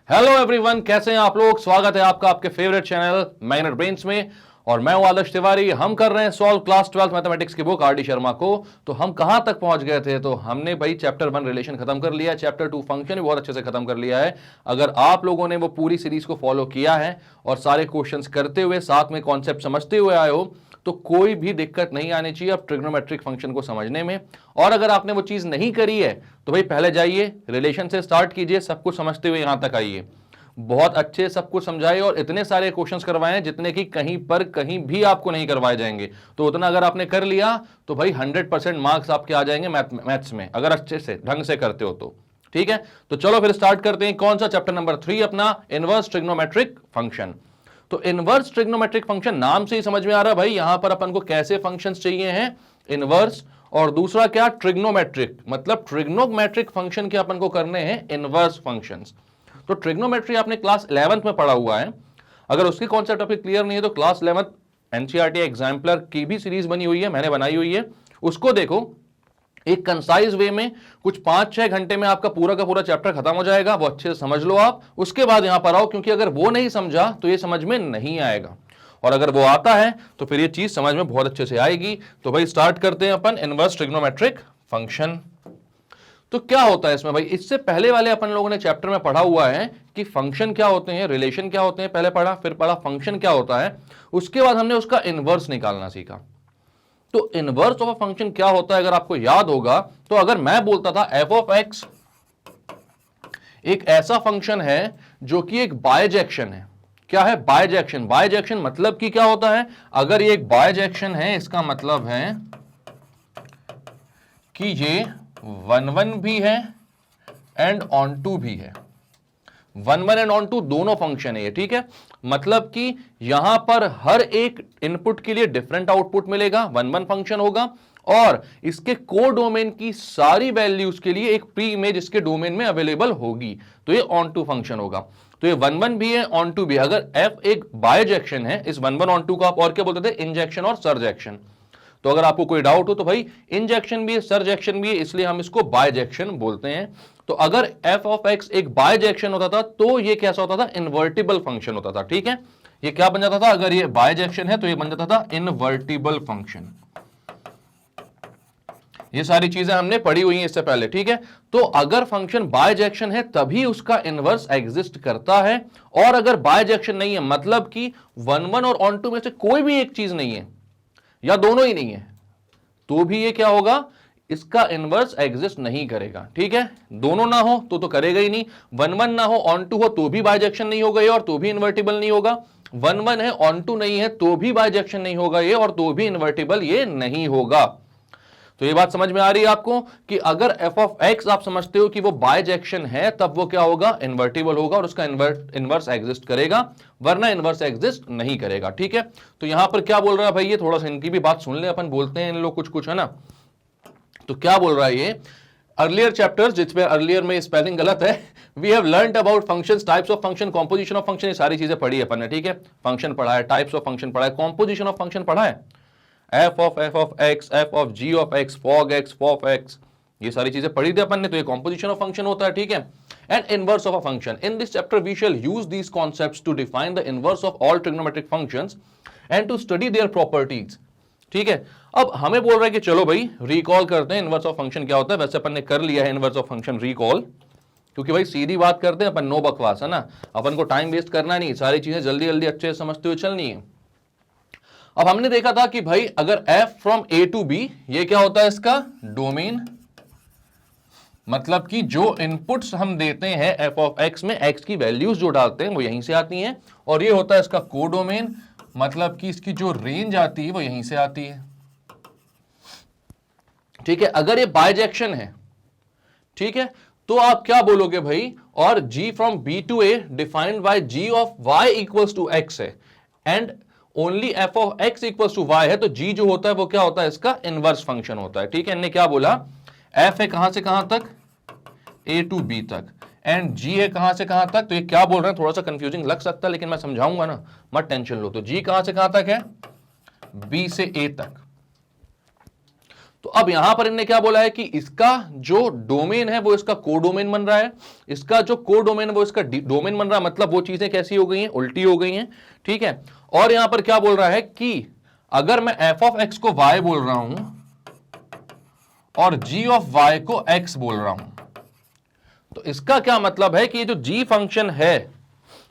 Hello everyone, कैसे हैं आप लोग। स्वागत है आपका आपके फेवरेट चैनल मैग्नेट ब्रेन्स में। और मैं हूं आदर्श तिवारी। हम कर रहे हैं सॉल्व क्लास 12 मैथमेटिक्स की बुक आर.डी. शर्मा को। तो हम कहां तक पहुंच गए थे? तो हमने भाई चैप्टर 1 रिलेशन खत्म कर लिया, चैप्टर 2 फंक्शन भी बहुत अच्छे से खत्म कर लिया है। अगर आप लोगों ने वो पूरी सीरीज को फॉलो किया है और सारे क्वेश्चंस करते हुए साथ में कॉन्सेप्ट समझते हुए आए हो तो कोई भी दिक्कत नहीं आनी चाहिए अब ट्रिग्नोमेट्रिक फंक्शन को समझने में। और अगर आपने वो चीज नहीं करी है तो भाई पहले जाइए रिलेशन से स्टार्ट कीजिए, सब कुछ समझते हुए यहां तक आइए। बहुत अच्छे सब कुछ समझाए और इतने सारे क्वेश्चंस करवाए हैं जितने कि कहीं पर कहीं भी आपको नहीं करवाए जाएंगे। तो उतना अगर आपने कर लिया तो भाई 100% मार्क्स आपके आ जाएंगे मैथ्स में, अगर अच्छे से ढंग से करते हो तो। ठीक है, तो चलो फिर स्टार्ट करते हैं। कौन सा? चैप्टर नंबर 3 अपना, इनवर्स ट्रिग्नोमेट्रिक फंक्शन। तो इनवर्स ट्रिग्नोमेट्रिक फंक्शन नाम से ही समझ में आ रहा है भाई यहां पर अपन को कैसे फंक्शंस चाहिए हैं, इनवर्स। और दूसरा क्या? ट्रिग्नोमेट्रिक, मतलब ट्रिग्नोमेट्रिक फंक्शन के अपन को करने हैं इनवर्स फंक्शंस। तो ट्रिग्नोमेट्री आपने क्लास 11th में पढ़ा हुआ है। अगर उसके कॉन्सेप्ट आपके क्लियर नहीं है तो क्लास 11th एनसीईआरटी एग्जाम्पलर की भी सीरीज बनी हुई है, मैंने बनाई हुई है, उसको देखो। एक कंसाइज वे में कुछ 5-6 घंटे में आपका पूरा का पूरा चैप्टर खत्म हो जाएगा। वो अच्छे से समझ लो आप, उसके बाद यहां पर आओ, क्योंकि अगर वो नहीं समझा तो ये समझ में नहीं आएगा, और अगर वो आता है तो फिर ये चीज समझ में बहुत अच्छे से आएगी। तो भाई स्टार्ट करते हैं अपन इनवर्स ट्रिग्नोमेट्रिक फंक्शन। तो क्या होता है इसमें भाई? इससे पहले वाले अपन लोगों ने चैप्टर में पढ़ा हुआ है कि फंक्शन क्या होते हैं, रिलेशन क्या होते हैं, पहले पढ़ा, फिर पढ़ा फंक्शन क्या होता है, उसके बाद हमने उसका इनवर्स निकालना सीखा। तो इनवर्स ऑफ अ फंक्शन क्या होता है अगर आपको याद होगा तो अगर मैं बोलता था एफ ऑफ एक्स एक ऐसा फंक्शन है जो कि एक बायजेक्शन है। क्या है? बायजेक्शन। बायजेक्शन मतलब कि क्या होता है? अगर ये एक बायजेक्शन है इसका मतलब है कि ये 1 1 भी है एंड ऑन टू भी है। 1 1 एंड ऑन टू दोनों फंक्शन है ये। ठीक है, मतलब कि यहां पर हर एक इनपुट के लिए डिफरेंट आउटपुट मिलेगा, 1 1 फंक्शन होगा, और इसके को डोमेन की सारी वैल्यूज के लिए एक प्री इमेज इसके डोमेन में अवेलेबल होगी। तो ये ऑन टू फंक्शन होगा। तो ये 1 1 भी है, ऑन टू भी है। अगर एफ एक बायजेक्शन है, इस 1 1 ऑन टू को आप और क्या बोलते थे? इंजेक्शन और सरजेक्शन। तो अगर आपको कोई डाउट हो तो भाई इंजेक्शन भी है, सरजेक्शन भी है, इसलिए हम इसको बायजेक्शन बोलते हैं। तो अगर एफ ऑफ एक्स एक बायजेक्शन होता था तो ये कैसा होता था? इन्वर्टिबल फंक्शन होता था। ठीक है, ये क्या बन जाता था? अगर ये बायजेक्शन है तो ये बन जाता था इन्वर्टिबल फंक्शन। ये सारी चीजें हमने पढ़ी हुई हैं इससे पहले। ठीक है, तो अगर फंक्शन बायजेक्शन है तभी उसका इनवर्स एग्जिस्ट करता है, और अगर बायजेक्शन नहीं है मतलब कि 1 1 और ऑन टू में से कोई भी एक चीज नहीं है या दोनों ही नहीं है, तो भी ये क्या होगा? इसका इनवर्स एग्जिस्ट नहीं करेगा। ठीक है, दोनों ना हो तो करेगा ही नहीं। 1 1 ना हो, ऑन टू हो तो भी बायजेक्शन नहीं होगा ये, और तो भी इन्वर्टिबल नहीं होगा। 1 1 है, ऑन टू नहीं है, तो भी बायजेक्शन नहीं होगा ये, और तो भी इन्वर्टिबल ये नहीं होगा। तो ये बात समझ में आ रही है आपको कि अगर एफ ऑफ एक्स आप समझते हो कि वो बायजेक्शन है तब वो क्या होगा? इन्वर्टिबल होगा, और उसका इनवर्स एग्जिस्ट करेगा, वरना इनवर्स एग्जिस्ट नहीं करेगा। ठीक है, तो यहां पर क्या बोल रहा है भाई? ये थोड़ा सा इनकी भी बात सुन ले, अपन बोलते हैं इन लोग कुछ कुछ, है ना। तो क्या बोल रहा है ये? अर्लियर चैप्टर्स जिसमें अर्लियर में स्पेलिंग गलत है, we have learned about functions, types of function, composition of function, ये सारी चीजें पढ़ी है अपन ने। ठीक है, फंक्शन पढ़ा है, टाइप्स ऑफ फंक्शन पढ़ा है, कॉम्पोजिशन ऑफ फंक्शन पढ़ा है, f of x, f of g of x, fog x, fof x, ये सारी चीजें पढ़ी थी अपन ने। तो ये कॉम्पोजिशन ऑफ फंक्शन होता है। ठीक है, and inverse of a function. In this chapter we shall use these concepts to define the inverse of all trigonometric functions and to study their properties. ठीक है, अब हमें बोल रहा है कि चलो भाई रिकॉल करते हैं इनवर्स ऑफ फंक्शन क्या होता है। वैसे अपन ने कर लिया है इनवर्स ऑफ फंक्शन रिकॉल, क्योंकि भाई सीधी बात करते हैं अपन, नो बकवास, है ना। अपन को टाइम वेस्ट करना नहीं, सारी चीजें जल्दी जल्दी अच्छे से समझते हुए चलनी है। अब हमने देखा था कि भाई अगर f from a to b, ये क्या होता है? इसका डोमेन, मतलब कि जो इनपुट्स हम देते हैं f ऑफ x में, x की वैल्यूज जो डालते हैं वो यहीं से आती हैं, और ये होता है इसका कोडोमेन, मतलब कि इसकी जो रेंज आती है वो यहीं से आती है। ठीक है, अगर ये बायजेक्शन है, ठीक है, तो आप क्या बोलोगे भाई? और g from b to a defined by g of y equals to x है, and only f of x equals to y है, तो g जो होता है वो क्या होता है? इसका इनवर्स फंक्शन होता है। ठीक है, इन्होंने क्या बोला? f है कहां से कहां तक? a टू b तक, एंड g है कहां से कहां तक? तो ये क्या बोल रहे हैं? थोड़ा सा कंफ्यूजिंग लग सकता है लेकिन मैं समझाऊंगा ना, मत टेंशन लो। तो g कहां से कहां तक है? b से a तक। तो अब यहां पर इनने क्या बोला है कि इसका जो डोमेन है वो इसका कोडोमेन बन रहा है, इसका जो कोडोमेन है वो इसका डोमेन बन रहा है, मतलब वो चीजें कैसी हो गई हैं, उल्टी हो गई हैं, ठीक है। और यहां पर क्या बोल रहा है कि अगर मैं एफ ऑफ एक्स को y बोल रहा हूं और g ऑफ y को x बोल रहा हूं, तो इसका क्या मतलब है कि ये जो g फंक्शन है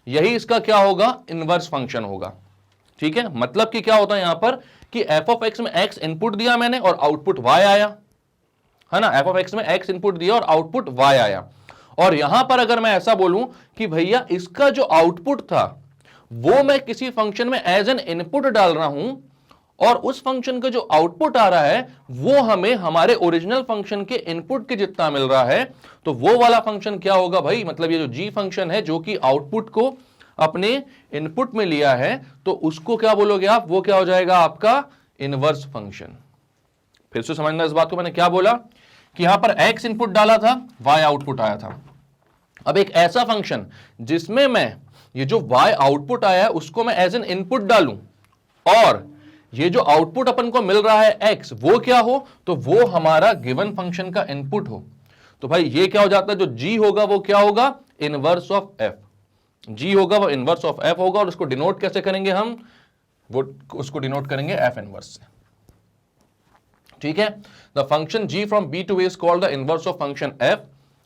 यही इसका क्या होगा, इनवर्स फंक्शन होगा, ठीक है। मतलब कि क्या होता है यहां पर कि एफ ऑफ एक्स में x इनपुट दिया मैंने और आउटपुट y आया, है ना। एफ ऑफ एक्स में x इनपुट दिया और आउटपुट y आया। और यहां पर अगर मैं ऐसा बोलूं कि भैया इसका जो आउटपुट था वो मैं किसी फंक्शन में एज एन इनपुट डाल रहा हूं और उस फंक्शन का जो आउटपुट आ रहा है वो हमें हमारे ओरिजिनल फंक्शन के इनपुट के जितना मिल रहा है, तो वो वाला फंक्शन क्या होगा भाई, मतलब ये जो g फंक्शन है जो कि आउटपुट को अपने इनपुट में लिया है, तो उसको क्या बोलोगे आप, वो क्या हो जाएगा आपका इनवर्स फंक्शन। फिर से समझना इस बात को, मैंने क्या बोला कि यहां पर x इनपुट डाला था, y आउटपुट आया था। अब एक ऐसा फंक्शन जिसमें मैं ये जो y आउटपुट आया है उसको मैं एज एन इनपुट डालूं और ये जो आउटपुट अपन को मिल रहा है x वो क्या हो, तो वो हमारा गिवन फंक्शन का इनपुट हो, तो भाई ये क्या हो जाता है, जो g होगा वो क्या होगा, इनवर्स ऑफ f। g होगा वो इनवर्स ऑफ f होगा और उसको डिनोट कैसे करेंगे हम, वो उसको डिनोट करेंगे f इनवर्स से, ठीक है। The function g from b to a is called the inverse of function f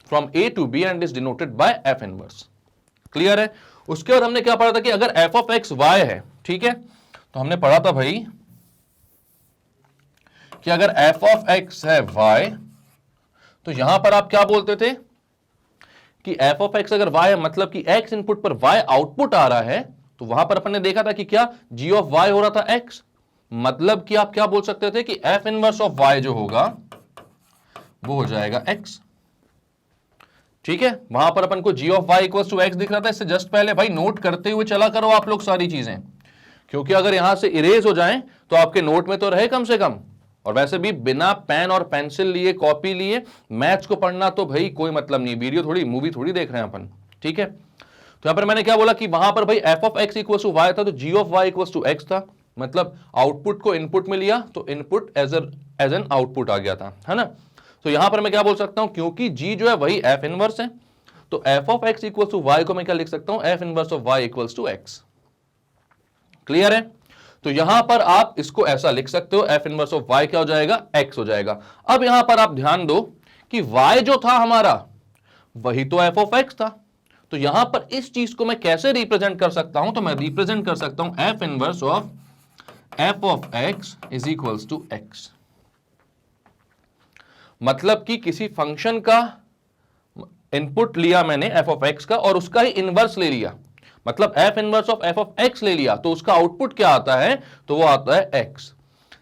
from a to b and is denoted by f inverse. Clear है। उसके बाद हमने क्या पढ़ा था कि अगर f ऑफ x y है, ठीक है, तो हमने पढ़ा था भाई कि अगर f ऑफ x है y, तो यहां पर आप क्या बोलते थे कि f ऑफ x अगर y है मतलब कि x इनपुट पर y आउटपुट आ रहा है, तो वहां पर अपन ने देखा था कि क्या g ऑफ y हो रहा था x, मतलब कि आप क्या बोल सकते थे कि f इनवर्स ऑफ y जो होगा वो हो जाएगा x, ठीक है। वहां पर अपन को g of y equals to x दिख रहा था, इससे जस्ट पहले भाई नोट करते हुए चला करो आप लोग सारी चीजें, क्योंकि अगर यहां से इरेज हो जाएं तो आपके नोट में तो रहे कम से कम। और वैसे भी बिना पेन और पेंसिल लिए, कॉपी लिए मैथ्स को पढ़ना तो भाई कोई मतलब नहीं, वीडियो थोड़ी, मूवी थोड़ी देख रहे हैं अपन, ठीक है। तो यहां पर मैंने क्या बोला कि वहां पर भाई f of x equals to y था, तो g of y equals to x था, मतलब आउटपुट को इनपुट में लिया तो इनपुट एज एन आउटपुट आ गया था, है ना। तो यहां पर मैं क्या बोल सकता हूं, क्योंकि g जो है वही f इनवर्स है, तो f of x equals to y को मैं क्या लिख सकता हूं, f inverse of y equals to x। Clear है। तो यहां पर आप इसको ऐसा लिख सकते हो, f इनवर्स ऑफ y क्या हो जाएगा, x हो जाएगा। अब यहां पर आप ध्यान दो कि y जो था हमारा वही तो f ऑफ x था, तो यहां पर इस चीज को मैं कैसे रिप्रेजेंट कर सकता हूं, तो मैं रिप्रेजेंट कर सकता हूं f inverse of f of x is equals to x। मतलब कि किसी फंक्शन का इनपुट लिया मैंने f ऑफ x का और उसका ही इनवर्स ले लिया, मतलब f inverse of f of x ले लिया, तो उसका आउटपुट क्या आता है, तो वो आता है x।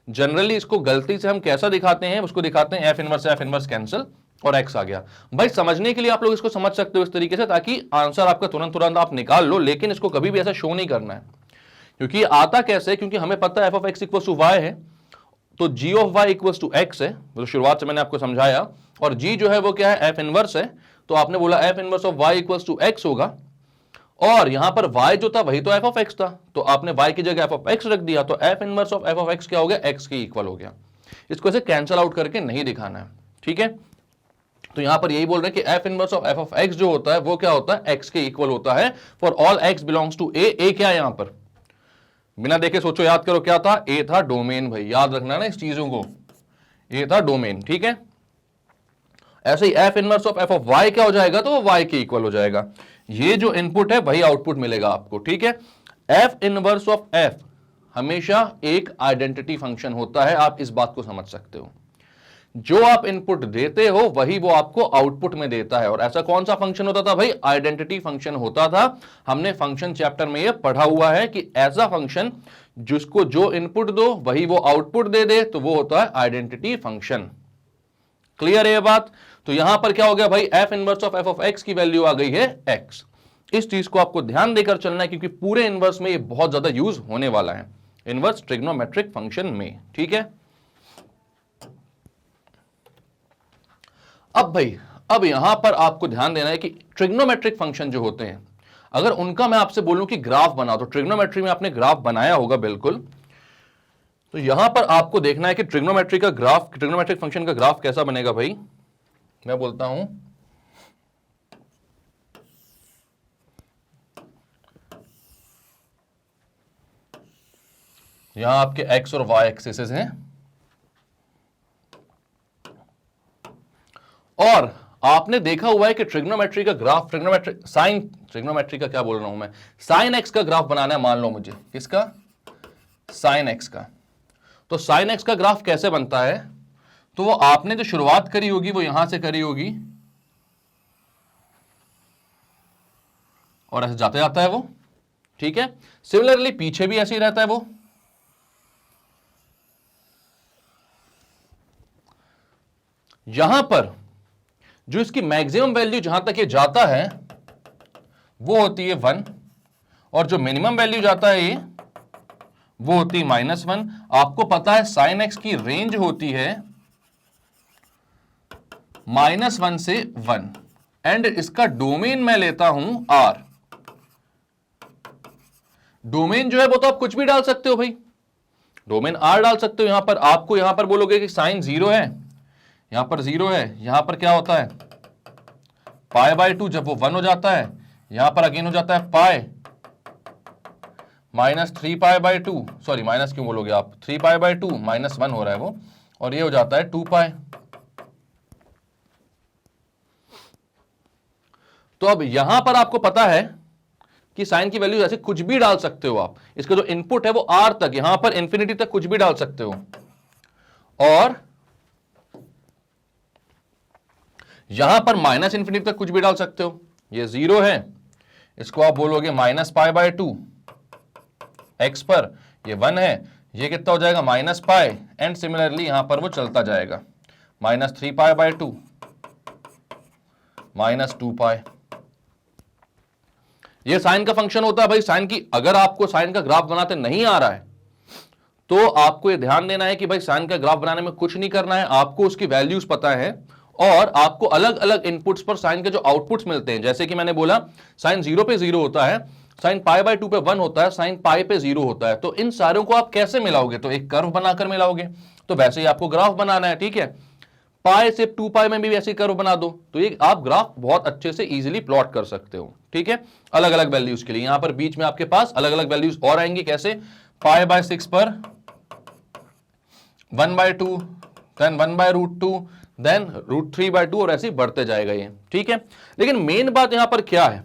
जनरली इसको गलती से हम कैसा दिखाते हैं, उसको दिखाते हैं f इनवर्स कैंसिल और x आ गया। भाई समझने के लिए आप लोग इसको समझ सकते हो इस तरीके से, ताकि आंसर आपका तुरंत आप निकाल लो, लेकिन इसको कभी भी ऐसा शो नहीं करना है, क्योंकि आता कैसे, क्योंकि हमें पता है f of x equals to y है, तो g of y equals to x है, तो शुरुआत से मैंने आपको समझाया, और g जो है वो क्या है, f इनवर्स है, तो आपने बोला f inverse of y equals to x होगा, और यहां पर y जो था वही तो f ऑफ x था, तो आपने y की जगह f ऑफ x रख दिया, तो f inverse of f of x क्या हो गया, x के इक्वल हो गया। इसको ऐसे कैंसिल आउट करके नहीं दिखाना है, ठीक है। तो यहां पर यही बोल रहे हैं कि f inverse of f of x जो होता है वो क्या होता है, x के इक्वल होता है for all x belongs to a। क्या है यहां पर, बिना देखे सोचो, याद करो क्या था, a था डोमेन, भाई याद रखना ना इस चीजों को, a था डोमेन, ठीक है। ऐसे ही f inverse of f of y क्या हो जाएगा, तो वो y के इक्वल हो जाएगा। ये जो इनपुट है वही आउटपुट मिलेगा आपको, ठीक है। f इनवर्स ऑफ f हमेशा एक आइडेंटिटी फंक्शन होता है, आप इस बात को समझ सकते हो। जो आप इनपुट देते हो वही वो आपको आउटपुट में देता है, और ऐसा कौन सा फंक्शन होता था भाई, आइडेंटिटी फंक्शन होता था। हमने फंक्शन चैप्टर में ये पढ़ा हुआ है कि ऐसा फंक्शन जिसको जो इनपुट दो वही वो आउटपुट दे दे, तो वो होता है आइडेंटिटी फंक्शन। क्लियर है ये बात। तो यहां पर क्या हो गया भाई, f inverse of f of x की वैल्यू आ गई है x। इस चीज को आपको ध्यान देकर चलना है, क्योंकि पूरे इनवर्स में ये बहुत ज्यादा यूज होने वाला है, इनवर्स ट्रिग्नोमेट्रिक फंक्शन में, ठीक है। अब भाई अब यहां पर आपको ध्यान देना है कि ट्रिग्नोमेट्रिक फंक्शन जो होते हैं, अगर उनका मैं आपसे बोलूं कि ग्राफ बना, तो ट्रिग्नोमेट्री में आपने ग्राफ बनाया होगा बिल्कुल, तो यहां पर आपको देखना है कि ट्रिग्नोमेट्री का ग्राफ, ट्रिग्नोमेट्रिक फंक्शन का ग्राफ कैसा बनेगा भाई। मैं बोलता हूं यहां आपके एक्स और वाई एक्सिस हैं, और आपने देखा हुआ है कि ट्रिग्नोमेट्री का ग्राफ, ट्रिग्नोमेट्री का क्या बोल रहा हूं मैं, साइन एक्स का ग्राफ बनाना है। मान लो मुझे, किसका, साइन एक्स का। तो साइन एक्स का ग्राफ कैसे बनता है, तो वो आपने जो शुरुआत करी होगी वो यहां से करी होगी, और ऐसे जाते जाता है वो, ठीक है। सिमिलरली पीछे भी ऐसे ही रहता है वो। यहां पर जो इसकी मैक्सिमम वैल्यू जहां तक ये जाता है वो होती है 1, और जो मिनिमम वैल्यू जाता है ये वो होती है -1। आपको पता है साइन एक्स की रेंज होती है -1 से 1, एंड इसका डोमेन मैं लेता हूं R। डोमेन जो है वो तो आप कुछ भी डाल सकते हो भाई, डोमेन R डाल सकते हो। यहां पर आपको, यहां पर बोलोगे कि साइन 0 है, यहां पर 0 है, यहां पर क्या होता है π/2, जब वो 1 हो जाता है यहां पर अगेन हो जाता है पाई -3π/2, सॉरी माइनस क्यों बोलोगे आप, 3π/2 -1 हो रहा है वो, और ये हो जाता है 2π। तो अब यहां पर आपको पता है कि साइन की वैल्यू ऐसे कुछ भी डाल सकते हो आप, इसका जो इनपुट है वो R तक, यहां पर इंफिनिटी तक कुछ भी डाल सकते हो, और यहां पर -∞ तक कुछ भी डाल सकते हो। ये 0 है, इसको आप बोलोगे -π/2 x पर, ये 1 है, ये कितना हो जाएगा -π, एंड सिमिलरली यहां पर वो चलता जाएगा -3π/2 -2π। ये साइन का फंक्शन होता है भाई। साइन की, अगर आपको साइन का ग्राफ बनाते नहीं आ रहा है तो आपको ये ध्यान देना है कि भाई साइन का ग्राफ बनाने में कुछ नहीं करना है, आपको उसकी वैल्यूज पता है, और आपको अलग अलग इनपुट्स पर साइन के जो आउटपुट्स मिलते हैं, जैसे कि मैंने बोला साइन 0 पे 0 होता है, साइन π/2 पे 1 होता है, साइन पाई पे 0 होता है। तो इन सारों को आप कैसे मिलाओगे, तो एक कर्व बनाकर मिलाओगे। तो वैसे ही आपको ग्राफ बनाना है, ठीक है। पाई से 2π में भी वैसे कर्व बना दो, तो ये आप ग्राफ बहुत अच्छे से इजीली प्लॉट कर सकते हो, ठीक है, अलग अलग वैल्यूज के लिए। यहां पर बीच में आपके पास अलग अलग वैल्यूज और आएंगी, कैसे, π/6 पर 1/2, देन 1/√2, देन √3/2, और ऐसे ही बढ़ते जाएगा ये, ठीक है। लेकिन मेन बात यहां पर क्या है,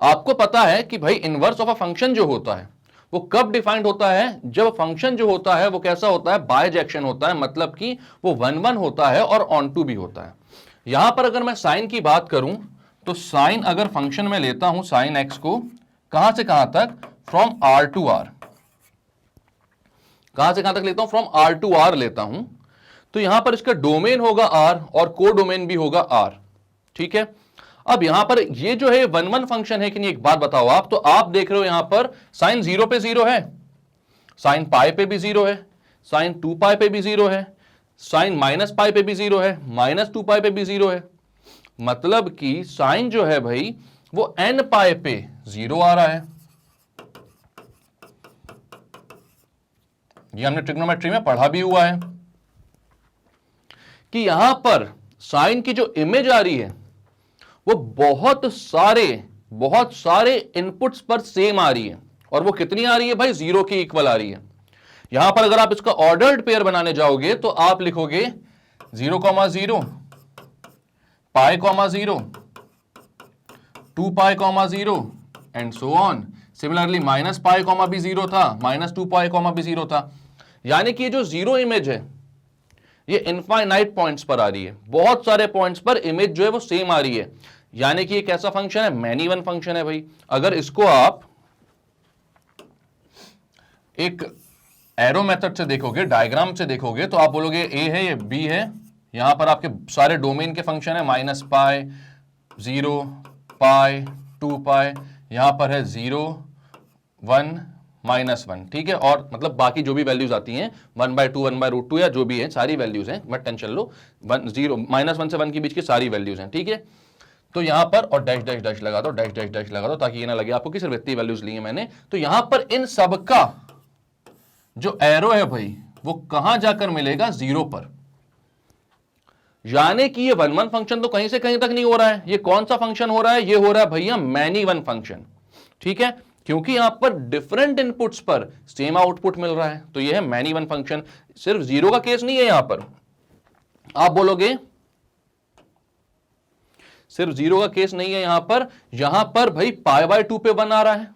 आपको पता है कि भाई इनवर्स ऑफ अ फंक्शन जो होता है वो कब डिफाइंड होता है, जब फंक्शन जो होता है वो कैसा होता है, बायजेक्शन होता है, मतलब कि वो 1/1 होता है और ऑन टू भी होता है। यहां पर अगर मैं साइन की बात करूं तो साइन अगर फंक्शन में लेता हूं साइन एक्स को, कहां से कहां तक, फ्रॉम R to R, कहां से कहां तक लेता हूं, फ्रॉम R to R लेता हूं, तो यहां पर इसका डोमेन होगा R और को डोमेन भी होगा R, ठीक है। अब यहां पर ये जो है 1/1 फंक्शन है कि नहीं, एक बात बताओ आप, तो आप देख रहे हो यहां पर साइन 0 पे 0 है, साइन पाई पे भी 0 है, साइन 2π पे भी 0 है, साइन -π पे भी 0 है, -2π पे भी 0 है, मतलब कि साइन जो है भाई वो nπ पे 0 आ रहा है। ये हमने ट्रिग्नोमेट्री में पढ़ा भी हुआ है कि यहां पर साइन की जो इमेज आ रही है वो बहुत सारे इनपुट्स पर सेम आ रही है, और वो कितनी आ रही है भाई, 0 की इक्वल आ रही है। यहां पर अगर आप इसका ऑर्डर्ड पेयर बनाने जाओगे तो आप लिखोगे 0, 0, π, 0, 2π, 0 एंड सो ऑन। सिमिलरली -π, भी 0 था, -2π, भी 0 था। यानी कि ये जो 0 इमेज है ये इनफाइनाइट पॉइंट्स पर आ रही है, बहुत सारे पॉइंट्स पर इमेज जो है वो सेम आ रही है। यानी कि ये कैसा फंक्शन है, मैनी वन फंक्शन है भाई। अगर इसको आप एक एरो मेथड से देखोगे, डायग्राम से देखोगे, तो आप बोलोगे ए है, ये बी है, यहां पर आपके सारे डोमेन के फंक्शन है, -π, 0, π, 2π, यहां पर है 0, 1, -1, ठीक है। और मतलब बाकी जो भी वैल्यूज आती हैं 1/2, 1/√2 या जो भी है, सारी वैल्यूज हैं, मत टेंशन लो, 1 0 -1 से 1 के बीच की सारी वैल्यूज हैं, ठीक है। तो यहां पर और डैश डैश डैश लगा दो, डैश डैश डैश लगा दो, ताकि ये ना लगे आपको कि सिर्फ इतनी वैल्यूज ली है मैंने। तो यहां पर इन सबका जो एरो है भाई वो कहां जाकर मिलेगा, 0 पर। यानी कि ये वन वन फंक्शन तो कहीं से कहीं तक नहीं हो रहा है। ये कौन सा फंक्शन हो रहा है, ये हो रहा है भैया मैनी वन फंक्शन। ठीक है, क्योंकि यहां पर डिफरेंट इनपुट्स पर सेम आउटपुट मिल रहा है, तो ये है मैनी वन फंक्शन। सिर्फ 0 का केस नहीं है यहां पर। आप बोलोगे सिर्फ 0 का केस नहीं है यहां पर भाई π/2 पे 1 आ रहा है।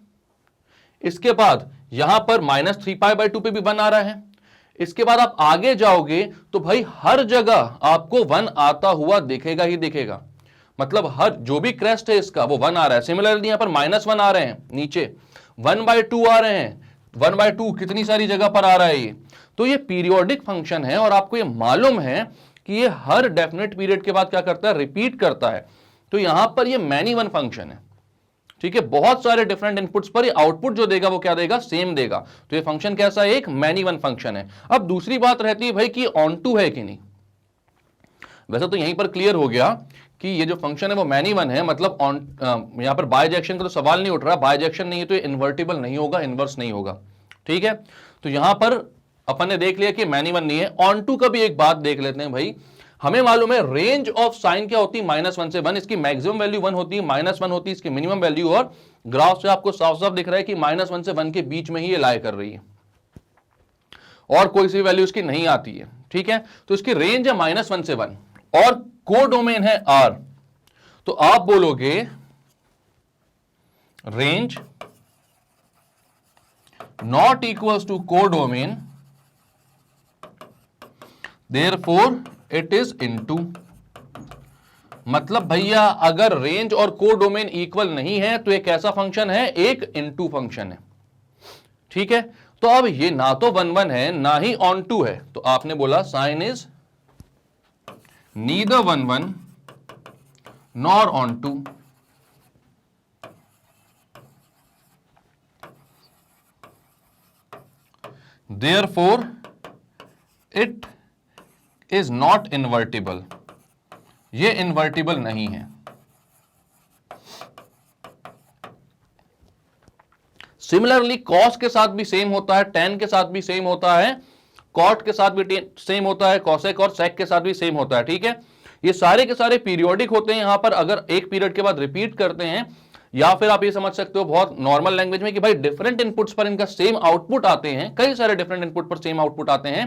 इसके बाद यहां पर -3π/2 पे भी 1 आ रहा है। इसके बाद आप आगे जाओगे तो भाई हर जगह आपको 1 आता हुआ दिखेगा ही दिखेगा। मतलब हर जो भी क्रेस्ट है इसका वो 1 आ रहा है। सिमिलरली यहां पर -1 आ रहे हैं, नीचे 1/2 आ रहे हैं। 1/2 कितनी सारी जगह पर आ रहा है ये। तो ये पीरियोडिक फंक्शन है और आपको ये मालूम है कि ये हर डेफिनेट पीरियड के बाद क्या करता है, रिपीट करता है। तो यहां पर ये मैनी वन फंक्शन है। ठीक है, बहुत सारे डिफरेंट इनपुट्स पर ये आउटपुट जो देगा वो क्या देगा, सेम देगा। तो ये फंक्शन कैसा है, एक मैनी वन फंक्शन है। अब दूसरी बात रहती है भाई कि ऑन टू है कि नहीं। वैसे तो यहीं पर क्लियर हो गया कि ये जो फंक्शन है वो मैनी वन है, मतलब यहां पर बायजेक्शन का तो सवाल नहीं उठ रहा। बायजेक्शन नहीं है तो ये इन्वर्टिबल नहीं होगा, इनवर्स नहीं होगा। ठीक है, तो यहां पर अपन ने देख लिया कि मैनी वन नहीं है। ऑन टू का भी एक बात देख लेते हैं भाई। हमें मालूम है रेंज ऑफ साइन क्या होती है, -1 से 1। इसकी मैक्सिमम वैल्यू 1 होती है, -1 होती है इसकी मिनिमम वैल्यू। और ग्राफ से आपको साफ साफ दिख रहा है कि -1 से 1 के बीच में ही ये लाई कर रही है और कोई सी वैल्यू इसकी नहीं आती है। ठीक है, तो इसकी रेंज है -1 से 1 और कोडोमेन है R। तो आप बोलोगे range not equals to codomain, therefore it is into. मतलब भैया अगर रेंज और कोडोमेन इक्वल नहीं है तो एक ऐसा फंक्शन है, एक इनटू फंक्शन है। ठीक है, तो अब ये ना तो 1 1 है ना ही ऑन टू है, तो आपने बोला sine is neither 1 1 nor onto. Therefore it is not invertible, ये इन्वर्टिबल नहीं है। सिमिलरली कॉस के साथ भी सेम होता है, टेन के साथ भी सेम होता है, कॉट के साथ भी सेम होता है, कॉसेक और सेक के साथ भी सेम होता है। ठीक है, ये सारे के सारे पीरियोडिक होते हैं। यहां पर अगर एक पीरियड के बाद रिपीट करते हैं, या फिर आप ये समझ सकते हो बहुत नॉर्मल लैंग्वेज में कि भाई डिफरेंट इनपुट्स पर इनका सेम आउटपुट आते हैं, कई सारे डिफरेंट इनपुट पर सेम आउटपुट आते हैं,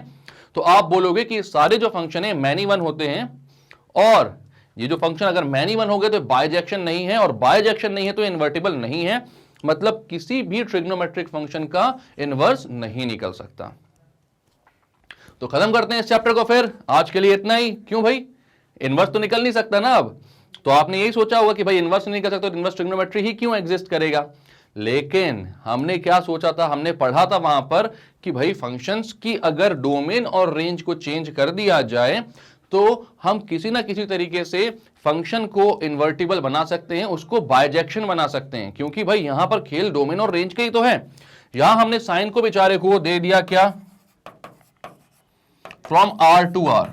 तो आप बोलोगे कि सारे जो फंक्शन है मैनी वन होते हैं। और ये जो फंक्शन अगर मैनी वन हो गए तो बायजेक्शन नहीं है, और बायजेक्शन नहीं है तो इन्वर्टिबल नहीं है। मतलब किसी भी ट्रिग्नोमेट्रिक फंक्शन का इनवर्स नहीं निकल सकता। तो खत्म करते हैं इस चैप्टर को फिर। आज के लिए इतना ही। क्यों भाई, इनवर्स तो निकल नहीं सकता ना अब। तो आपने यही सोचा होगा कि भाई इनवर्स नहीं निकल सकता तो इनवर्स ट्रिग्नोमेट्री ही क्यों एग्जिस्ट करेगा। लेकिन हमने क्या सोचा था, हमने पढ़ा था वहां पर कि भाई फंक्शंस की अगर डोमेन और रेंज को चेंज कर दिया जाए तो हम किसी ना किसी तरीके से फंक्शन को इन्वर्टिबल बना सकते हैं, उसको बायजेक्शन बना सकते हैं। क्योंकि भाई यहां पर खेल डोमेन और रेंज के ही तो है। यहां हमने साइन को बेचारे को दे दिया क्या, फ्रॉम R टू R।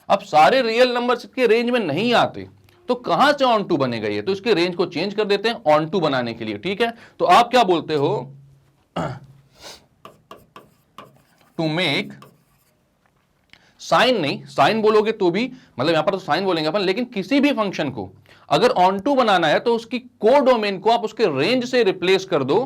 अब सारे रियल नंबर्स के रेंज में नहीं आते तो कहां से ऑन टू बनेगा ये, तो इसके रेंज को चेंज कर देते हैं ऑन टू बनाने के लिए। ठीक है, तो आप क्या बोलते हो, टू मेक, साइन नहीं, साइन बोलोगे तो भी मतलब यहां पर तो साइन बोलेंगे अपन, लेकिन किसी भी फंक्शन को अगर ऑन टू बनाना है तो उसकी कोडोमेन को आप उसके रेंज से रिप्लेस कर दो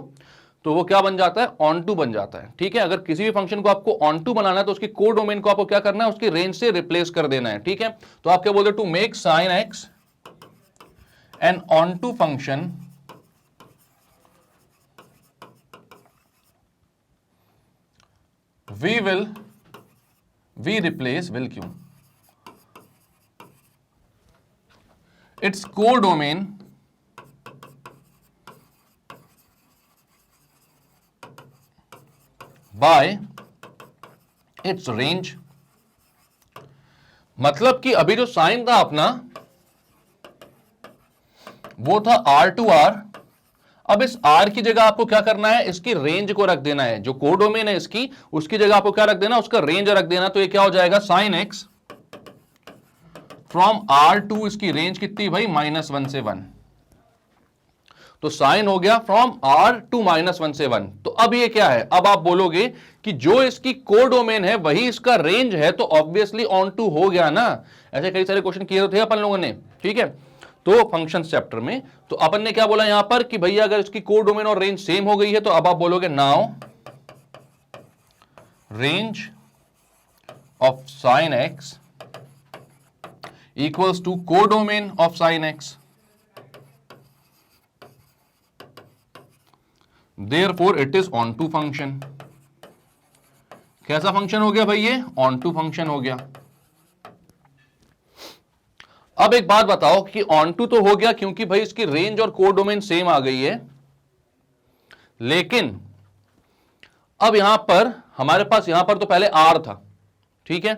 तो वो क्या बन जाता है, ऑन टू बन जाता है। ठीक है, अगर किसी भी फंक्शन को आपको ऑन टू बनाना है तो उसकी कोडोमेन को आपको क्या करना है, उसकी रेंज से रिप्लेस कर देना है। ठीक है, तो आप क्या बोलते हो, to make sine x an onto function we replace, will क्यों, its codomain by its range। मतलब कि अभी जो साइन था अपना वो था R टू R। अब इस R की जगह आपको क्या करना है, इसकी रेंज को रख देना है। जो कोडोमेन है इसकी, उसकी जगह आपको क्या रख देना, उसका रेंज रख देना। तो ये क्या हो जाएगा, sine x from R to, इसकी रेंज कितनी भाई, -1 से 1। तो साइन हो गया फ्रॉम r टू -1 से 1। तो अब ये क्या है, अब आप बोलोगे कि जो इसकी कोडोमेन है वही इसका रेंज है, तो ऑब्वियसली ऑन टू हो गया ना। ऐसे कई सारे क्वेश्चन किए थे अपन लोगों ने, ठीक है। तो फंक्शन चैप्टर में तो अपन ने क्या बोला यहां पर कि भैया अगर इसकी कोडोमेन और रेंज सेम हो गई है तो अब आप बोलोगे now range of sine x equals to codomain of sine x, therefore it is onto function. कैसा फंक्शन हो गया भाई, ये ऑन टू फंक्शन हो गया। अब एक बात बताओ कि ऑन टू तो हो गया क्योंकि भाई इसकी रेंज और कोडोमेन सेम आ गई है, लेकिन अब यहां पर हमारे पास यहां पर तो पहले r था, ठीक है,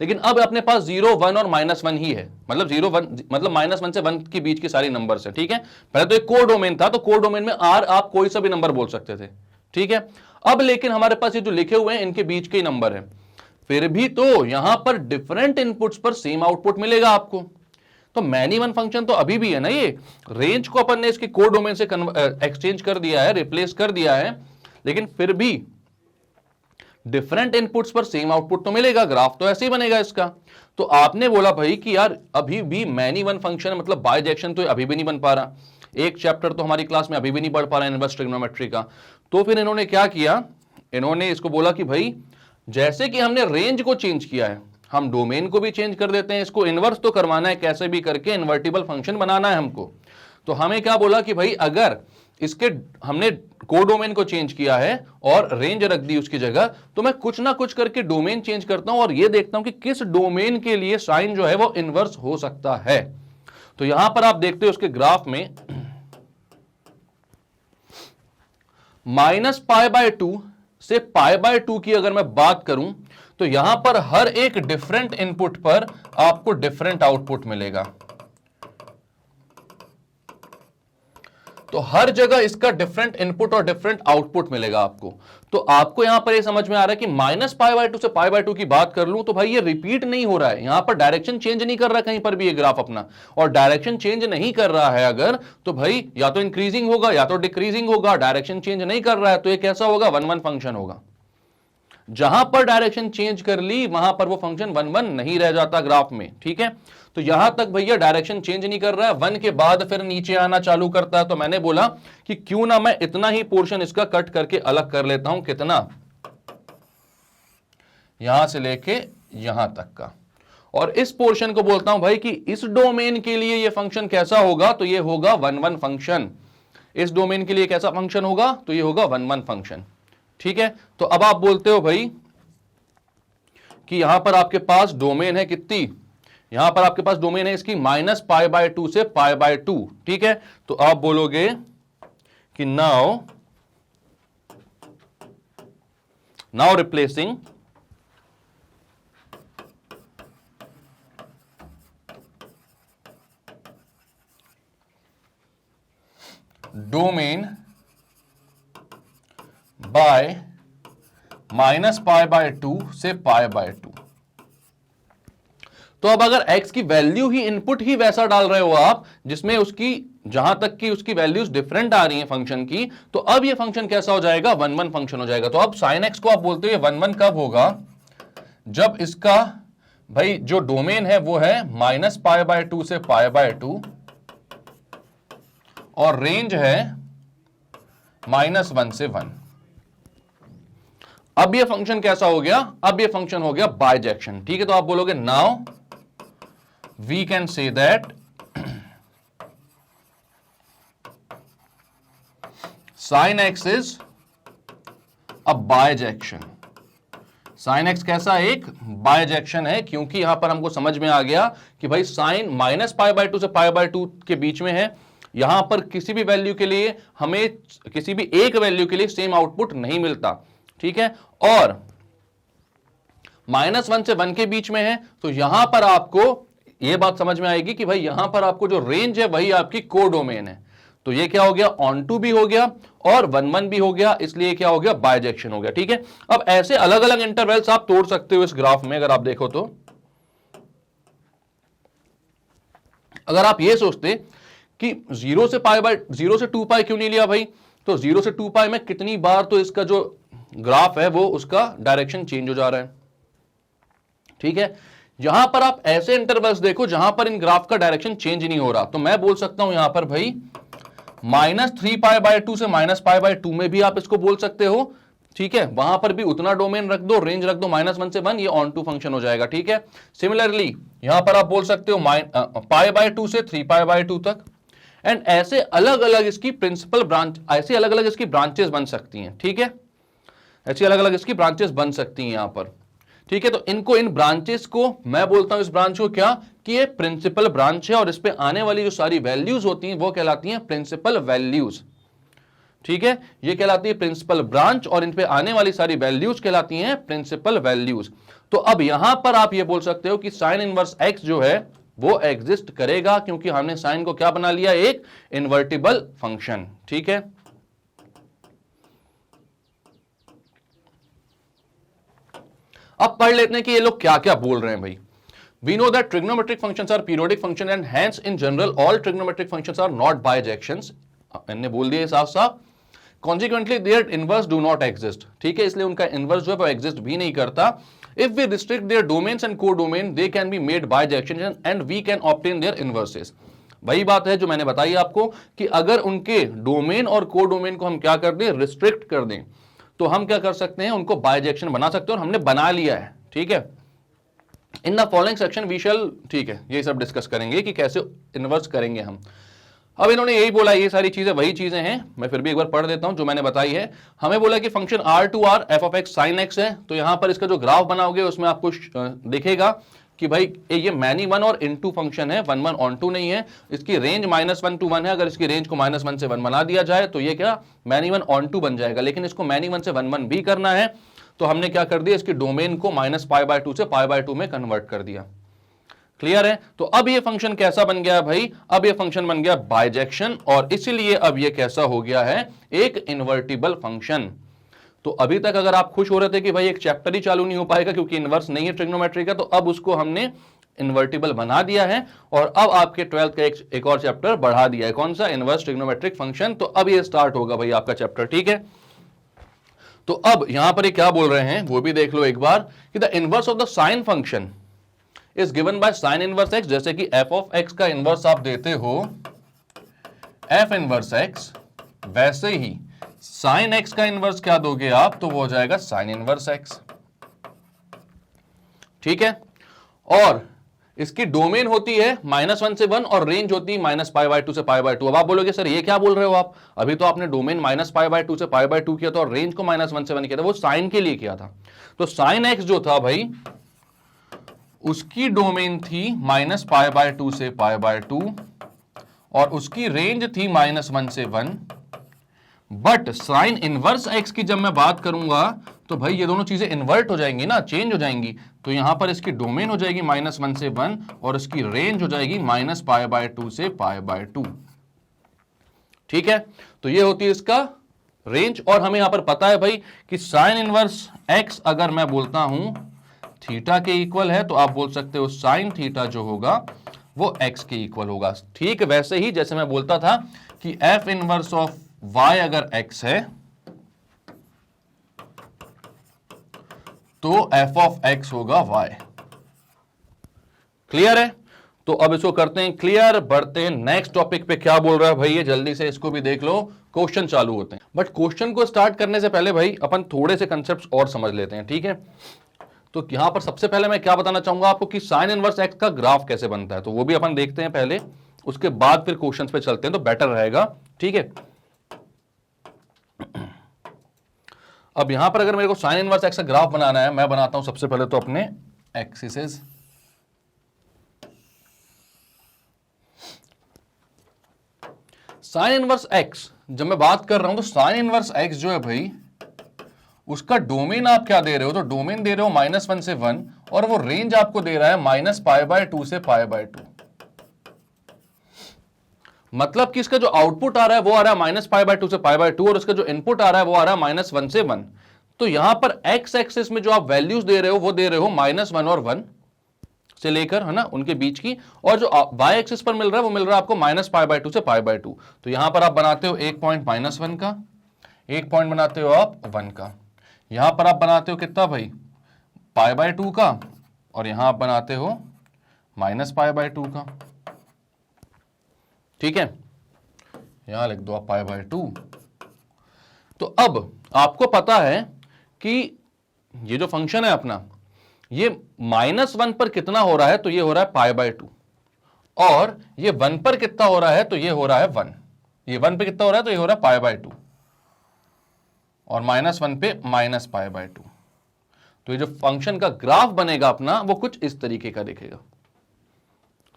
लेकिन अब अपने पास 0, 1 और -1 ही है, मतलब 0, 1 मतलब -1 से 1 के बीच की सारी नंबर्स है, ठीक है। पहले तो एक कोडोमेन था, तो कोडोमेन में r आप कोई सा भी नंबर बोल सकते थे, ठीक है। अब लेकिन हमारे पास ये जो लिखे हुए हैं इनके बीच के ही नंबर है, फिर भी तो यहां पर डिफरेंट इनपुट्स पर सेम आउटपुट मिलेगा आपको। तो मैनी वन फंक्शन तो अभी भी है ना, ये रेंज को अपन ने इसके कोडोमेन से एक्सचेंज कर दिया है, रिप्लेस कर दिया है, लेकिन फिर भी डिफरेंट इनपुट्स पर सेम आउटपुट तो मिलेगा, ग्राफ तो ऐसे ही बनेगा इसका। तो आपने बोला भाई कि यार अभी भी मैनी वन फंक्शन मतलब बाइजेक्शन तो अभी भी नहीं बन पा रहा, एक चैप्टर तो हमारी क्लास में अभी भी नहीं पढ़ पा रहा है इनवर्स ट्रिग्नोमेट्री का। तो फिर इन्होंने क्या किया, इन्होंने इसको बोला कि भाई जैसे कि हमने रेंज को चेंज किया है, हम डोमेन को भी चेंज कर देते हैं, इसको इन्वर्स तो करवाना है, कैसे भी करके इन्वर्टिबल फंक्शन बनाना है हमको। तो हमें क्या बोला कि भाई अगर इसके हमने कोडोमेन को चेंज किया है और रेंज रख दी उसकी जगह, तो मैं कुछ ना कुछ करके डोमेन चेंज करता हूं और ये देखता हूं कि किस डोमेन के लिए साइन जो है वो इन्वर्स हो सकता है। तो यहां पर आप देखते हो उसके ग्राफ में -π/2 से π/2 की अगर मैं बात करूं तो यहां पर हर एक डिफरेंट इनपुट पर आपको डिफरेंट आउटपुट मिलेगा। तो हर जगह इसका डिफरेंट इनपुट और डिफरेंट आउटपुट मिलेगा आपको। तो आपको यहां पर ये समझ में आ रहा है कि -π/2 से π/2 की बात कर लूं तो भाई ये रिपीट नहीं हो रहा है, यहां पर डायरेक्शन चेंज नहीं कर रहा कहीं पर भी ये ग्राफ अपना, और डायरेक्शन चेंज नहीं कर रहा है अगर तो भाई या तो इंक्रीजिंग होगा या तो डिक्रीजिंग होगा, डायरेक्शन चेंज नहीं कर रहा है तो ये कैसा होगा, 1-1 फंक्शन होगा। जहां पर डायरेक्शन चेंज कर ली वहां पर वो फंक्शन 1-1 नहीं रह जाता ग्राफ में, ठीक है। तो यहां तक भैया डायरेक्शन चेंज नहीं कर रहा है, 1 के बाद फिर नीचे आना चालू करता है। तो मैंने बोला कि क्यों ना मैं इतना ही पोर्शन इसका कट करके अलग कर लेता हूं, कितना, यहां से लेके यहां तक का, और इस पोर्शन को बोलता हूं भाई कि इस डोमेन के लिए ये फंक्शन कैसा होगा, तो ये होगा 1-1 फंक्शन। इस डोमेन के लिए कैसा फंक्शन होगा, तो ये होगा 1-1 फंक्शन, ठीक है। तो अब आप बोलते हो भाई कि यहां पर आपके पास डोमेन है कितनी, यहां पर आपके पास डोमेन है इसकी -π/2 से π/2, ठीक है। तो आप बोलोगे कि नाउ रिप्लेसिंग डोमेन बाय -π/2 से π/2। तो अब अगर x की वैल्यू ही इनपुट ही वैसा डाल रहे हो आप जिसमें उसकी जहां तक की उसकी वैल्यूज डिफरेंट आ रही हैं फंक्शन की, तो अब ये फंक्शन कैसा हो जाएगा, 1-1 फंक्शन हो जाएगा। तो अब sin x को आप बोलते हो ये 1-1 कब होगा, जब इसका भाई जो डोमेन है वो है -π/2 से π/2 और रेंज है -1 से 1। अब ये फंक्शन कैसा हो गया, अब ये फंक्शन हो गया बाइजेक्शन, ठीक है। तो आप बोलोगे now we can say that sin x is a bijection. sin x कैसा एक बाइजेक्शन है, क्योंकि यहां पर हमको समझ में आ गया कि भाई साइन -π/2 से π/2 के बीच में है, यहां पर किसी भी वैल्यू के लिए हमें किसी भी एक वैल्यू के लिए सेम आउटपुट नहीं मिलता, ठीक है। और -1 से 1 के बीच में है, तो यहां पर आपको यह बात समझ में आएगी कि भाई यहां पर आपको जो रेंज है वही आपकी कोडोमेन है। तो ये क्या हो गया, ऑन टू भी हो गया और 1-1 भी हो गया, इसलिए क्या हो गया, बाइजेक्शन हो गया, ठीक है। अब ऐसे अलग अलग इंटरवल्स आप तोड़ सकते हो इस ग्राफ में। अगर आप देखो तो अगर आप ये सोचते कि 0 से 2 पाई क्यों नहीं लिया भाई, तो 0 से 2 पाई में कितनी बार तो इसका जो ग्राफ है वो उसका डायरेक्शन चेंज हो जा रहा है। ठीक है, यहां पर आप ऐसे इंटरवल्स देखो जहां पर इन ग्राफ का डायरेक्शन चेंज नहीं हो रहा, तो मैं बोल सकता हूं यहां पर भाई -3π/2 से -π/2 में भी आप इसको बोल सकते हो। ठीक है, वहां पर भी उतना डोमेन रख दो, रेंज रख दो -1 से 1, ये ऑन टू फंक्शन हो जाएगा। ठीक है, सिमिलरली यहां पर आप बोल सकते हो π/2 से 3π/2 तक, एंड ऐसे अलग अलग इसकी प्रिंसिपल ब्रांच, ऐसे अलग अलग इसकी ब्रांचेस बन सकती हैं। ठीक है, ऐसी अलग अलग इसकी ब्रांचेस बन सकती हैं यहां पर। ठीक है, तो इनको, इन ब्रांचेस को मैं बोलता हूं, इस ब्रांच को क्या, कि ये प्रिंसिपल ब्रांच है और इस पे आने वाली जो सारी वैल्यूज होती हैं वो कहलाती हैं प्रिंसिपल वैल्यूज। ठीक है, ये कहलाती है प्रिंसिपल ब्रांच और इन पे आने वाली सारी वैल्यूज कहलाती हैं प्रिंसिपल वैल्यूज। तो अब यहां पर आप ये बोल सकते हो कि साइन इनवर्स एक्स जो है वो एग्जिस्ट करेगा, क्योंकि हमने साइन को क्या बना लिया, एक इन्वर्टिबल फंक्शन। ठीक है, अब पढ़ लेते हैं कि ये लोग क्या क्या बोल रहे हैं भाई। We know that trigonometric functions are periodic function and hence in general all trigonometric functions are not bijections. मैंने बोल दिया साफ साफ। Consequently their inverse do not exist. ठीक है, इसलिए उनका inverse जो है वो exist भी नहीं करता। If we restrict their domains and codomain, they can be made bijections and we can obtain their inverses. वही बात है जो मैंने बताई आपको कि अगर उनके डोमेन और कोडोमेन को हम क्या कर दें, रिस्ट्रिक्ट कर दें, तो हम क्या कर सकते हैं, उनको बाइजेक्शन बना सकते हैं, और हमने बना लिया है। ठीक है, in the following section we shall, ठीक है, ये सब डिस्कस करेंगे कि कैसे इन्वर्स करेंगे हम। अब इन्होंने यही बोला, ये सारी चीजें वही चीजें हैं, मैं फिर भी एक बार पढ़ देता हूं जो मैंने बताई है। हमें बोला कि function R2R f(x) sin x है, तो यहां पर इसका जो ग्राफ बनाओगे उसमें आपको दिखेगा कि भाई ये मैनी वन और इनटू फंक्शन है, 1 1 ऑन टू नहीं है। इसकी रेंज -1 to 1 है, अगर इसकी रेंज को -1 से 1 बना दिया जाए तो ये क्या मैनी वन ऑन टू बन जाएगा, लेकिन इसको मैनी 1 से 1 1 भी करना है, तो हमने क्या कर दिया, इसकी डोमेन को -π/2 से π/2 में कन्वर्ट कर दिया। क्लियर है, तो अब ये फंक्शन कैसा बन गया भाई, अब ये फंक्शन बन गया बाइजेक्शन, और इसीलिए अब ये कैसा हो गया है, एक इन्वर्टिबल फंक्शन। तो अभी तक अगर आप खुश हो रहे थे कि भाई एक चैप्टर ही चालू नहीं हो पाएगा क्योंकि इनवर्स नहीं है ट्रिग्नोमेट्री का, तो अब उसको हमने इन्वर्टिबल बना दिया है, और अब आपके 12th का एक और चैप्टर बढ़ा दिया है, कौन सा, इनवर्स ट्रिग्नोमेट्रिक फंक्शन। तो अब ये स्टार्ट होगा भाई आपका चैप्टर। ठीक है, तो अब यहां पर ये क्या बोल रहे हैं वो भी देख लो एक बार, कि the inverse of the sine function is given by sine inverse x. जैसे कि f(x) का इनवर्स आप देते हो f इनवर्स x, वैसे ही साइन x का इनवर्स क्या दोगे आप, तो वो हो जाएगा साइन इनवर्स x। ठीक है, और इसकी डोमेन होती है -1 से 1 और रेंज होती है -π/2 से π/2। अब आप बोलोगे सर ये क्या बोल रहे हो आप, अभी तो आपने डोमेन -π/2 से π/2 किया था और रेंज को -1 से 1 किया था, वो साइन के लिए किया था। तो साइन x जो था भाई उसकी डोमेन थी -π/2 से π/2 और उसकी रेंज थी -1 से 1। बट साइन इनवर्स x की जब मैं बात करूंगा तो भाई ये दोनों चीजें इन्वर्ट हो जाएंगी ना, चेंज हो जाएंगी, तो यहां पर इसकी डोमेन हो जाएगी -1 से 1 और इसकी रेंज हो जाएगी -π/2 से π/2। ठीक है, तो ये होती है इसका रेंज, और हमें यहां पर पता है भाई कि साइन इनवर्स x अगर मैं बोलता हूं थीटा के इक्वल है, तो आप बोल सकते हो साइन थीटा जो होगा वो x के इक्वल होगा। ठीक वैसे ही जैसे मैं बोलता था कि f इनवर्स ऑफ y अगर x है तो f ऑफ x होगा y। क्लियर है, तो अब इसको करते हैं क्लियर, बढ़ते हैं नेक्स्ट टॉपिक पे। क्या बोल रहा है भाई ये, जल्दी से इसको भी देख लो, क्वेश्चन चालू होते हैं। बट क्वेश्चन को स्टार्ट करने से पहले भाई अपन थोड़े से कंसेप्ट्स और समझ लेते हैं। ठीक है, तो यहां पर सबसे पहले मैं क्या बताना चाहूंगा आपको कि साइन इनवर्स एक्स का ग्राफ कैसे बनता है, तो वो भी अपन देखते हैं पहले, उसके बाद फिर क्वेश्चंस पे चलते हैं तो बेटर रहेगा। ठीक है, अब यहां पर अगर मेरे को साइन इनवर्स एक्स का ग्राफ बनाना है, मैं बनाता हूं सबसे पहले तो अपने एक्सिसेस। साइन इनवर्स एक्स जब मैं बात कर रहा हूं तो साइन इनवर्स एक्स जो है भाई उसका डोमेन आप क्या दे रहे हो, तो डोमेन दे रहे हो -1 से 1 और वो रेंज आपको दे रहा है -π/2 से π/2। मतलब कि इसका जो आउटपुट आ रहा है वो आ रहा है -π/2 से π/2 और इसका जो इनपुट आ रहा है वो आ रहा है -1 से 1। तो यहां पर x एक्सिस में जो आप वैल्यूज दे रहे हो वो दे रहे हो -1 और 1, से लेकर, है ना, उनके बीच की, और जो y एक्सिस पर मिल रहा है वो मिल रहा है आपको -π/2 से π/2। तो यहां पर आप बनाते हो एक पॉइंट -1 का, एक पॉइंट बनाते हो आप 1 का, यहां पर आप बनाते हो कितना भाई π/2 का, और यहां आप बनाते हो -π/2 का। ठीक है, यहां लिख दो आप π/2। तो अब आपको पता है कि ये जो फंक्शन है अपना, ये -1 पर कितना हो रहा है, तो ये हो रहा है π/2, और ये 1 पर कितना हो रहा है, तो ये हो रहा है 1। ये 1 पे कितना हो रहा है, तो ये हो रहा है π/2, और -1 पे -π/2। तो ये जो फंक्शन का ग्राफ बनेगा अपना वो कुछ इस तरीके का दिखेगा।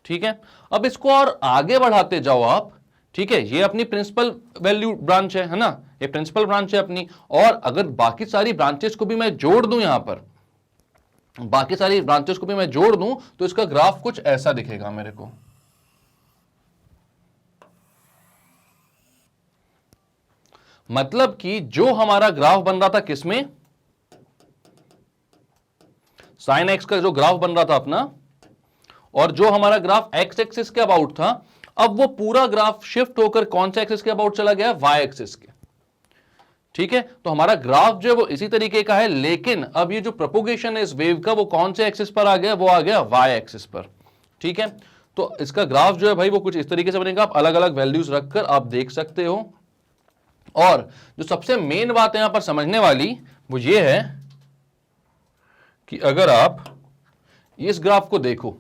ठीक है, अब इसको और आगे बढ़ाते जाओ आप। ठीक है, ये अपनी प्रिंसिपल वैल्यू ब्रांच है ना, ये प्रिंसिपल ब्रांच है अपनी, और अगर बाकी सारी ब्रांचेस को भी मैं जोड़ दूं, यहां पर बाकी सारी ब्रांचेस को भी मैं जोड़ दूं, तो इसका ग्राफ कुछ ऐसा दिखेगा मेरे को। मतलब कि जो हमारा ग्राफ बन रहा था किसमें, साइन एक्स का जो ग्राफ बन रहा था अपना, और जो हमारा ग्राफ एक्स एक्सिस के अबाउट था, अब वो पूरा ग्राफ शिफ्ट होकर कौन से एक्सिस के अबाउट चला गया, वाई एक्सिस के। ठीक है, तो हमारा ग्राफ जो है वो इसी तरीके का है, लेकिन अब ये जो प्रोपोगेशन है इस वेव का वो कौन से एक्सिस पर आ गया, वो आ गया वाई एक्सिस पर। ठीक है, तो इसका ग्राफ जो है भाई वो कुछ इस तरीके से बनेगा, आप अलग अलग वैल्यूज रखकर आप देख सकते हो। और जो सबसे मेन बात है यहां पर समझने वाली वो ये है कि अगर आप इस ग्राफ को देखो,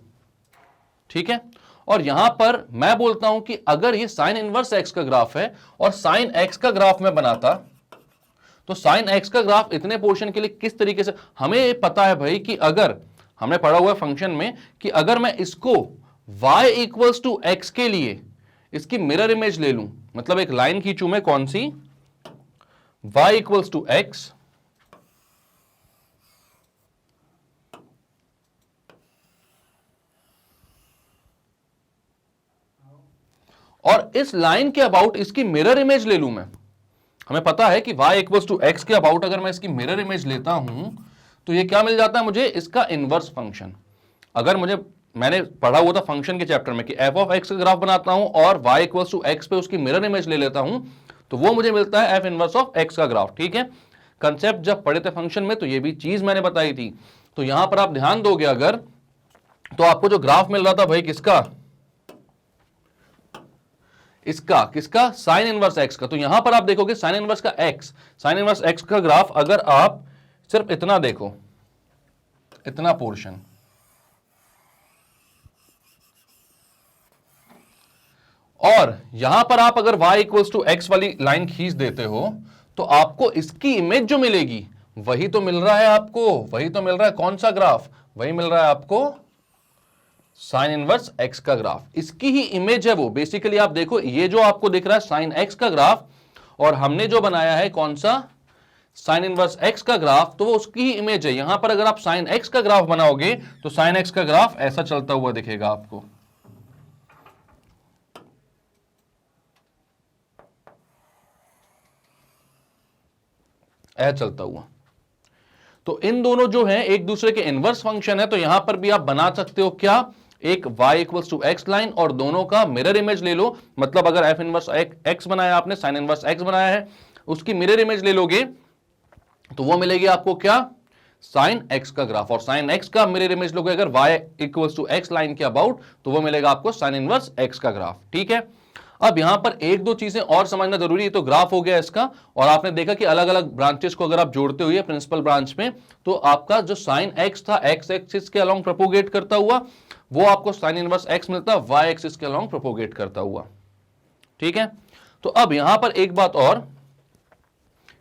ठीक है, और यहां पर मैं बोलता हूं कि अगर ये साइन इनवर्स एक्स का ग्राफ है और साइन एक्स का ग्राफ मैं बनाता, तो साइन एक्स का ग्राफ इतने पोर्शन के लिए किस तरीके से, हमें पता है भाई कि अगर हमने पढ़ा हुआ है फंक्शन में कि अगर मैं इसको y इक्वल्स टू एक्स के लिए इसकी मिरर इमेज ले लूं, मतलब एक लाइन खींचू मैं, कौन सी, y इक्वल्स टू एक्स, और इस लाइन के अबाउट इसकी मिरर इमेज ले लूं मैं, हमें पता है कि y इक्वल्स टू एक्स के अबाउट अगर मैं इसकी मिरर इमेज लेता हूं तो ये क्या मिल जाता है मुझे, इसका इनवर्स फंक्शन। अगर मैंने पढ़ा हुआ था फंक्शन के चैप्टर में कि f ऑफ x का ग्राफ बनाता हूं और y इक्वल्स टू एक्स पे उसकी मिरर इमेज ले लेता हूं, तो वो मुझे मिलता है f इनवर्स ऑफ x का ग्राफ। ठीक है, कंसेप्ट जब पढ़े थे फंक्शन में तो ये भी चीज मैंने बताई थी। तो यहां पर आप ध्यान दोगे अगर, तो आपको जो ग्राफ मिल रहा था भाई किसका, किसका साइन इनवर्स एक्स का। तो यहां पर आप देखोगे साइन इनवर्स का एक्स, साइन इनवर्स एक्स का ग्राफ अगर आप सिर्फ इतना देखो, इतना पोर्शन, और यहां पर आप अगर y इक्वल्स टू एक्स वाली लाइन खींच देते हो तो आपको इसकी इमेज जो मिलेगी वही तो मिल रहा है आपको, वही तो मिल रहा है कौन सा ग्राफ, वही मिल रहा है आपको साइन इनवर्स एक्स का ग्राफ, इसकी ही इमेज है वो। बेसिकली आप देखो ये जो आपको दिख रहा है साइन एक्स का ग्राफ, और हमने जो बनाया है कौन सा, साइन इनवर्स एक्स का ग्राफ, तो वो उसकी ही इमेज है। यहां पर अगर आप साइन एक्स का ग्राफ बनाओगे तो साइन एक्स का ग्राफ ऐसा चलता हुआ दिखेगा आपको, ऐसा चलता हुआ। तो इन दोनों जो है एक दूसरे के इनवर्स फंक्शन है, तो यहां पर भी आप बना सकते हो क्या, एक y equals to X line और दोनों का मिरर इमेज ले लो। मतलब अगर f इनवर्स एक्स बनाया आपने, साइन इनवर्स एक्स बनाया है, उसकी मिरर इमेज ले लोगे तो वो मिलेगी आपको क्या, साइन एक्स का ग्राफ, और साइन एक्स का मिरर इमेज लोगे अगर y equals to X line के अबाउट, तो वो मिलेगा आपको साइन इनवर्स एक्स का ग्राफ। ठीक है, अब यहां पर एक दो चीजें और समझना जरूरी है। तो ग्राफ हो गया इसका, और आपने देखा कि अलग अलग ब्रांचेस को अगर आप जोड़ते हुए प्रिंसिपल ब्रांच में, तो आपका जो साइन एक्स था एक्स एक्सिस के अलोंग प्रोपोगेट करता हुआ, वो आपको साइन इनवर्स एक्स मिलता वाई एक्सिस के अलोंग प्रोपोगेट करता हुआ। ठीक है, तो अब यहां पर एक बात और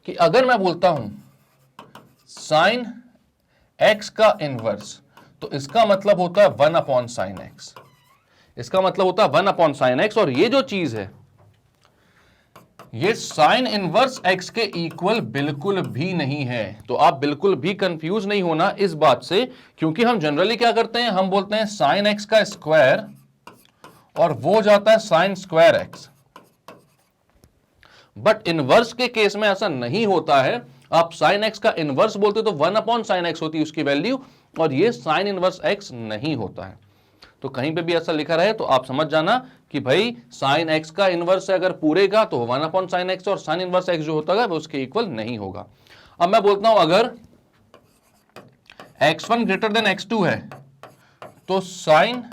कि अगर मैं बोलता हूं साइन एक्स का इनवर्स, तो इसका मतलब होता है 1 अपॉन साइन एक्स, इसका मतलब होता है 1 अपॉन साइन एक्स, और ये जो चीज है ये साइन इनवर्स एक्स के इक्वल बिल्कुल भी नहीं है। तो आप बिल्कुल भी कंफ्यूज नहीं होना इस बात से, क्योंकि हम जनरली क्या करते हैं, हम बोलते हैं साइन एक्स का स्क्वायर और वो जाता है sine square x, but inverse के केस में ऐसा नहीं होता है। आप साइन एक्स का इनवर्स बोलते तो 1 अपॉन साइन एक्स होती है उसकी वैल्यू, और ये साइन इनवर्स एक्स नहीं होता है। तो कहीं पे भी ऐसा लिखा रहे तो आप समझ जाना कि भाई साइन एक्स का इनवर्स है अगर पूरे का तो 1/sin x, और साइन इनवर्स एक्स जो होता है वो उसके इक्वल नहीं होगा। अब मैं बोलता हूं अगर x1 ग्रेटर देन x2 है तो साइन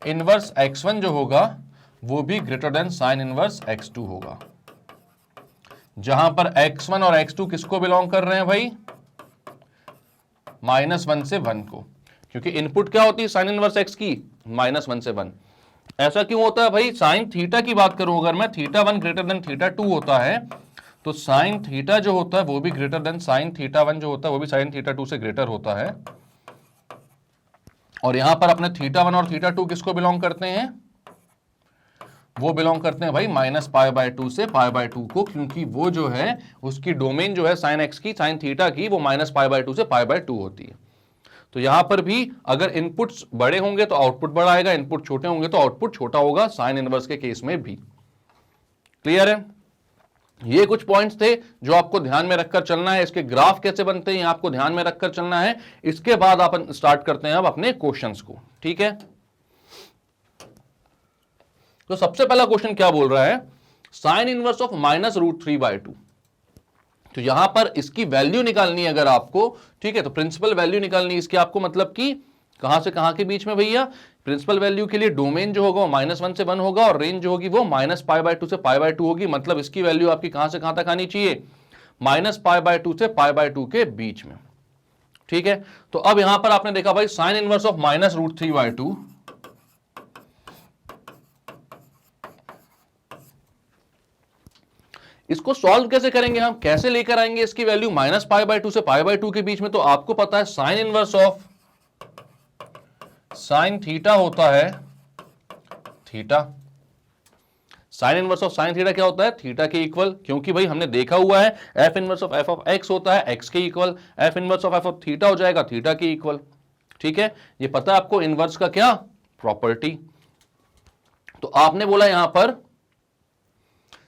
इनवर्स x1 जो होगा वो भी greater than sine inverse x2 होगा, जहां पर x1 और x2 किसको बिलोंग कर रहे हैं भाई, -1 से 1 को, क्योंकि इनपुट क्या होती है साइन इनवर्स x की, -1 से 1। ऐसा क्यों होता है भाई, साइन थीटा की बात करूं अगर मैं, θ1 ग्रेटर देन θ2 होता है तो साइन थीटा जो होता है वो भी ग्रेटर देन साइन θ1 जो होता है वो भी साइन θ2 से ग्रेटर होता है। और यहां पर अपने θ1 और θ2 किसको बिलोंग करते हैं, वो बिलोंग करते हैं भाई -π/2 से π/2 को, क्योंकि वो जो है उसकी डोमेन जो है साइन एक्स की, साइन थीटा की, वो -π/2 से π/2 होती है। तो यहां पर भी अगर इनपुट्स बड़े होंगे तो आउटपुट बड़ा आएगा, इनपुट छोटे होंगे तो आउटपुट छोटा होगा, साइन इनवर्स के केस में भी। क्लियर है? ये कुछ पॉइंट्स थे जो आपको ध्यान में रखकर चलना है। इसके ग्राफ कैसे बनते हैं आपको ध्यान में रखकर चलना है। इसके बाद अपन स्टार्ट करते हैं अब अपने क्वेश्चंस को। ठीक है, तो सबसे पहला क्वेश्चन क्या बोल रहा है, साइन इनवर्स ऑफ -√3/2। तो यहां पर इसकी वैल्यू निकालनी है अगर आपको, ठीक है, तो प्रिंसिपल वैल्यू निकालनी है इसकी आपको, मतलब कि कहां से कहां के बीच में भैया, प्रिंसिपल वैल्यू के लिए डोमेन जो होगा वो -1 से 1 होगा और रेंज जो होगी वो -π/2 से π/2 होगी। मतलब इसकी वैल्यू आपकी कहां से कहां तक आनी चाहिए, -π/2 से π/2 के बीच में। ठीक है, तो अब यहां पर आपने देखा भाई साइन इनवर्स ऑफ -√3/2, इसको सॉल्व कैसे करेंगे हम, कैसे लेकर आएंगे इसकी वैल्यू -π/2 से π/2 के बीच में। तो आपको पता है sine inverse of sine theta होता है theta, sign inverse of sine theta क्या होता है, थीटा के इक्वल, क्योंकि भाई हमने देखा हुआ है F inverse of F of x होता है एक्स के equal, F inverse of F of theta हो जाएगा थीटा के इक्वल। ठीक है, ये पता है आपको इनवर्स का क्या प्रॉपर्टी। तो आपने बोला यहां पर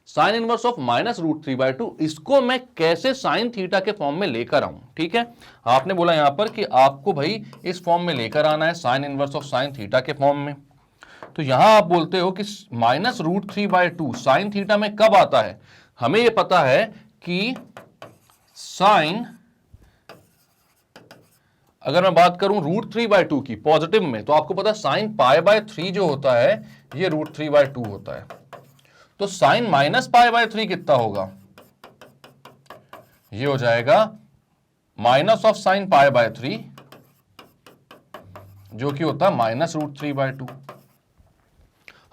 साइन इनवर्स ऑफ -√3/2, इसको मैं कैसे साइन थीटा के फॉर्म में लेकर आऊं। ठीक है, आपने बोला यहां पर कि आपको भाई इस फॉर्म में लेकर आना है, sine inverse of sine theta के फॉर्म में। तो यहां आप बोलते हो कि -√3/2 साइन थीटा में कब आता है, हमें यह पता है कि साइन, अगर मैं बात करूं √3/2 की पॉजिटिव में, तो आपको पता है साइन π/3 जो होता है ये √3/2 होता है। तो साइन -π/3 कितना होगा, ये हो जाएगा माइनस ऑफ साइन π/3 जो कि होता है -√3/2।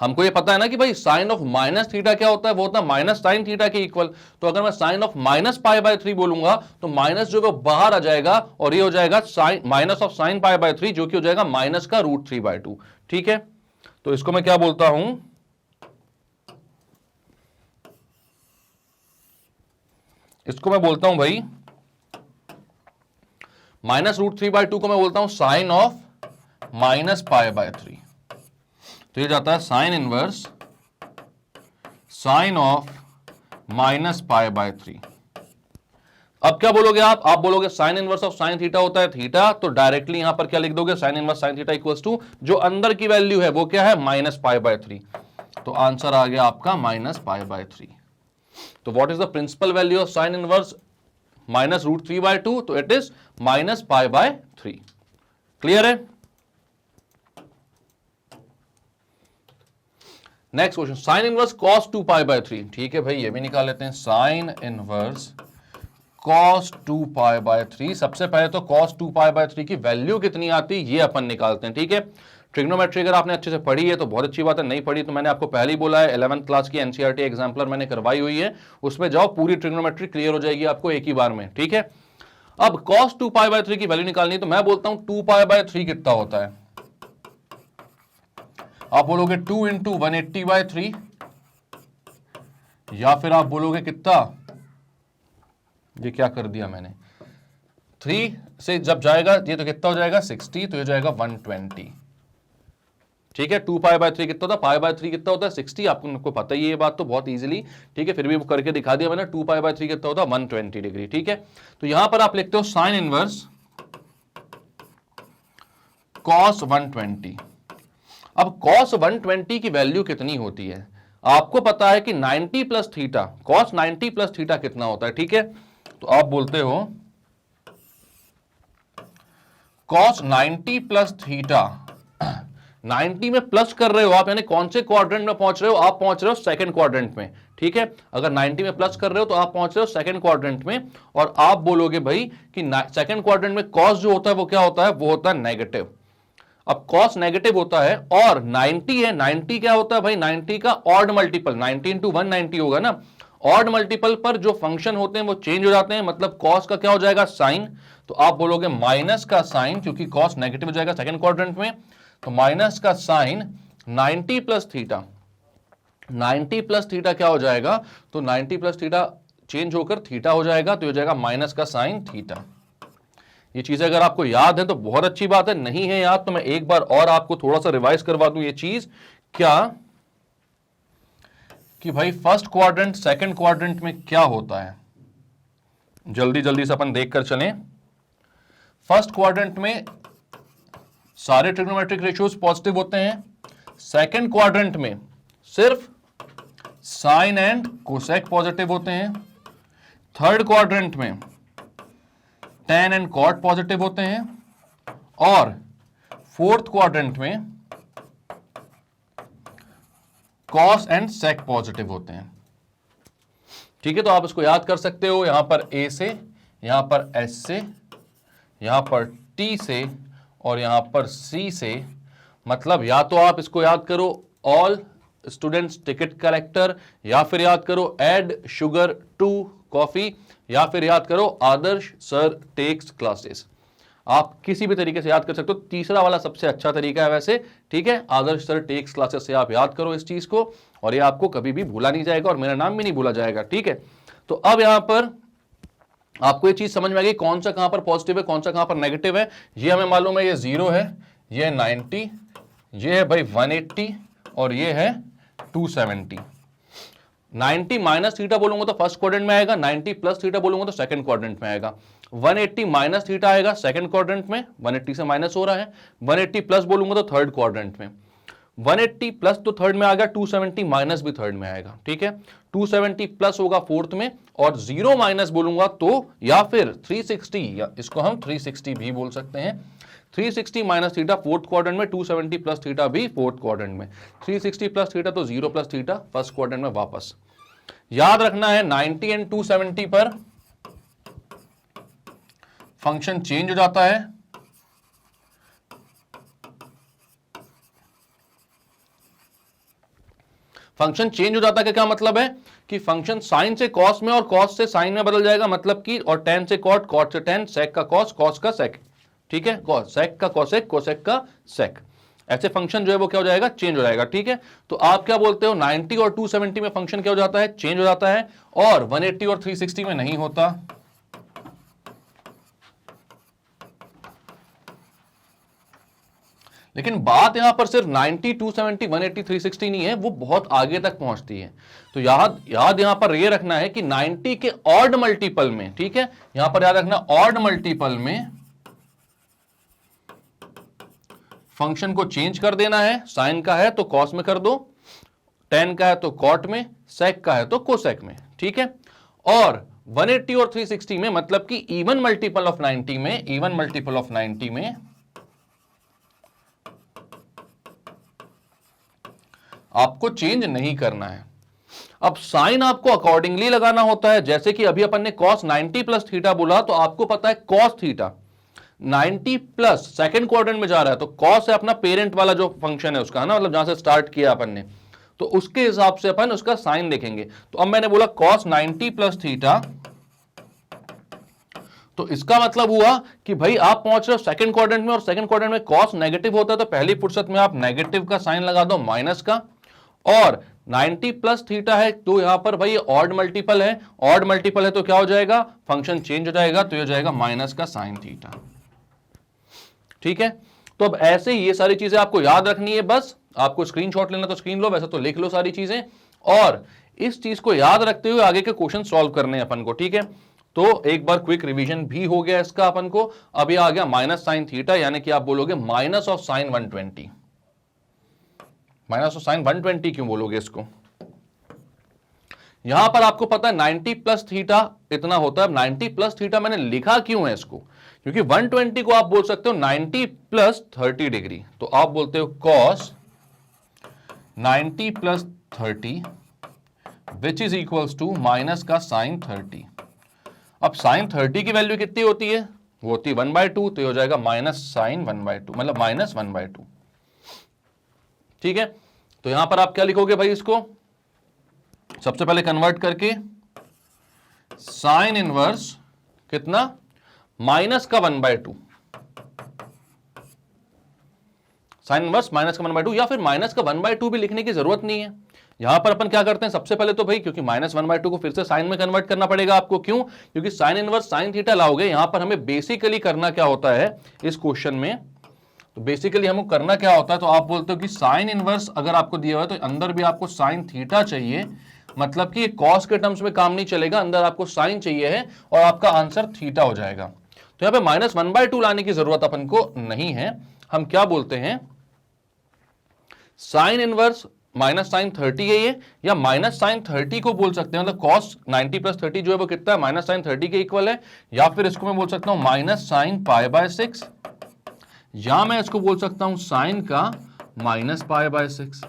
हमको ये पता है ना कि भाई साइन ऑफ माइनस थीटा क्या होता है, वो होता है माइनस साइन थीटा के इक्वल। तो अगर मैं साइन ऑफ -π/3 बोलूंगा तो माइनस जो है बाहर आ जाएगा और ये हो जाएगा साइन माइनस ऑफ साइन π/3 जो कि हो जाएगा माइनस का √3/2। ठीक है, तो इसको मैं क्या बोलता हूं, इसको मैं बोलता हूं भाई -√3/2 को मैं बोलता हूं साइन ऑफ -π/3। तो ये जाता है साइन इनवर्स साइन ऑफ -π/3। अब क्या बोलोगे आप बोलोगे sine inverse of sine theta होता है थीटा, तो डायरेक्टली यहां पर क्या लिख दोगे, sine inverse sine theta equals to जो अंदर की वैल्यू है वो क्या है -π/3। तो आंसर आ गया आपका -π/3। तो what is the principal value of sine inverse -√3/2, तो इट इज -π/3। क्लियर है? Next question, sine inverse cos 2π/3। ठीक है भाई, ये भी निकाल लेते हैं, साइन इनवर्स cos 2π/3। सबसे पहले तो cos 2π/3 की वैल्यू कितनी आती है ये अपन निकालते हैं। ठीक है, ट्रिग्नोमेट्री अगर आपने अच्छे से पढ़ी है तो बहुत अच्छी बात है, नहीं पढ़ी तो मैंने आपको पहले ही बोला है 11th क्लास की एनसीईआरटी एग्जाम्पलर मैंने करवाई हुई है, उसमें जाओ, पूरी ट्रिग्नोमेट्री क्लियर हो जाएगी आपको एक ही बार में। ठीक है, अब cos 2π/3 की वैल्यू निकालनी है तो मैं बोलता हूं 2π/3 कितना होता है, आप बोलोगे 2 इंटू 180/3, या फिर आप बोलोगे कितना, ये क्या कर दिया मैंने, 3 से जब जाएगा ये तो कितना हो जाएगा 60, तो ये जाएगा 120। ठीक है, 2π/3 कितना होता है, π/3 कितना होता है 60, आपको पता ही है ये बात तो बहुत इजीली। ठीक है, फिर भी वो करके दिखा दिया मैंने, 2π/3 कितना होता है 120 डिग्री। ठीक है, तो यहां पर आप लिखते हो साइन इनवर्स cos 120। अब cos 120 की वैल्यू कितनी होती है? आपको पता है कि 90 plus theta, cos 90 plus theta कितना होता है, ठीक है? तो आप बोलते हो cos 90 प्लस थीटा, 90 में प्लस कर रहे हो आप, यानी कौन से क्वाड्रेंट में पहुंच रहे हो? आप पहुंच रहे हो सेकंड क्वाड्रेंट में, ठीक है? अगर 90 में प्लस कर रहे हो तो आप पहुंच रहे हो सेकंड क्वाड्रेंट में, और आप बोलोगे भाई कि सेकंड क्वाड्रेंट में cos जो होता है वो क्या होता है? वो होता है नेगेटिव। अब cos नेगेटिव होता है और 90 है, 90 क्या होता है भाई? 90 का ऑड मल्टीपल, 90 इंटू 190 होगा ना। ऑड मल्टीपल पर जो फंक्शन होते हैं वो चेंज हो जाते हैं, मतलब cos का क्या हो जाएगा? साइन। तो आप बोलोगे माइनस का साइन, क्योंकि cos नेगेटिव हो जाएगा सेकंड क्वाड्रेंट में, तो माइनस का sine 90 plus theta, 90 plus theta क्या हो जाएगा? तो 90 प्लस थीटा चेंज होकर थीटा हो जाएगा, तो ये हो जाएगा माइनस का साइन थीटा। ये चीजें अगर आपको याद है तो बहुत अच्छी बात है, नहीं है याद तो मैं एक बार और आपको थोड़ा सा रिवाइज करवा दूं ये चीज, क्या कि भाई फर्स्ट क्वाड्रेंट सेकंड क्वाड्रेंट में क्या होता है, जल्दी जल्दी से अपन देख कर चलें। फर्स्ट क्वाड्रेंट में सारे ट्रिग्नोमेट्रिक रेशियोज पॉजिटिव होते हैं, सेकंड क्वाड्रेंट में सिर्फ साइन एंड कोसेक पॉजिटिव होते हैं, थर्ड क्वाड्रेंट में tan एंड cot पॉजिटिव होते हैं, और फोर्थ क्वाड्रेंट में cos एंड sec पॉजिटिव होते हैं, ठीक है? तो आप इसको याद कर सकते हो, यहां पर A से, यहां पर S से, यहां पर T से, और यहां पर C से। मतलब या तो आप इसको याद करो ऑल स्टूडेंट्स टिकट कलेक्टर, या फिर याद करो ऐड शुगर टू कॉफी, या फिर याद करो आदर्श सर टेक्स क्लासेस। आप किसी भी तरीके से याद कर सकते हो, तीसरा वाला सबसे अच्छा तरीका है वैसे, ठीक है? आदर्श सर टेक्स क्लासेस से आप याद करो इस चीज को, और ये आपको कभी भी भूला नहीं जाएगा, और मेरा नाम भी नहीं भूला जाएगा, ठीक है? तो अब यहां पर आपको ये चीज समझ में आ गई कौन सा कहां पर पॉजिटिव है, कौन सा कहां पर नेगेटिव है। ये हमें मालूम है, ये 0 है, ये 90, ये है भाई 180, और ये है 270। 90 माइनस थीटा बोलूंगा तो फर्स्ट क्वाड्रेंट में आएगा, 90 प्लस थीटा बोलूंगा तो सेकंड क्वाड्रेंट में आएगा। 180 माइनस थीटा आएगा सेकंड क्वाड्रेंट में, 180 से माइनस हो रहा है। 180 प्लस बोलूंगा तो थर्ड क्वाड्रेंट में, 180 प्लस तो थर्ड में आ गया, 270 माइनस भी थर्ड में आएगा, ठीक है? 270 प्लस होगा फोर्थ में, और 0 माइनस बोलूंगा तो, या फिर 360, या इसको हम 360 भी बोल सकते हैं। 360 माइनस थीटा फोर्थ क्वाड्रेंट में, 270 प्लस थीटा भी फोर्थ क्वाड्रेंट में। 360 प्लस थीटा तो 0 प्लस थीटा फर्स्ट क्वाड्रेंट में वापस। याद रखना है 90 एंड 270 पर फंक्शन चेंज हो जाता है, फंक्शन चेंज हो जाता है। क्या मतलब है कि फंक्शन साइन से कॉस में और कॉस से साइन में बदल जाएगा, मतलब कि, और टेन से कॉट, कॉट से टेन, सेक का कॉस, कॉस का सेक, ठीक है? सेक का कोसेक, कोसेक का सेक, ऐसे फंक्शन जो है वो क्या हो जाएगा? चेंज हो जाएगा, ठीक है? तो आप क्या बोलते हो, 90 और 270 में फंक्शन क्या हो जाता है? चेंज हो जाता है, और 180 और 360 में नहीं होता। लेकिन बात यहां पर सिर्फ 90, 270, 180, 360 नहीं है, वो बहुत आगे तक पहुंचती है। तो याद यहां पर ये रखना है कि 90 के ऑड मल्टीपल में, ठीक है? यहां पर याद रखना ऑड मल्टीपल में फंक्शन को चेंज कर देना है, साइन का है तो कॉस में कर दो, टेन का है तो कॉट में, सेक का है तो कोसेक में, ठीक है? और 180 और 360 में, मतलब कि इवन मल्टीपल ऑफ 90 में, इवन मल्टीपल ऑफ 90 में आपको चेंज नहीं करना है। अब साइन आपको अकॉर्डिंगली लगाना होता है, जैसे कि अभी अपन ने cos 90 प्लस थीटा बोला, तो आपको पता है cos theta 90 plus second quadrant में जा रहा है, तो cos है अपना पेरेंट वाला जो फंक्शन है उसका, है ना, मतलब जहां से स्टार्ट किया अपन ने, तो उसके हिसाब से अपन उसका साइन देखेंगे। तो अब मैंने बोला cos 90 प्लस थीटा, तो इसका मतलब हुआ कि भाई आप पहुंच रहे हो सेकंड क्वाड्रेंट में, और सेकंड क्वाड्रेंट में cos नेगेटिव होता है, तो पहली फुर्सत में आप नेगेटिव का साइन लगा दो, माइनस का। और 90 प्लस थीटा है तो यहां पर भाई ऑड मल्टीपल है, ऑड मल्टीपल है तो क्या हो जाएगा? फंक्शन चेंज हो जाएगा, तो ये हो जाएगा माइनस का साइन थीटा, ठीक है? तो अब ऐसे ही ये सारी चीजें आपको याद रखनी है, बस आपको स्क्रीनशॉट लेना तो स्क्रीन लो, वैसे तो लिख लो सारी चीजें, और इस चीज को याद रखते हुए आगे के क्वेश्चन सॉल्व करने हैं अपन को, ठीक है? तो एक बार क्विक रिवीजन भी हो गया इसका अपन को। अब ये आ गया माइनस साइन थीटा, यानी कि आप बोलोगे minus of sine 120। Minus of sine 120 क्यों बोलोगे इसको? यहां पर आपको पता है 90 प्लस थीटा इतना होता है। 90 प्लस थीटा मैंने लिखा क्यों है इसको? क्योंकि 120 को आप बोल सकते हो 90 प्लस 30 डिग्री, तो आप बोलते हो cos 90 plus 30 which is equals to minus का साइन 30। अब साइन 30 की वैल्यू कितनी होती है? वो होती है 1/2, तो ये हो जाएगा माइनस साइन 1/2, मतलब माइनस 1/2। ठीक है, तो यहां पर आप क्या लिखोगे भाई इसको? सबसे पहले कन्वर्ट करके साइन इनवर्स कितना? माइनस का 1/2। साइन इनवर्स माइनस का 1/2, या फिर माइनस का 1/2 भी लिखने की जरूरत नहीं है। यहां पर अपन क्या करते हैं, सबसे पहले तो भाई क्योंकि माइनस 1/2 को फिर से साइन में कन्वर्ट करना पड़ेगा आपको। क्यों? क्योंकि साइन इनवर्स साइन थीटा लाओगे। यहां पर हमें बेसिकली करना क्या होता है इस क्वेश्चन में, तो बेसिकली हमको करना क्या होता है, तो आप बोलते हो कि साइन इनवर्स अगर आपको दिया हुआ है तो अंदर भी आपको साइन थीटा चाहिए, मतलब कि कॉस के टर्म्स में काम नहीं चलेगा, अंदर आपको साइन चाहिए है और आपका आंसर थीटा हो जाएगा। तो यहां पे माइनस 1/2 लाने की जरूरत अपन को नहीं है। हम क्या बोलते हैं, साइन इनवर्स माइनस साइन 30 है ये, या माइनस साइन 30 को बोल सकते हैं, मतलब कॉस 90 प्लस 30 जो है वो कितना है, माइनस साइन 30 के इक्वल है। या फिर इसको मैं बोल सकता हूं माइनस साइन π/6, या मैं इसको बोल सकता हूं साइन का माइनस π/6।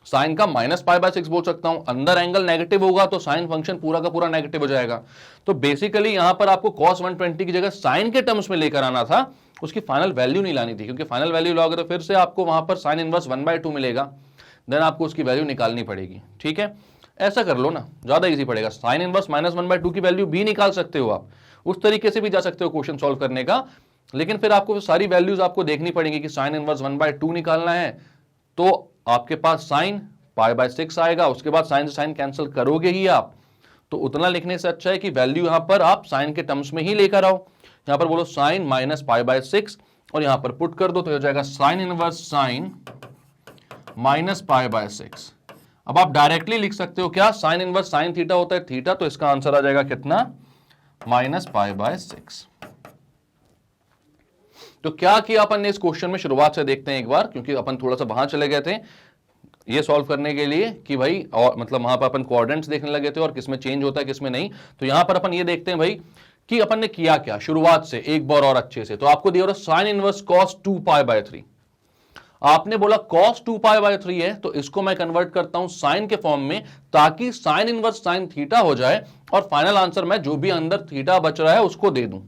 साइन का माइनस π/6 बोल सकता हूं। अंदर एंगल नेगेटिव होगा तो साइन फंक्शन पूरा का पूरा नेगेटिव हो जाएगा। तो बेसिकली यहां पर आपको cos 120 की जगह साइन के टर्म्स में लेकर आना था, उसकी फाइनल वैल्यू नहीं लानी थी, क्योंकि फाइनल वैल्यू लाओगे तो फिर से आपको वहां पर साइन इनवर्स 1/2 मिलेगा, देन आपको उसकी वैल्यू निकालनी पड़ेगी। ठीक है, ऐसा कर लो ना, ज्यादा इजी पड़ेगा। साइन इनवर्स माइनस 1/2 की वैल्यू भी निकाल सकते हो आप, उस तरीके से भी जा सकते हो क्वेश्चन सॉल्व करने का, लेकिन फिर आपको सारी वैल्यूज आपको देखनी पड़ेगी कि साइन इनवर्स 1/2 निकालना है तो आपके पास साइन π/6 आएगा, उसके बाद साइन से साइन कैंसिल करोगे ही आप, तो उतना लिखने से अच्छा है कि वैल्यू यहां पर आप साइन के टर्म्स में ही लेकर आओ। यहां पर बोलो साइन माइनस π/6 और यहां पर पुट कर दो, तो हो जाएगा साइन इनवर्स साइन माइनस π/6। अब आप डायरेक्टली लिख सकते हो क्या, साइन इनवर्स साइन थीटा होता है थीटा, तो इसका आंसर आ जाएगा कितना, माइनस π/6। तो क्या किया अपन ने इस क्वेश्चन में, शुरुआत से देखते हैं एक बार, क्योंकि अपन थोड़ा सा वहां चले गए थे ये सॉल्व करने के लिए कि भाई, और मतलब वहां पर अपन कोऑर्डिनेट्स देखने लगे थे और किसमें चेंज होता है किसमें नहीं। तो यहां पर अपन ये देखते हैं भाई कि अपन ने किया क्या शुरुआत से एक बार और अच्छे से। तो आपको दिया साइन इनवर्स cos 2π/3, आपने बोला cos 2π/3 है, तो इसको मैं कन्वर्ट करता हूं साइन के फॉर्म में, ताकि साइन इनवर्स साइन थीटा हो जाए और फाइनल आंसर मैं जो भी अंदर थीटा बच रहा है उसको दे दूं।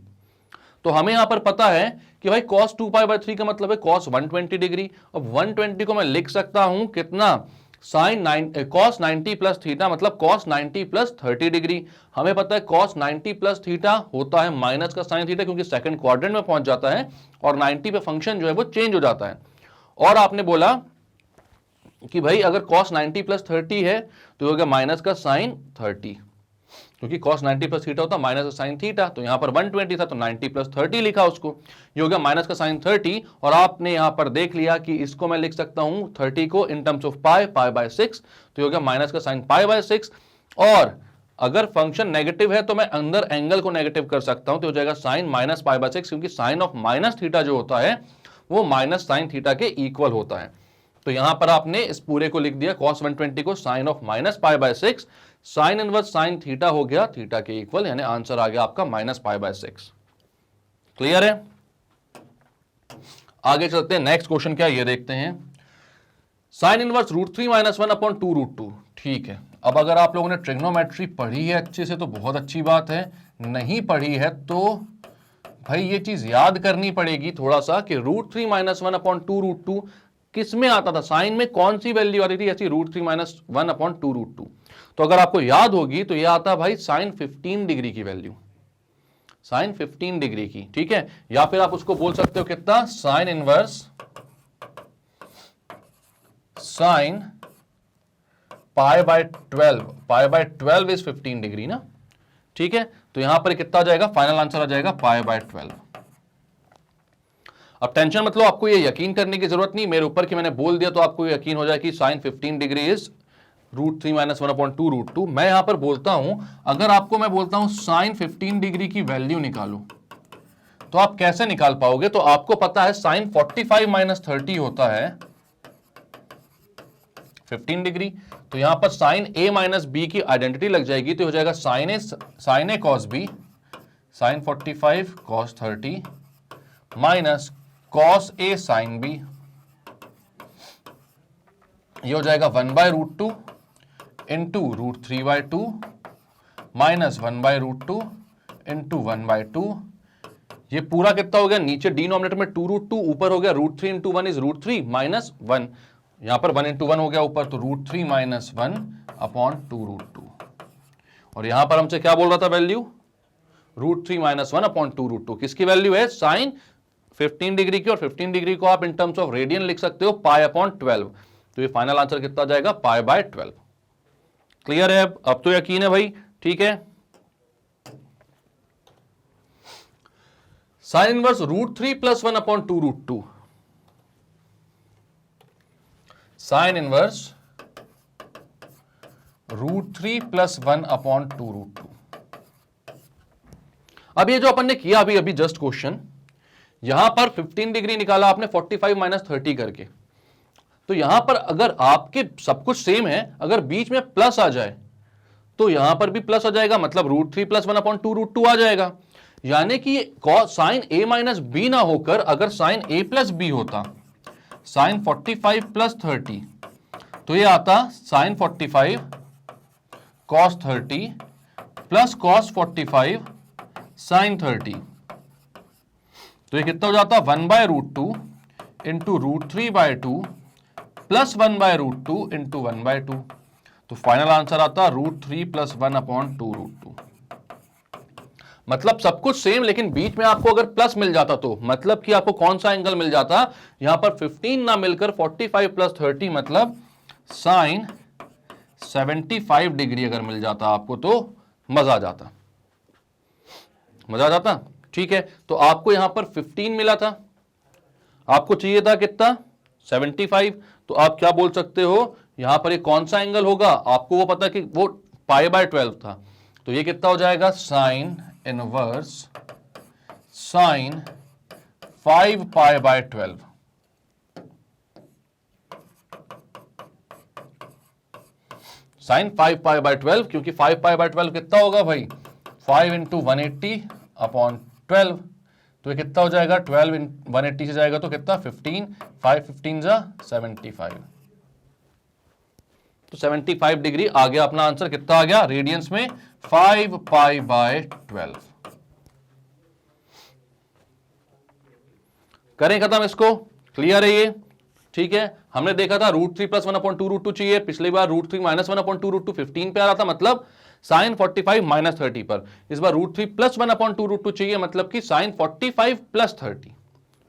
तो हमें यहां पर पता है कि भाई cos 2π/3 का मतलब है cos 120 डिग्री। अब 120 को मैं लिख सकता हूं कितना, साइन cos 90 प्लस थीटा, मतलब cos 90 प्लस 30 डिग्री। हमें पता है cos 90 प्लस थीटा होता है माइनस का साइन थीटा, क्योंकि सेकंड क्वाड्रेंट में पहुंच जाता है और 90 पे फंक्शन जो है वो चेंज हो जाता है। और आपने बोला कि भाई अगर cos 90 प्लस 30 है तो होगा माइनस का साइन 30, क्योंकि cos 90 प्लस थीटा होता है माइनस का साइन थीटा। तो यहां पर 120 था तो 90 प्लस 30 लिखा उसको, ये हो गया माइनस का साइन 30। और आपने यहां पर देख लिया कि इसको मैं लिख सकता हूं 30 को इन टर्म्स ऑफ π/6, तो ये हो गया माइनस का साइन π/6। और अगर फंक्शन नेगेटिव है तो मैं अंदर एंगल को नेगेटिव कर सकता हूं, तो हो जाएगा साइन माइनस π/6, क्योंकि साइन ऑफ माइनस थीटा जो होता है वो माइनस साइन थीटा के इक्वल होता है। तो यहां पर आपने इस पूरे को लिख दिया cos 120 को sine of minus π/6, sine inverse sine theta हो गया थीटा के इक्वल, यानी आंसर आ गया आपका माइनस π/6। क्लियर है? आगे चलते हैं, नेक्स्ट क्वेश्चन क्या ये देखते हैं। Sine inverse √3 - 1/2√2। ठीक है, अब अगर आप लोगों ने ट्रिग्नोमेट्री पढ़ी है अच्छे से तो बहुत अच्छी बात है, नहीं पढ़ी है तो भाई ये चीज याद करनी पड़ेगी थोड़ा सा कि √3 - 1/2√2 किस में आता था, साइन में कौन सी वैल्यू आती थी ऐसी, √3 - 1/2√2। तो अगर आपको याद होगी तो ये आता भाई साइन 15 डिग्री की वैल्यू, साइन 15 डिग्री की। ठीक है, या फिर आप उसको बोल सकते हो कितना, sine inverse sine π/12, π/12 is 15 degree ना। ठीक है, तो यहां पर कितना आ जाएगा, फाइनल आंसर आ जाएगा π/12। अब टेंशन मतलब आपको ये यकीन करने की जरूरत नहीं मेरे ऊपर कि मैंने बोल दिया तो आपको यकीन हो जाए कि साइन 15 डिग्री इज √3 माइनस 1/2 √2। मैं यहां पर बोलता हूं, अगर आपको मैं बोलता हूं साइन 15 डिग्री की वैल्यू निकालो, तो आप कैसे निकाल पाओगे? तो आपको पता है साइन 45 माइनस 30 होता है 15 डिग्री। तो यहां पर साइन ए माइनस बी की आइडेंटिटी लग जाएगी, तो हो जाएगा sine A cos B, sine 45 cos 30 minus cos A sine B, ये हो जाएगा 1/√2 इंटू √3/2 माइनस 1/√2 इंटू 1/2। ये पूरा कितना हो गया? नीचे डिनोमिनेटर में 2√2, ऊपर हो गया √3 इंटू 1 इज √3 माइनस 1, यहां पर 1 इंटू 1 हो गया ऊपर, तो √3 माइनस 1/2 √2। और यहां पर हमसे क्या बोल रहा था वैल्यू? √3 माइनस 1/2 √2। किसकी वैल्यू है? साइन 15 डिग्री की। और 15 डिग्री को आप इन टर्म्स ऑफ रेडियन लिख सकते हो π/12। तो ये फाइनल आंसर कितना जाएगा? π/12। क्लियर है? अब तो यकीन है भाई, ठीक है। Sine inverse √3 plus 1/2 √2, sine inverse √3 plus 1/2 √2। अब ये जो अपन ने किया अभी जस्ट क्वेश्चन, यहां पर 15 डिग्री निकाला आपने 45 माइनस 30 करके। तो यहां पर अगर आपके सब कुछ सेम है, अगर बीच में प्लस आ जाए तो यहां पर भी प्लस आ जाएगा, मतलब √3 प्लस 1/2 √2 आ जाएगा। यानी कि साइन ए माइनस बी ना होकर अगर साइन ए प्लस बी होता, साइन 45 प्लस 30, तो ये आता sine 45 cos 30 plus cos 45 sine 30। तो ये कितना हो जाता? 1/√2 इंटू √3/2 प्लस 1/√2 इंटू 1/2। तो फाइनल आंसर आता √3 प्लस 1/2 √2। मतलब सब कुछ सेम, लेकिन बीच में आपको अगर प्लस मिल जाता तो मतलब कि आपको कौन सा एंगल मिल जाता? यहां पर 15 ना मिलकर 45 प्लस 30 मतलब साइन 75 डिग्री अगर मिल जाता आपको तो मजा आ जाता, मजा आ जाता। ठीक है, तो आपको यहां पर 15 मिला था, आपको चाहिए था कितना? 75। तो आप क्या बोल सकते हो, यहां पर एक कौन सा एंगल होगा? आपको वो पता कि वो π/12 था, तो ये कितना हो जाएगा? Sine inverse sign 5π/12। साइन 5π/12, क्योंकि 5π/12 कितना होगा भाई? 5 इंटू 180/12। तो ये कितना हो जाएगा? 12 180 से जाएगा तो कितना? 15, 5 15 जा 75। तो 75 डिग्री आ गया अपना आंसर। कितना आ गया रेडियंस में? 5π/12। करें खत्म इसको। क्लियर है ये? ठीक है, हमने देखा था √3 प्लस 1/2 √2 चाहिए, पिछली बार √3 माइनस 1/2 √2 15 पे आ रहा था, मतलब साइन 45 माइनस 30 पर। इस बार √3 प्लस 1/2 √2 चाहिए, मतलब कि साइन 45 प्लस 30।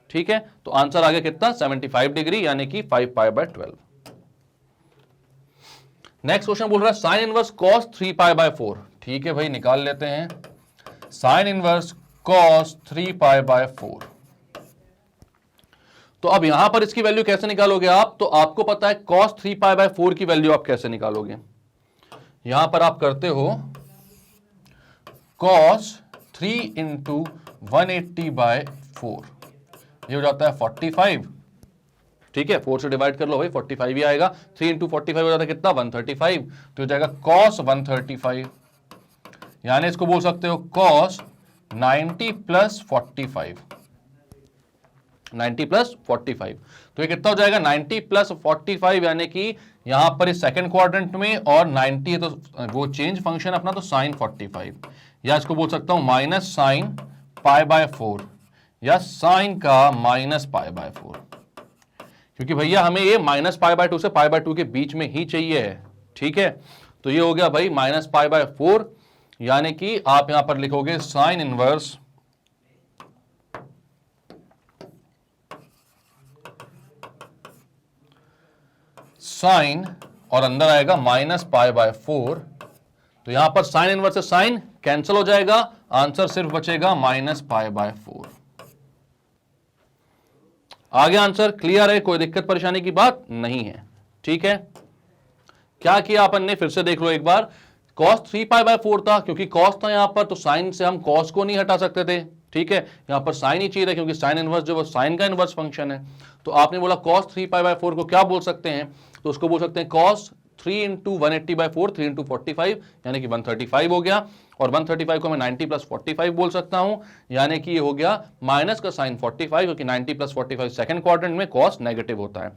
ठीक है, तो आंसर आ गया कितना? 75 डिग्री, यानी कि 5π/12। नेक्स्ट क्वेश्चन बोल रहा है साइन इनवर्स कॉस 3π/4। ठीक है भाई, निकाल लेते हैं साइन इनवर्स कॉस 3π/4। तो अब यहां पर इसकी वैल्यू कैसे निकालोगे आप? तो आपको पता है cos 3π/4 की वैल्यू आप कैसे निकालोगे? यहां पर आप करते हो cos 3 इंटू 180/4, ये हो जाता है 45। ठीक है, 4 से डिवाइड कर लो भाई, 45 ही आएगा। 3 इंटू 45 हो जाता है कितना? 135। तो हो जाएगा cos 135, यानी इसको बोल सकते हो cos 90 प्लस 45, 90 प्लस 45। तो ये कितना हो जाएगा? 90 प्लस 45, यानी कि यहां पर इस सेकंड क्वाड्रेंट में, और 90 है तो वो चेंज फंक्शन अपना, तो साइन 45, या इसको बोल सकता हूं माइनस साइन π/4, या साइन का माइनस π/4, क्योंकि भैया हमें ये माइनस π/2 से π/2 के बीच में ही चाहिए है। ठीक है, तो ये हो गया भाई माइनस π/4, यानी कि आप यहां पर लिखोगे साइन इनवर्स साइन, और अंदर आएगा माइनस π/4। तो यहां पर साइन इनवर्स से साइन कैंसिल हो जाएगा, आंसर सिर्फ बचेगा माइनस π/4। आगे आंसर क्लियर है, कोई दिक्कत परेशानी की बात नहीं है। ठीक है, क्या किया अपन ने, फिर से देख लो एक बार। cos 3π/4 था, क्योंकि cos था यहां पर, तो साइन से हम cos को नहीं हटा सकते थे, ठीक है। यहां पर साइन ही चाहिए था, क्योंकि साइन इनवर्स जो वो साइन का इनवर्स फंक्शन है। तो आपने बोला cos 3π/4 को क्या बोल सकते हैं, तो उसको बोल सकते हैं cos 3 × 180/4, 3 × 45, यानी कि 135 हो गया। और 135 को मैं 90 + 45 बोल सकता हूं, यानी कि ये हो गया माइनस का साइन 45, क्योंकि 90 + 45 सेकंड क्वाड्रेंट में cos नेगेटिव होता है।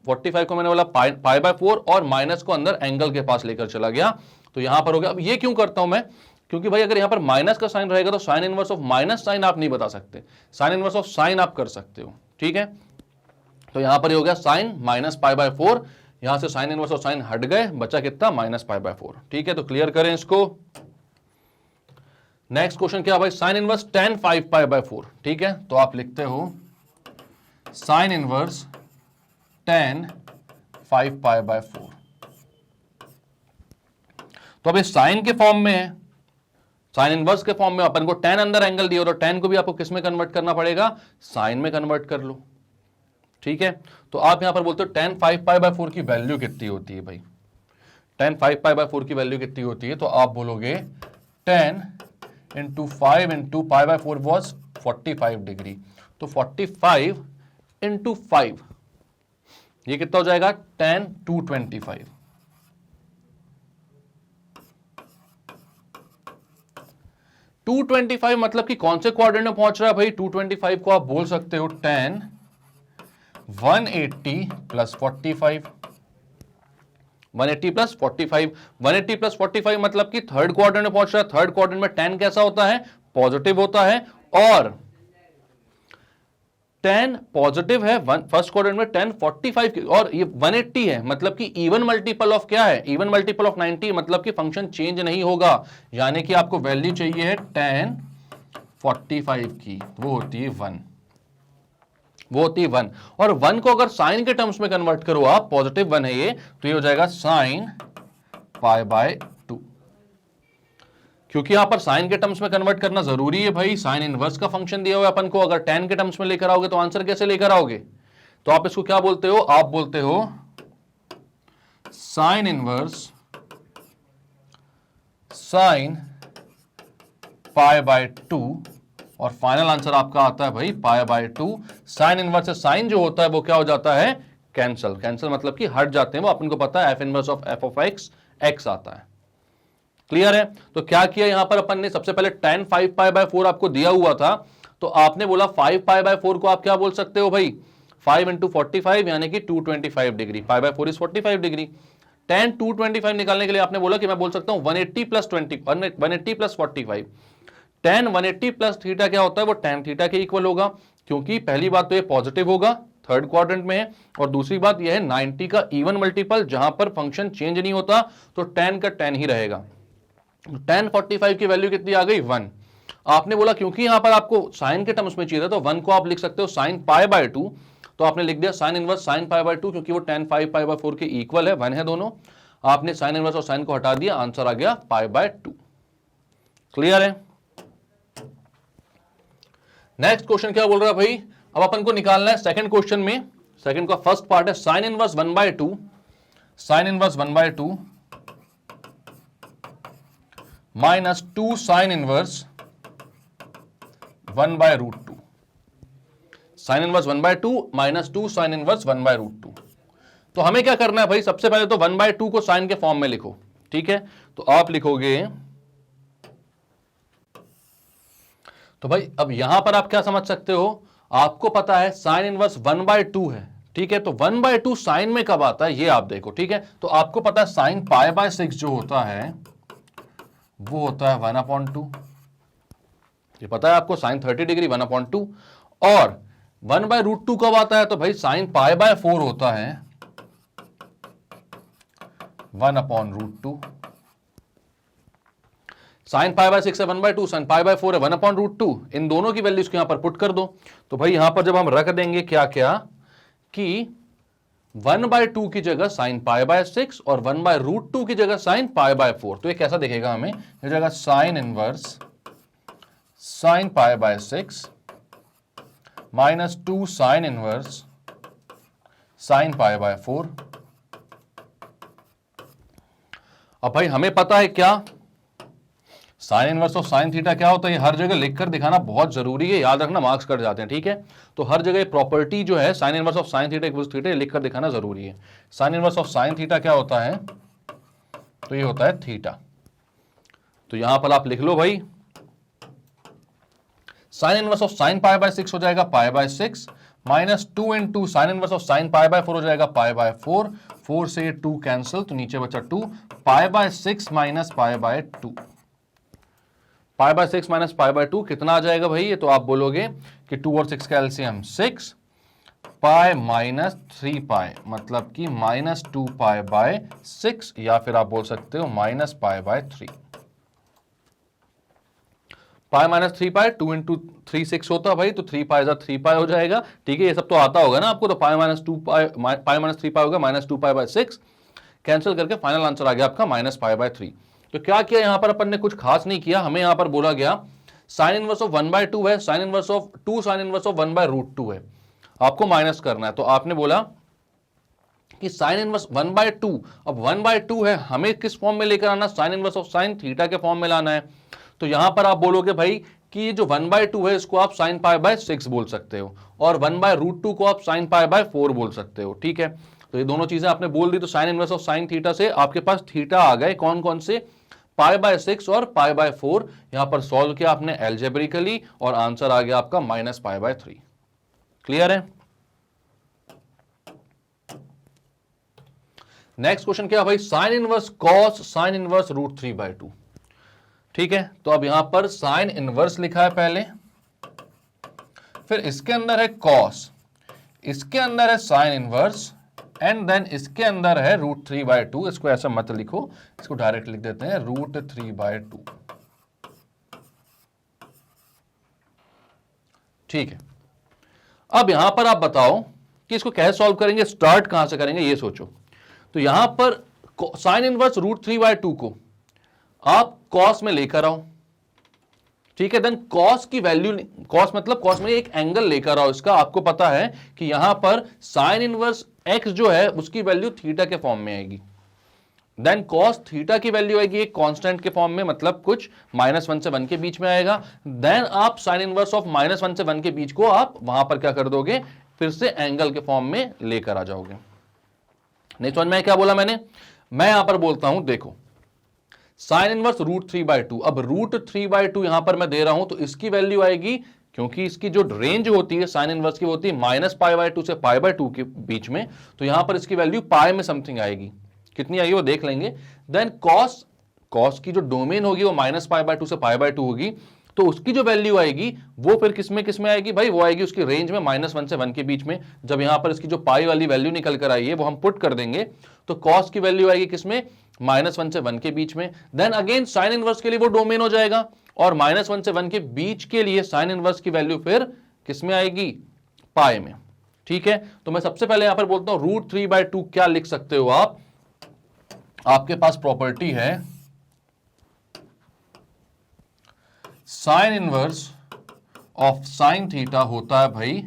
45 को मैंने बोला π/4 और माइनस को अंदर एंगल के पास लेकर चला गया, तो यहां पर हो गया। अब ये क्यों करता हूं मैं, क्योंकि भाई अगर यहां पर माइनस का साइन रहेगा तो sine inverse of minus sine आप नहीं बता सकते, साइन इनवर्स ऑफ साइन आप कर सकते हो, ठीक है। तो यहां पर हो गया साइन -π/4, यहां से साइन इनवर्स ऑफ साइन हट गए, बचा कितना -π/4, ठीक है। तो क्लियर करें इसको। नेक्स्ट क्वेश्चन क्या भाई, साइन इनवर्स tan 5π/4, ठीक है। तो आप लिखते हो साइन इनवर्स tan 5π/4। तो अब इस साइन के फॉर्म में है, साइन इनवर्स के फॉर्म में, अपन को tan अंदर एंगल दिया, तो tan को भी आपको किस में कन्वर्ट करना पड़ेगा, साइन में कन्वर्ट कर लो, ठीक है। तो आप यहां पर बोलते हो tan 5π/4 की वैल्यू कितनी होती है भाई, tan 5π/4 की वैल्यू कितनी होती है, तो आप बोलोगे tan × 5 × π/4 वॉज 45 डिग्री। तो 45 × 5 ये कितना हो जाएगा, tan 225। मतलब कि कौन से क्वाड्रेंट में पहुंच रहा है भाई, 225 को आप बोल सकते हो tan 180 + 45, 180 + 45, 180 + 45 मतलब कि थर्ड क्वाड्रेंट में पहुंच रहा है। थर्ड क्वाड्रेंट में tan कैसा होता है, पॉजिटिव होता है, और tan पॉजिटिव है फर्स्ट क्वाड्रेंट में, tan 45 और ये 180 है, मतलब कि इवन मल्टीपल ऑफ क्या है, इवन मल्टीपल ऑफ 90, मतलब कि फंक्शन चेंज नहीं होगा, यानी कि आपको वैल्यू चाहिए है tan 45 की, वो होती है 1, वो होती है 1। और 1 को अगर साइन के टर्म्स में कन्वर्ट करो आप, पॉजिटिव 1 है ये, तो ये हो जाएगा sin π/2। क्योंकि यहां पर साइन के टर्म्स में कन्वर्ट करना जरूरी है भाई, साइन इनवर्स का फंक्शन दिया हुआ है अपन को, अगर tan के टर्म्स में लेकर आओगे तो आंसर कैसे लेकर आओगे। तो आप इसको क्या बोलते हो, आप बोलते हो साइन इनवर्स sin π/2, और फाइनल आंसर आपका आता है भाई π/2। साइन इनवर्स से साइन जो होता है वो क्या हो जाता है, कैंसल, कैंसल मतलब कि हट जाते हैं, वो अपन को पता है f inverse of f of x x आता है। क्लियर है। तो क्या किया यहां पर अपन ने, सबसे पहले tan 5π/4 आपको दिया हुआ था, तो आपने बोला 5π/4 को आप क्या बोल सकते हो भाई, 5 × 45 यानी कि 225 डिग्री, π/4 इज 45 डिग्री। tan 225 निकालने के लिए आपने बोला कि मैं बोल सकता हूं 180 + 45, tan 180 + थीटा क्या होता है, वो tan थीटा के इक्वल होगा, क्योंकि पहली बात तो ये पॉजिटिव होगा, थर्ड क्वाड्रेंट में है, और दूसरी बात यह है 90 का इवन मल्टीपल, जहां पर फंक्शन चेंज नहीं होता तो tan का tan ही रहेगा। tan 45 की वैल्यू कितनी आ गई, 1। आपने बोला क्योंकि यहां पर आपको साइन के टर्म्स में चाहिए था, तो 1 को आप लिख सकते हो sin π/2, तो आपने लिख दिया साइन इनवर्स sin π/2, क्योंकि वो tan 5π/4 के इक्वल है, 1 है दोनों। आपने साइन इनवर्स और साइन को हटा दिया, आंसर आ गया π/2। क्लियर है। नेक्स्ट क्वेश्चन क्या बोल रहा है भाई, अब अपन को निकालना है सेकंड क्वेश्चन में, सेकंड का फर्स्ट पार्ट है sine inverse 1/2, sine inverse 1/2 minus 2 sine inverse 1/√2, sine inverse 1/2 minus 2 sine inverse 1/√2। तो हमें क्या करना है भाई, सबसे पहले तो 1/2 को साइन के फॉर्म में लिखो, ठीक है। तो आप लिखोगे, तो भाई अब यहां पर आप क्या समझ सकते हो, आपको पता है साइन इनवर्स 1/2 है, ठीक है। तो 1/2 साइन में कब आता है ये आप देखो, ठीक है। तो आपको पता है साइन π/6 जो होता है वो होता है 1/2, ये पता है आपको, साइन 30 डिग्री 1/2। और 1/√2 कब आता है, तो भाई साइन π/4 होता है 1/√2। साइन π/6 है 1/2, साइन π/4 है 1/√2, इन दोनों की वैल्यूज को यहां पर पुट कर दो। तो भाई यहां पर जब हम रख देंगे क्या क्या, कि 1/2 की जगह साइन π/6 और 1/√2 की जगह साइन π/4, तो ये कैसा दिखेगा हमें, ये जगह sine inverse sine π/6 minus 2 sine inverse sine π/4 अब भाई हमें पता है क्या, sine inverse of sine theta क्या होता है, ये हर जगह लिखकर दिखाना बहुत जरूरी है, याद रखना मार्क्स कट जाते हैं, ठीक है। तो हर जगह प्रॉपर्टी जो है sine inverse of sine theta equals theta लिखकर दिखाना जरूरी है। Sine inverse of sine theta क्या होता है, तो ये होता है थीटा। तो यहां पर आप लिख लो भाई, sine inverse of sign pi by 6 हो जाएगा पाई by 6 minus 2 into sine inverse of sign pi bye 4 हो जाएगा पाई बाय 4, 4 से 2 कैंसिल तो नीचे बचा 2, पाई by 6 minus pi by 2, pi by 6 minus pi by 2 कितना आ जाएगा भाई, ये तो आप बोलोगे कि 2 और 6 का एलसीएम 6, पाई माइनस 3 पाई मतलब कि माइनस 2 पाई बाय 6, या फिर आप बोल सकते हो minus pi by 3। Pi minus 3 pi, 2 into 3 6 होता है भाई, तो 3 पाई 3 पाई हो जाएगा, ठीक है। ये सब तो आता होगा ना आपको, तो पाई माइनस 2 पाई, पाई माइनस 3 पाई होगा माइनस 2 पाई बाय 6, कैंसिल करके फाइनल आंसर आ गया आपका माइनस पाई बाय 3। तो क्या किया यहां पर अपन ने, कुछ खास नहीं किया, हमें यहां पर बोला गया साइन इनवर्स ऑफ 1/2 है, sine inverse of 2 sine inverse of 1/√2 है, आपको माइनस करना है। तो आपने बोला कि साइन इनवर्स 1/2, अब 1/2 है, हमें किस फॉर्म में लेकर आना, sign inverse of sine theta के फॉर्म में लाना है। तो यहां पर आप बोलोगे भाई कि ये जो 1/2 है इसको आप साइन पाई बाय 6 बोल सकते हो, और 1/√2 को आप साइन पाई बाय 4 बोल सकते हो, ठीक है। तो ये दोनों चीजें आपने बोल दी, तो sine inverse of sine theta से आपके पास थीटा आ गए, कौन कौन से, पाई बाय 6 और पाई बाय 4। यहां पर सॉल्व किया आपने एल्जेब्रिकली और आंसर आ गया आपका माइनस पाई बाय 3। क्लियर है। नेक्स्ट क्वेश्चन क्या भाई, sine inverse cos sine inverse √3/2, ठीक है। तो अब यहां पर साइन इनवर्स लिखा है पहले, फिर इसके अंदर है कॉस, इसके अंदर है साइन इनवर्स, एंड देन इसके अंदर है √3/2। इसको ऐसा मत लिखो, इसको डायरेक्ट लिख देते हैं √3/2, ठीक है। अब यहां पर आप बताओ कि इसको कैसे सॉल्व करेंगे, स्टार्ट कहां से करेंगे ये सोचो। तो यहां पर साइन इनवर्स √3/2 को आप कॉस में लेकर आओ, ठीक है। देन कॉस की वैल्यू, कॉस मतलब कॉस में एक एंगल लेकर आओ इसका, आपको पता है कि यहां पर साइन इनवर्स एक्स जो है उसकी वैल्यू थीटा के फॉर्म में आएगी, देन कॉस थीटा की वैल्यू आएगी एक कांस्टेंट के फॉर्म में, मतलब कुछ -1 से 1 के बीच में आएगा। देन आप साइन इनवर्स ऑफ -1 से 1 के बीच को आप वहां पर क्या कर दोगे, फिर से एंगल के फॉर्म में लेकर आ जाओगे। नहीं समझ में क्या बोला मैंने, मैं यहां पर बोलता हूं देखो, साइन इनवर्स √3/2, अब √3/2 यहां पर मैं दे रहा हूं, तो इसकी वैल्यू आएगी, क्योंकि इसकी जो रेंज होती है साइन इनवर्स की होती है -π/2 से π/2 के बीच में, तो यहां पर इसकी वैल्यू पाई में समथिंग आएगी, कितनी आएगी वो देख लेंगे। देन कॉस की जो डोमेन होगी वो -π/2 से π/2 होगी, तो उसकी जो वैल्यू आएगी वो फिर किसमें आएगी भाई, वो आएगी उसकी रेंज में -1 से 1 के बीच में। जब यहां पर इसकी जो पाई वाली वैल्यू निकल कर आई है वो हम पुट कर देंगे, तो कॉस की वैल्यू आएगी किसमें, -1 से 1 के बीच में। देन अगेन साइन इनवर्स के लिए वो डोमेन हो जाएगा, और -1 से 1 के बीच के लिए साइन इनवर्स की वैल्यू फिर किसमें आएगी, पाई में, ठीक है। तो मैं सबसे पहले यहां पर बोलता हूं √3/2 क्या लिख सकते हो आप, आपके पास प्रॉपर्टी है sine inverse of sine theta होता है भाई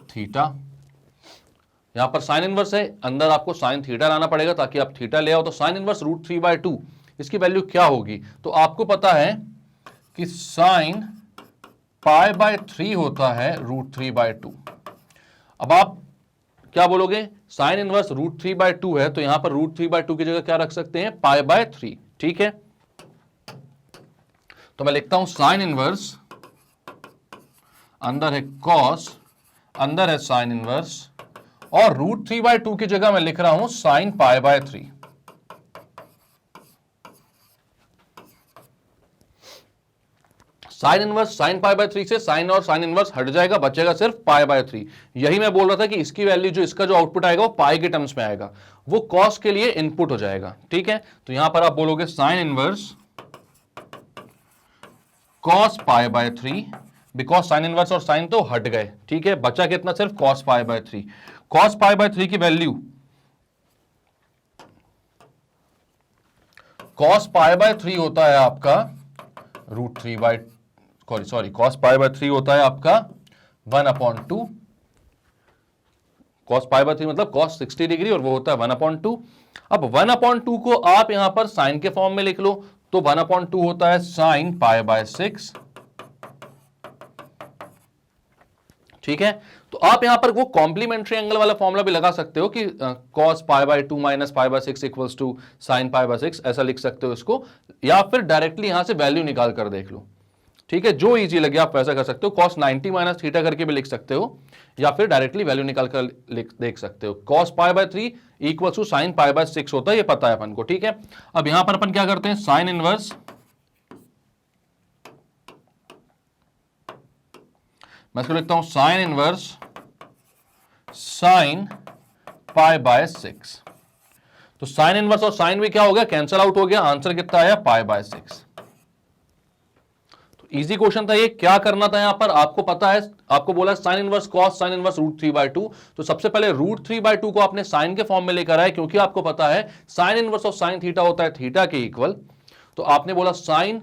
थीटा। यहां पर साइन इनवर्स है, अंदर आपको साइन थीटा लाना पड़ेगा ताकि आप थीटा ले आओ। तो साइन इनवर्स √3/2 इसकी वैल्यू क्या होगी, तो आपको पता है कि साइन π/3 होता है √3/2। अब आप क्या बोलोगे, साइन इनवर्स √3/2 है, तो यहां पर √3/2 की जगह क्या रख सकते हैं, π/3, ठीक है। तो मैं लिखता हूं साइन इनवर्स, अंदर है कॉस, अंदर है साइन इनवर्स, और √3/2 की जगह मैं लिख रहा हूं साइन π/3। साइन इनवर्स साइन π/3 से साइन और साइन इनवर्स हट जाएगा, बचेगा सिर्फ π/3। यही मैं बोल रहा था कि इसकी वैल्यू जो इसका जो आउटपुट आएगा वो पाई के टर्म्स में आएगा, वो कॉस के लिए इनपुट हो जाएगा, ठीक है। तो यहां पर आप बोलोगे sine inverse cos π/3, because sine inverse और साइन तो हट गए, ठीक है, बचा कितना, सिर्फ कॉस π/3। कॉस π/3 की वैल्यू, कॉस π/3 होता है आपका कॉस π/3 होता है आपका 1/2, cos पाई बाय 3 मतलब cos 60 डिग्री, और वो होता है 1/2। अब 1/2 को आप यहां पर साइन के फॉर्म में लिख लो, तो 1/2 होता है साइन पाई बाय 6। ठीक है, तो आप यहां पर वो कॉम्प्लीमेंट्री एंगल वाला फॉर्मूला भी लगा सकते हो कि cos pi by 2 minus pi by 6 equals to sine pi by 6, ऐसा लिख सकते हो इसको, या फिर डायरेक्टली यहां से वैल्यू निकाल कर देख लो। ठीक है, जो इजी लगे आप वैसा कर सकते हो, cos 90 माइनस थीटा करके भी लिख सकते हो, या फिर डायरेक्टली वैल्यू निकाल कर देख सकते हो। cos pi by 3 equals to sine pi by 6 होता है, ये पता है अपन को। ठीक है, अब यहां पर अपन क्या करते हैं, साइन इनवर्स, मैं इसको लिखता हूं sine inverse sign pi by 6। तो साइन इनवर्स और साइन भी क्या हो गया, कैंसल आउट हो गया, आंसर कितना आया, पाई बाय 6। तो इजी क्वेश्चन था ये। क्या करना था यहां पर, आपको पता है, आपको बोला sine inverse cos sine inverse √3/2, तो सबसे पहले √3/2 को आपने साइन के फॉर्म में लेकर आए, क्योंकि आपको पता है sine inverse of sine theta होता है थीटा के इक्वल। तो आपने बोला sine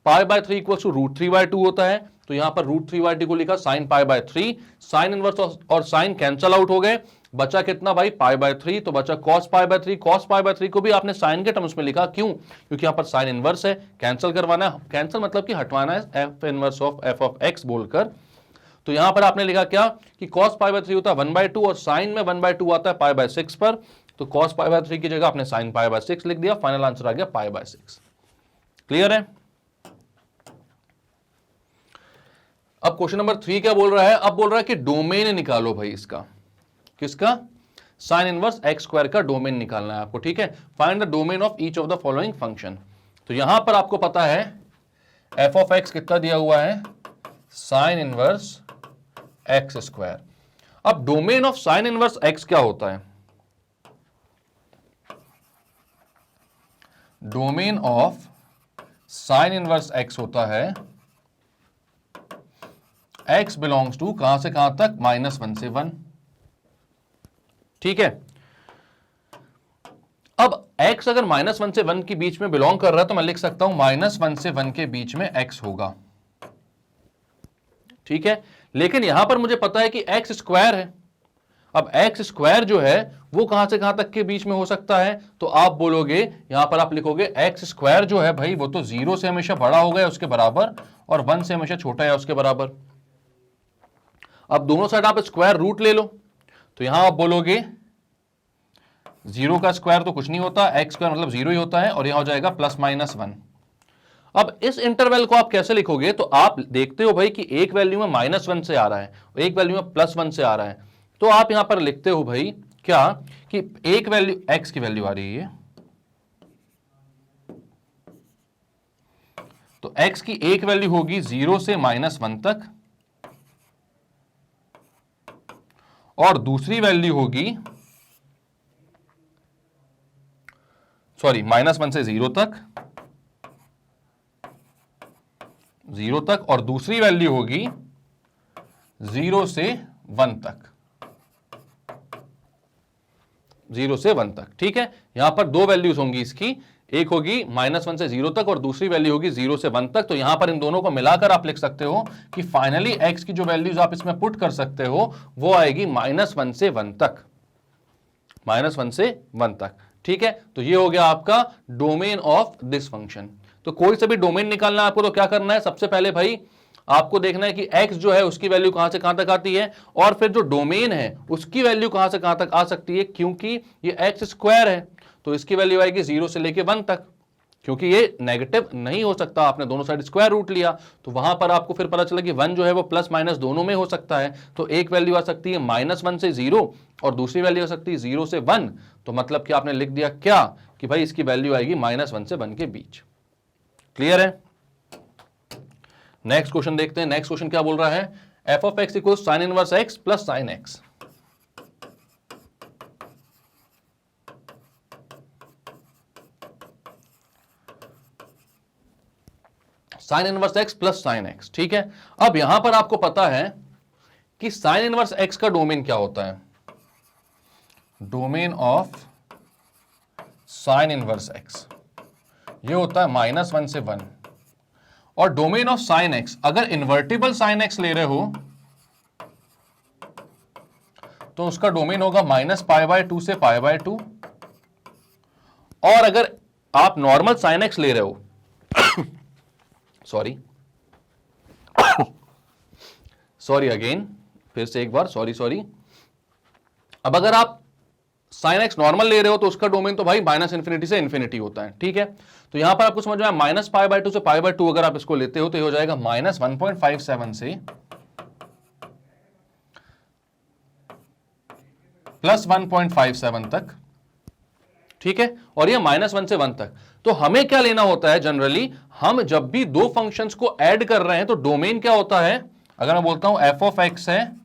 pi by 3 equal to √3/2 होता है, तो यहां पर √3/2 को लिखा sine pi by 3। Sine inverse और साइन कैंसल आउट हो गए, बचा कितना भाई, पाई बाय 3, तो बचा cos pi by 3। cos pi by 3 को भी आपने साइन के टर्म्स में लिखा, क्यों, क्योंकि यहां पर साइन इनवर्स है, कैंसिल करवाना है, कैंसिल मतलब कि हटवाना है F inverse of F of x बोलकर। तो यहां पर आपने लिखा क्या कि cos पाई बाय 3 होता है 1/2, और साइन में 1/2 आता है पाई बाय 6 पर, तो cos पाई बाय 3 की जगह आपने साइन पाई बाय 6 लिख दिया, फाइनल आंसर आ गया पाई बाय 6। क्लियर है। अब क्वेश्चन नंबर 3 क्या बोल रहा है, अब बोल रहा है कि डोमेन निकालो भाई इसका, किसका, साइन इनवर्स एक्स स्क्वायर का डोमेन निकालना है आपको। ठीक है, find the domain of each of the following function. तो यहां पर आपको पता है एफ ऑफ एक्स कितना दिया हुआ है, साइन इनवर्स एक्स स्क्वायर। अब domain of sine inverse x क्या होता है, domain of sine inverse x होता है x बिलोंग्स टू कहां से कहां तक, -1 से 1। ठीक है, अब x अगर -1 से 1 के बीच में बिलोंग कर रहा है, तो मैं लिख सकता हूं -1 से 1 के बीच में x होगा। ठीक है, लेकिन यहां पर मुझे पता है कि x स्क्वायर है। अब x स्क्वायर जो है वो कहां से कहां तक के बीच में हो सकता है, तो आप बोलोगे, यहां पर आप लिखोगे x स्क्वायर जो है भाई वो तो 0 से हमेशा बड़ा होगा उसके बराबर, और 1 से हमेशा छोटा है उसके बराबर। अब दोनों साइड आप स्क्वायर रूट ले लो, तो यहां आप बोलोगे 0 का स्क्वायर तो कुछ नहीं होता, एक्स स्क्वायर मतलब 0 ही होता है, और यहां हो जाएगा +-1। अब इस इंटरवल को आप कैसे लिखोगे, तो आप देखते हो भाई कि एक वैल्यू में -1 से आ रहा है, एक वैल्यू में +1 से आ रहा है, तो आप यहां पर लिखते हो भाई क्या कि एक वैल्यू एक्स की वैल्यू आ रही है, तो एक्स की एक वैल्यू होगी 0 से -1 तक, और दूसरी वैल्यू होगी, सॉरी, -1 से 0 तक, 0 तक, और दूसरी वैल्यू होगी 0 से 1 तक, 0 से 1 तक। ठीक है, यहां पर दो वैल्यूज होंगी इसकी, एक होगी -1 से 0 तक और दूसरी वैल्यू होगी 0 से 1 तक। तो यहां पर इन दोनों को मिलाकर आप लिख सकते हो कि फाइनली x की जो वैल्यूज आप इसमें पुट कर सकते हो वो आएगी -1 से 1 तक, -1 से 1 तक। ठीक है, तो ये हो गया आपका डोमेन ऑफ दिस फंक्शन। तो कोई सा भी डोमेन निकालना है आपको, तो क्या करना है, सबसे पहले भाई आपको देखना है कि x जो है उसकी वैल्यू कहां से कहां तक आती है, और फिर जो डोमेन है उसकी वैल्यू कहां से कहां तक आ सकती है, क्योंकि ये एक्स स्क्वायर है तो इसकी वैल्यू आएगी 0 से लेके 1 तक, क्योंकि ये नेगेटिव नहीं हो सकता, आपने दोनों साइड स्क्वायर रूट लिया, तो वहां पर आपको फिर पता चला कि 1 जो है वो प्लस माइनस दोनों में हो सकता है। तो एक वैल्यू आ सकती है -1 से 0 और दूसरी वैल्यू आ सकती है 0 से 1। तो मतलब कि आपने लिख दिया क्या कि भाई इसकी वैल्यू आएगी -1 से 1 के बीच। क्लियर है। नेक्स्ट क्वेश्चन देखते हैं। नेक्स्ट क्वेश्चन क्या बोल रहा है, f of x equal sign inverse X plus sine x. Sign inverse X plus sine x. ठीक है, अब यहां पर आपको पता है कि साइन इनवर्स एक्स का डोमेन क्या होता है, domain of sine inverse x ये होता है -1 से 1, और डोमेन ऑफ साइन एक्स, अगर इन्वर्टिबल साइन एक्स ले रहे हो तो उसका डोमेन होगा -π/2 से π/2। और अगर आप नॉर्मल sin x ले रहे हो सॉरी सॉरी अगेन, फिर से एक बार सॉरी। अब अगर आप sin x नॉर्मल ले रहे हो तो उसका डोमेन तो भाई -∞ से इन्फिनिटी होता है, ठीक है। तो यहां पर आपको समझ में आया -π/2 से π/2 अगर आप इसको लेते हो तो ये हो जाएगा -1.57 से +1.57 तक, ठीक है। और ये -1 से 1 तक। तो हमें क्या लेना होता है जनरली, हम जब भी दो फंक्शंस को ऐड कर रहे हैं तो डोमेन क्या होता है। अगर मैं बोलता हूं f(x) है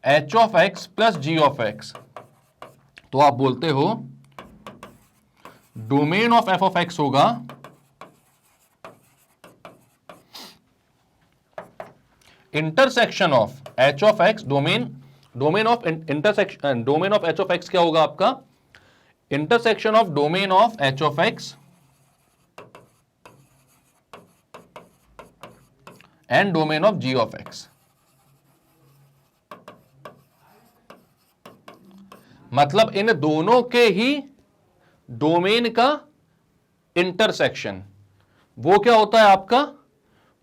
h(x) प्लस g(x), तो आप बोलते हो डोमेन ऑफ f(x) होगा intersection of h(x), domain of intersection, domain of h(x) क्या होगा आपका, intersection of domain of h(x) and domain of g(x). मतलब इन दोनों के ही डोमेन का इंटरसेक्शन, वो क्या होता है आपका,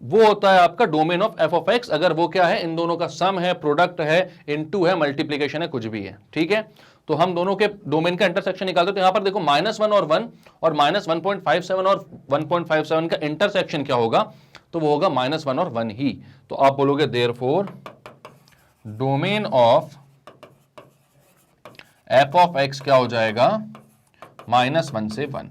वो होता है आपका डोमेन ऑफ f(x). अगर वो क्या है, इन दोनों का सम है, प्रोडक्ट है, इनटू है, मल्टीप्लीकेशन है, कुछ भी है, ठीक है। तो हम दोनों के डोमेन का इंटरसेक्शन निकालते हैं। तो यहां पर देखो -1 और 1 और -1.57 और 1.57 का इंटरसेक्शन क्या होगा, तो वो होगा -1 और 1 ही। तो आप बोलोगे देयरफॉर डोमेन ऑफ f(x) क्या हो जाएगा, -1 से 1।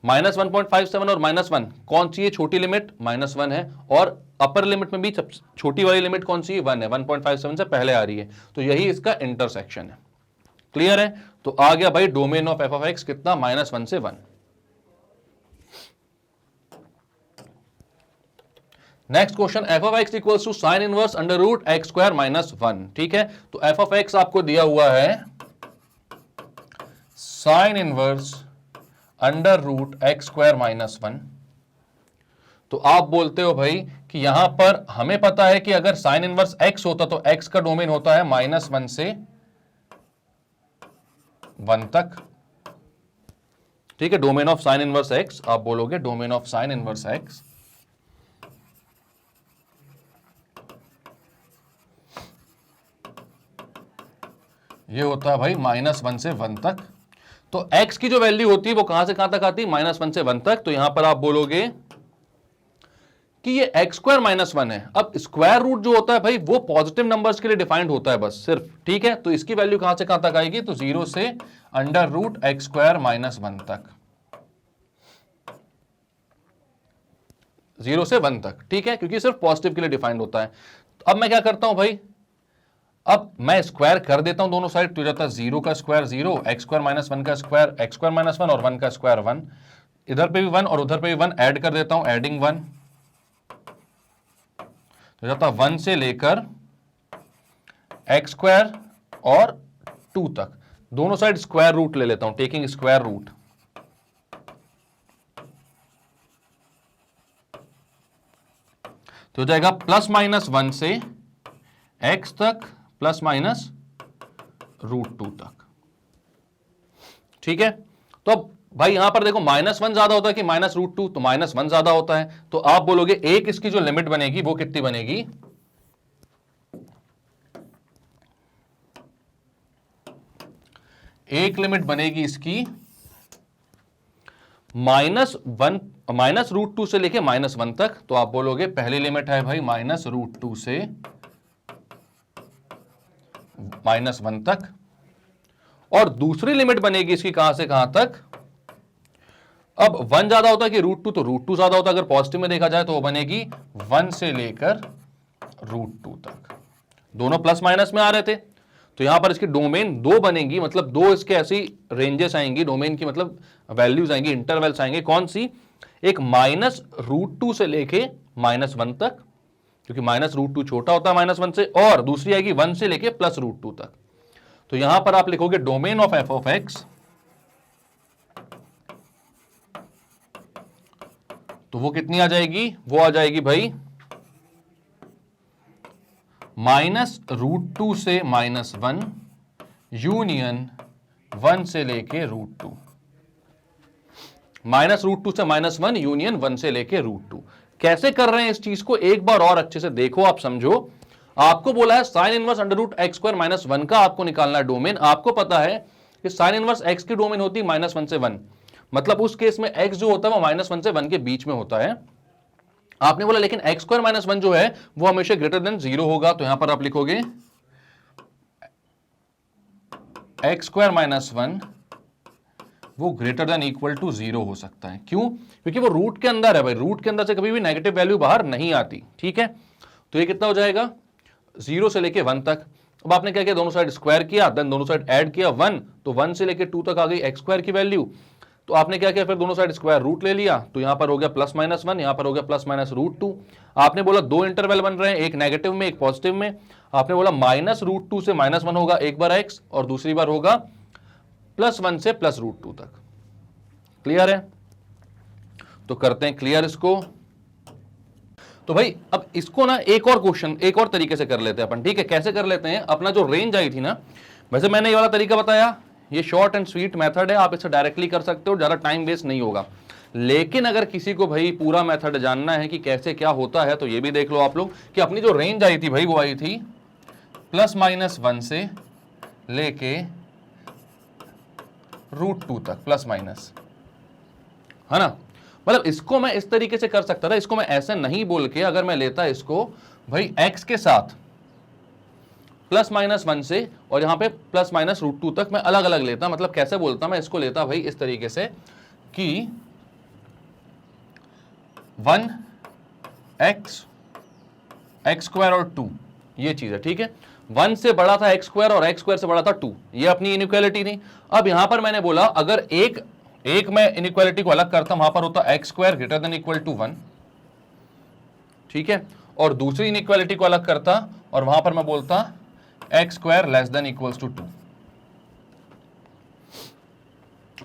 -1.57 और -1 कौन सी है, छोटी लिमिट -1 है, और अपर लिमिट में भी छोटी वाली लिमिट कौन सी है, 1 है, 1.57 से पहले आ रही है, तो यही इसका इंटरसेक्शन है। क्लियर है। तो आ गया भाई डोमेन ऑफ f(x) कितना, -1 से 1। Next question, f(x) equals to sin inverse √x² - 1, ठीक है। तो f(x) आपको दिया हुआ है sin इनवर्स √x² - 1। तो आप बोलते हो भाई कि यहां पर हमें पता है कि अगर sin इनवर्स x होता तो x का डोमेन होता है -1 से 1 तक, ठीक है। Domain of sin inverse x, आप बोलोगे domain of sin inverse x ये होता है भाई -1 से 1 तक। तो x की जो वैल्यू होती है वो कहां से कहां तक आती है, -1 से 1 तक। तो यहां पर आप बोलोगे कि ये x² - 1 है। अब स्क्वायर रूट जो होता है भाई वो पॉजिटिव नंबर्स के लिए डिफाइंड होता है बस सिर्फ, ठीक है। तो इसकी वैल्यू कहां से कहां तक आएगी, तो 0 से √x² - 1 तक, 0 से 1 तक, ठीक है, क्योंकि सिर्फ पॉजिटिव के लिए डिफाइंड होता है। तो अब मैं क्या करता हूं भाई, अब मैं स्क्वायर कर देता हूं दोनों साइड, तो जाता है 0 का स्क्वायर 0, x² - 1 का स्क्वायर x² - 1 और 1 का स्क्वायर 1, इधर पे भी 1 और उधर पे भी 1 ऐड कर देता हूं, एडिंग 1, तो जाता 1 से लेकर x² और 2 तक, दोनों साइड स्क्वायर रूट ले लेता हूं, टेकिंग स्क्वायर रूट। तो हो जाएगा +-1 से x तक +-√2 तक, ठीक है। तो अब भाई यहां पर देखो -1 ज्यादा होता है कि -√2, तो -1 ज्यादा होता है। तो आप बोलोगे एक इसकी जो लिमिट बनेगी वो कितनी बनेगी, एक लिमिट बनेगी इसकी -√2 से लेके -1 तक। तो आप बोलोगे पहली लिमिट है भाई -√2 से -1 तक, और दूसरी लिमिट बनेगी इसकी कहां से कहां तक। अब 1 ज्यादा होता है कि √2, तो √2 ज्यादा होता है, अगर पॉजिटिव में देखा जाए तो वो बनेगी 1 से लेकर √2 तक, दोनों प्लस माइनस में आ रहे थे। तो यहां पर इसकी डोमेन 2 बनेगी, मतलब 2 इसके ऐसी रेंजेस आएंगी डोमेन की, मतलब वैल्यूज आएंगी, इंटरवल्स आएंगे। कौन सी, एक -√2 से लेके -1 तक, क्योंकि -√2 छोटा होता है -1 से, और दूसरी आएगी 1 से लेके +√2 तक। तो यहां पर आप लिखोगे डोमेन ऑफ f(x), तो वो कितनी आ जाएगी, वो आ जाएगी भाई -√2 से -1 यूनियन 1 से लेके √2, -√2 से -1 यूनियन 1 से लेके √2। कैसे कर रहे हैं इस चीज को एक बार और अच्छे से देखो, आप समझो। आपको बोला है साइन इनवर्स √x² -1 का आपको निकालना है डोमेन। आपको पता है कि साइन इनवर्स x की डोमेन होती है -1 से 1, मतलब उस केस में x जो होता है वो -1 से 1 के बीच में होता है। आपने बोला लेकिन x² -1 जो है वो हमेशा ग्रेटर देन 0 होगा, तो यहां पर आप लिखोगे x² -1 वो ग्रेटर देन इक्वल टू 0 हो सकता है। क्यों? क्योंकि वो रूट के अंदर है भाई, रूट के अंदर से कभी भी नेगेटिव वैल्यू बाहर नहीं आती। ठीक है, तो ये कितना हो जाएगा 0 से लेके 1 तक। अब आपने क्या किया, दोनों साइड स्क्वायर किया, देन दोनों साइड ऐड किया 1, तो 1 से लेके 2 तक आ गई x² की वैल्यू। तो आपने क्या किया, फिर दोनों साइड स्क्वायर रूट ले लिया, तो यहां पर हो गया +-1, यहां पर हो गया +-√2। आपने बोला दो इंटरवल बन रहे हैं, एक नेगेटिव में एक पॉजिटिव में। आपने बोला -√2 से -1 होगा एक बार x, और दूसरी बार होगा +1 से +√2 तक। क्लियर है? तो करते हैं क्लियर इसको। तो भाई अब इसको ना एक और क्वेश्चन एक और तरीके से कर लेते हैं अपन। ठीक है, कैसे कर लेते हैं, अपना जो रेंज आई थी ना, वैसे मैंने ये वाला तरीका बताया, ये शॉर्ट एंड स्वीट मेथड है, आप इसे डायरेक्टली कर सकते हो, ज्यादा टाइम वेस्ट नहीं होगा। लेकिन अगर किसी को भाई पूरा मेथड जानना है कि कैसे क्या होता है, तो ये भी देख लो आप लोग कि अपनी जो रेंज आई थी भाई वो आई थी +-1 से लेके √2 तक, +-, है ना। मतलब इसको मैं इस तरीके से कर सकता था, इसको मैं ऐसे नहीं बोल के, अगर मैं लेता इसको भाई x के साथ +-1 से और यहां पे +-√2 तक मैं अलग अलग लेता, मतलब कैसे बोलता, मैं इसको लेता भाई इस तरीके से कि 1 x² और 2 ये चीज है। ठीक है, 1 से बड़ा था x² और x² से बड़ा था 2, ये अपनी इनइक्वालिटी थी। अब यहां पर मैंने बोला अगर एक मैं इनइक्वालिटी को अलग करता, वहां पर होता x² greater than equal to 1, ठीक है, और दूसरी इनइक्वालिटी को अलग करता और वहां पर मैं बोलता x² less than equals to 2।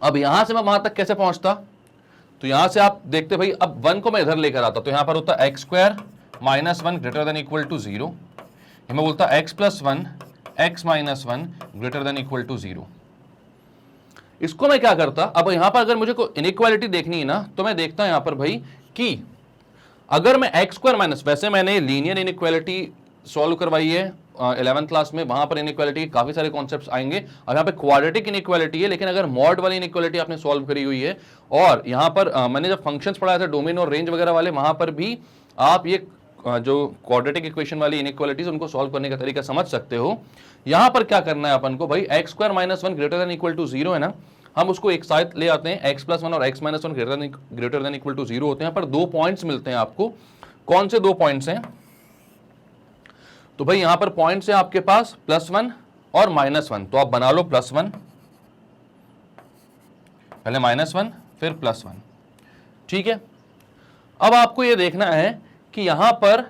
अब यहां से मैं वहां तक कैसे पहुंचता, तो यहां से आप देखते भाई, अब 1 को मैं इधर लेकर आता, तो यहां पर होता x² -1 greater than equal to 0, मैं बोलता x+1 x -1 greater than equal to 0। इसको मैं क्या करता, अब यहां पर अगर मुझे कोई इनइक्वालिटी देखनी है ना, तो मैं देखता यहां पर भाई कि अगर मैं x² वैसे मैंने लीनियर इनइक्वालिटी सॉल्व करवाई है 11th क्लास में, वहां पर इनइक्वालिटी काफी सारे कॉन्सेप्ट्स आएंगे। अब यहाँ पे क्वाड्रेटिक इनइक्वालिटी है, लेकिन अगर मॉड वाली इनइक्वालिटी आपने सॉल्व करी हुई है, और यहां पर मैंने जब फंक्शंस पढ़ाए थे डोमेन और रेंज वगैरह वाले, वहां पर भी आप ये जो क्वाड्रेटिक इक्वेशन वाली इनइक्वालिटीज उनको सॉल्व करने का तरीका समझ सकते हो। यहां पर क्या करना है अपन को भाई, x² -1 greater than equal to 0 है ना, हम उसको एक साथ ले आते हैं, x+1 और x -1 greater than equal to 0 होते हैं। यहाँ पर 2 पॉइंट्स मिलते हैं आपको। कौन से 2 पॉइंट्स हैं, तो भाई यहां पर पॉइंट्स है आपके पास +1 और -1, तो आप बना लो +1, पहले -1 फिर +1। ठीक है, अब आपको यह देखना है कि यहां पर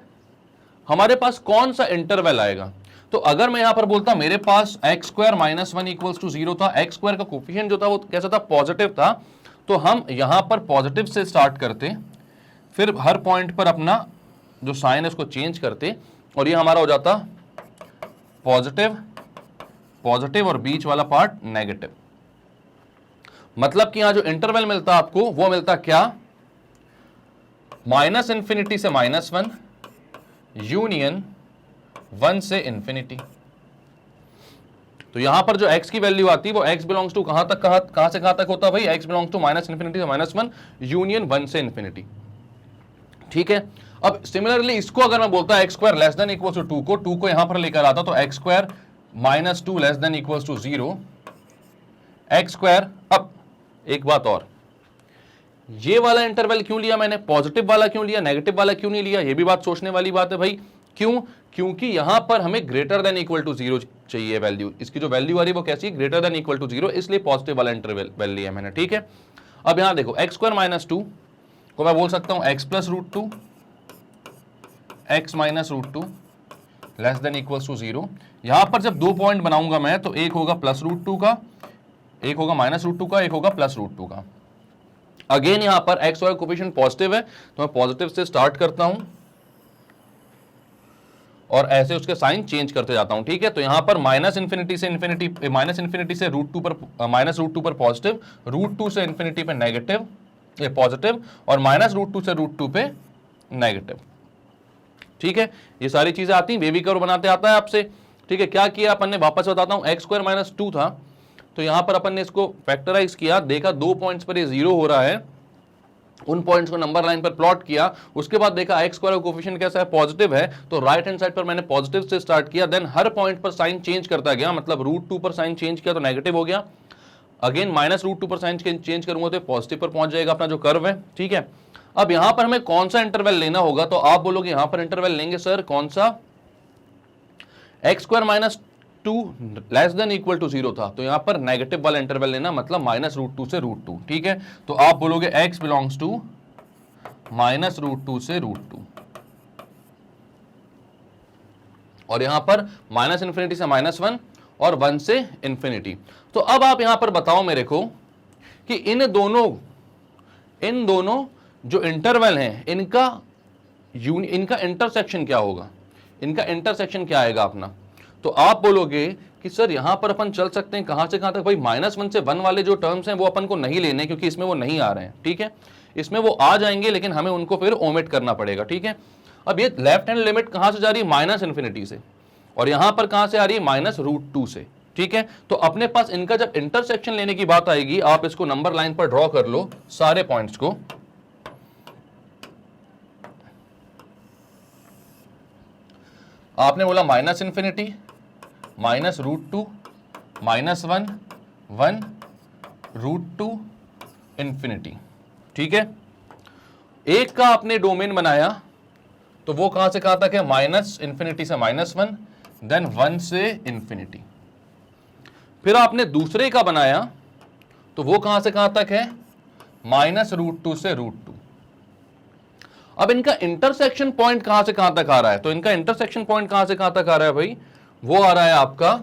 हमारे पास कौन सा इंटरवल आएगा। तो अगर मैं यहां पर बोलता मेरे पास x² -1 इक्वल्स टू 0 था, x² का कोफिशिएंट जो था वो कैसा था, पॉजिटिव था, तो हम यहां पर पॉजिटिव से स्टार्ट करते, फिर हर पॉइंट पर अपना जो साइन है उसको चेंज करते, और ये हमारा हो जाता पॉजिटिव पॉजिटिव और बीच वाला पार्ट नेगेटिव। मतलब कि यहां जो इंटरवल मिलता आपको वो मिलता क्या, -∞ से -1 यूनियन 1 से ∞। तो यहां पर जो x की वैल्यू आती है वो x बिलोंग्स टू कहां से कहां तक होता है भाई, x बिलोंग्स टू -∞ से -1 यूनियन 1 से ∞। ठीक है, अब सिमिलरली इसको अगर मैं बोलता x² less than equals to 2 को, 2 को यहां पर लेकर आता, तो x² -2 less than equals to 0, x²। अब एक बात और, ये वाला इंटरवल क्यों लिया मैंने, पॉजिटिव वाला क्यों लिया, नेगेटिव वाला क्यों नहीं लिया, ये भी बात सोचने वाली बात है भाई। क्यों, क्योंकि यहां पर हमें ग्रेटर देन इक्वल टू 0 चाहिए वैल्यू, इसकी जो वैल्यू आ रही है वो कैसी है, ग्रेटर देन इक्वल टू 0, इसलिए पॉजिटिव वाला इंटरवल लिया मैंने। ठीक है, अब यहां देखो x² -2 को मैं बोल सकता हूं x+√2 x -√2 less than equals to 0। यहां पर जब 2 पॉइंट बनाऊंगा मैं, तो एक होगा +√2 का, एक होगा -√2 का, एक होगा +√2 का। अगेन यहां पर x और कोफिशिएंट पॉजिटिव है, तो मैं पॉजिटिव से स्टार्ट करता हूं, और ऐसे उसके साइन चेंज करते जाता हूं, ठीक है। तो यहां पर माइनस इन्फिनिटी से इन्फिनिटी, माइनस इन्फिनिटी से √2 पर, माइनस √2 पर पॉजिटिव, √2 से इन्फिनिटी पे नेगेटिव, ये पॉजिटिव, और माइनस √2 से √2 पे नेगेटिव, ठीक है। ये सारी चीजें आती हैं, बेबी कर्व बनाते आता है आपसे, ठीक है। क्या किया अपन ने, वापस बताता हूं, x² - 2 था, तो यहां पर अपन ने इसको फैक्टराइज किया, देखा 2 पॉइंट्स पर ये 0 हो रहा है, उन पॉइंट्स को नंबर लाइन पर प्लॉट किया, उसके बाद देखा x² का कोफिशिएंट कैसा है, पॉजिटिव है, तो राइट हैंड साइड पर मैंने पॉजिटिव से स्टार्ट किया, देन हर पॉइंट पर साइन चेंज करता गया, मतलब √2 पर साइन चेंज किया तो नेगेटिव हो गया, अगेन माइनस √2 पर साइन चेंज करूंगा तो पॉजिटिव पर पहुंच जाएगा अपना जो कर्व है, ठीक है। अब यहां पर हमें कौन सा इंटरवल लेना होगा, तो आप बोलोगे यहां पर इंटरवल लेंगे सर कौन सा, x² - 2 < 0 था, तो यहां पर नेगेटिव वाला इंटरवल लेना, मतलब माइनस √2 से √2, ठीक है। तो आप बोलोगे x बिलोंग्स टू माइनस √2 से √2, और यहां पर माइनस इन्फिनिटी से -1 और 1 से इन्फिनिटी। तो अब आप यहां पर बताओ मेरे को कि इन दोनों जो इंटरवल हैं इनका इंटरसेक्शन क्या होगा, इनका इंटरसेक्शन क्या आएगा अपना। तो आप बोलोगे कि सर यहां पर अपन चल सकते हैं कहां से कहां तक, भाई -1 से 1 वाले जो टर्म्स हैं वो अपन को नहीं लेने, क्योंकि इसमें वो नहीं आ रहे हैं, ठीक है। इसमें वो आ जाएंगे लेकिन हमें उनको फिर ओमिट करना पड़ेगा, ठीक है। अब ये लेफ्ट हैंड लिमिट कहां से जा रही है, माइनस इन्फिनिटी से, और यहां पर कहां से आ रही है, माइनस √2 से, ठीक है। तो अपने पास इनका जब इंटरसेक्शन लेने की बात आएगी, आप इसको नंबर लाइन पर ड्रॉ कर लो सारे पॉइंट्स को। आपने बोला माइनस इन्फिनिटी, माइनस √2, -1, 1, √2, इन्फिनिटी, ठीक है। एक का आपने डोमेन बनाया तो वो कहां से कहां तक है, माइनस इन्फिनिटी से -1, देन 1 से इन्फिनिटी। फिर आपने दूसरे का बनाया तो वो कहां से कहां तक है, माइनस √2 से √2। अब इनका इंटरसेक्शन पॉइंट कहां से कहां तक आ रहा है, तो इनका इंटरसेक्शन पॉइंट कहां से कहां तक आ रहा है भाई, वो आ रहा है आपका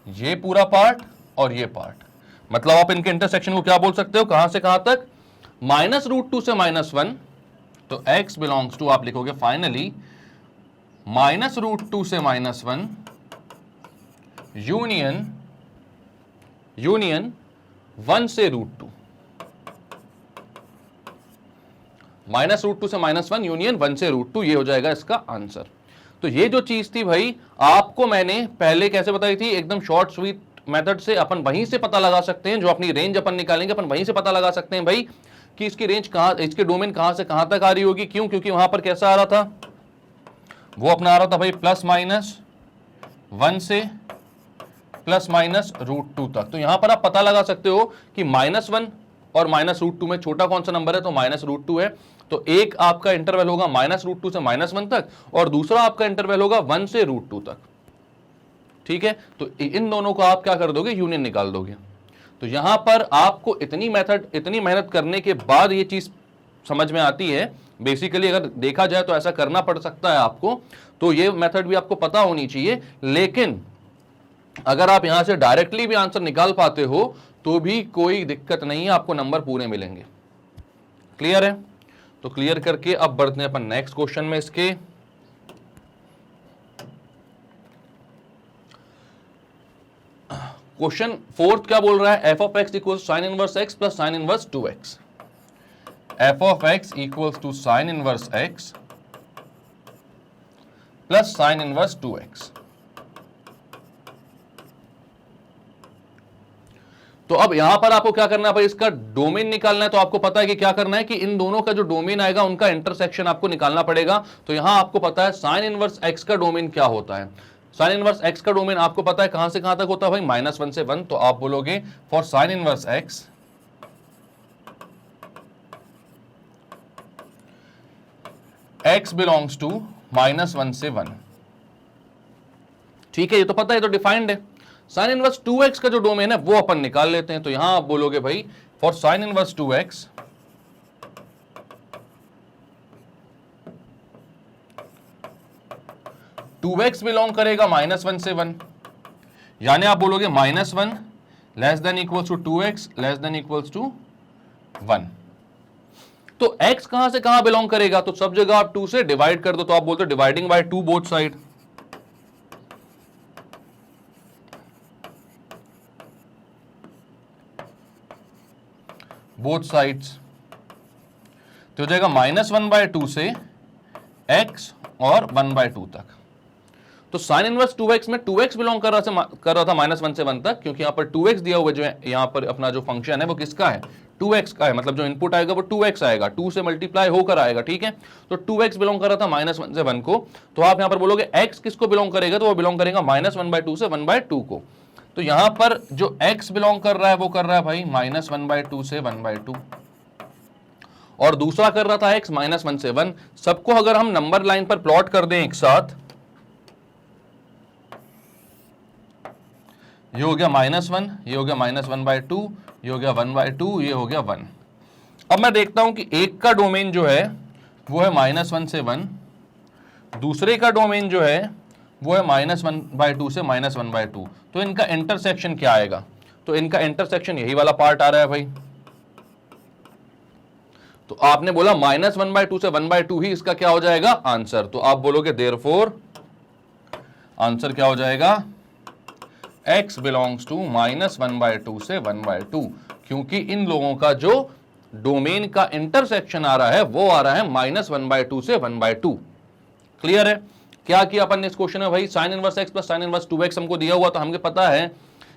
ये पूरा पार्ट और ये पार्ट, मतलब आप इनके इंटरसेक्शन को क्या बोल सकते हो, कहां से कहां तक, माइनस √2 से -1, तो x बिलोंग्स टू आप लिखोगे फाइनली माइनस √2 से -1 यूनियन 1 से √2, माइनस √2 से -1 यूनियन 1 से √2, ये हो जाएगा इसका आंसर। तो ये जो चीज थी भाई आपको मैंने पहले कैसे बताई थी, एकदम शॉर्ट स्वीट मेथड से अपन वहीं से पता लगा सकते हैं, जो अपनी रेंज अपन निकालेंगे अपन वहीं से पता लगा सकते हैं भाई कि इसकी रेंज कहां, इसके डोमेन कहां से कहां तक आ रही होगी। क्यों, क्योंकि वहां पर कैसा आ रहा था, वो अपना आ रहा था भाई +-1 से +-√2 तक। तो यहां पर आप पता लगा सकते हो कि -1 और -√2 में छोटा कौन सा नंबर है, तो -√2 है। तो एक आपका इंटरवल होगा -√2 से -1 तक, और दूसरा आपका इंटरवल होगा 1 से √2 तक, ठीक है। तो इन दोनों को आप क्या कर दोगे, यूनियन निकाल दोगे। तो यहां पर आपको इतनी मेहनत करने के बाद ये चीज समझ में आती है। बेसिकली अगर देखा जाए तो ऐसा करना पड़ सकता है आपको, तो ये मेथड भी आपको पता होनी चाहिए। लेकिन अगर आप यहां से डायरेक्टली भी आंसर निकाल पाते हो तो भी कोई दिक्कत नहीं है, आपको नंबर पूरे मिलेंगे। क्लियर है, तो क्लियर करके अब बढ़ते हैं अपन नेक्स्ट क्वेश्चन में। इसके क्वेश्चन 4 क्या बोल रहा है, f(x) equals sin inverse x plus sin inverse 2x। f(x) equals to sin inverse x plus sin inverse 2x। तो अब यहां पर आपको क्या करना है भाई, इसका डोमेन निकालना है। तो आपको पता है कि क्या करना है कि इन दोनों का जो डोमेन आएगा उनका इंटरसेक्शन आपको निकालना पड़ेगा। तो यहां आपको पता है sin इनवर्स x का डोमेन क्या होता है, sin इनवर्स x का डोमेन आपको पता है कहां से कहां तक होता है भाई, -1 से 1। तो आप बोलोगे for sin inverse x x belongs to -1 से 1, ठीक है। ये तो पता है, ये तो डिफाइंड है। sin इनवर्स 2x का जो डोमेन है वो अपन निकाल लेते हैं। तो यहां आप बोलोगे भाई for sin inverse 2x belong करेगा -1 से 1, यानी आप बोलोगे -1 less than equals to 2x less than equals to 1। तो x कहां से कहां बिलोंग करेगा, तो सब जगह आप 2 से डिवाइड कर दो, तो आप बोलते हो dividing by 2 both side. Both sides तो हो जाएगा -1/2 से x और 1/2 तक। तो साइन इनवर्स 2x में 2x बिलोंग कर रहा था -1 से 1 तक, क्योंकि यहां पर 2x दिया हुआ जो है, यहां पर अपना जो फंक्शन है वो किसका है, 2x का है, मतलब जो इनपुट आएगा वो 2x आएगा, 2 से मल्टीप्लाई होकर आएगा, ठीक है। तो 2x बिलोंग कर रहा था -1 से 1 को, तो आप यहां पर बोलोगे x किसको बिलोंग करेगा, तो वो बिलोंग करेगा -1/2 से 1/2 को। तो यहां पर जो x बिलोंग कर रहा है वो कर रहा है भाई -1/2 से 1/2, और दूसरा कर रहा था x -1 से 1। सबको अगर हम नंबर लाइन पर प्लॉट कर दें एक साथ, ये हो गया -1, ये हो गया -1/2, ये हो गया 1/2, ये हो गया 1। अब मैं देखता हूं कि एक का डोमेन जो है वो है -1 से 1, दूसरे का डोमेन जो है वो है -1/2 से -1/2, तो इनका इंटरसेक्शन क्या आएगा, तो इनका इंटरसेक्शन यही वाला पार्ट आ रहा है भाई। तो आपने बोला -1/2 से 1/2 ही इसका क्या हो जाएगा, आंसर। तो आप बोलोगे देयरफॉर आंसर क्या हो जाएगा, x बिलोंग्स टू -1/2 से 1/2, क्योंकि इन लोगों का जो डोमेन का इंटरसेक्शन आ रहा है वो आ रहा है -1/2 से 1/2। क्लियर है। क्या किया अपन ने इस क्वेश्चन में भाई, sine inverse x plus sine inverse 2x हमको दिया हुआ, तो हमें पता है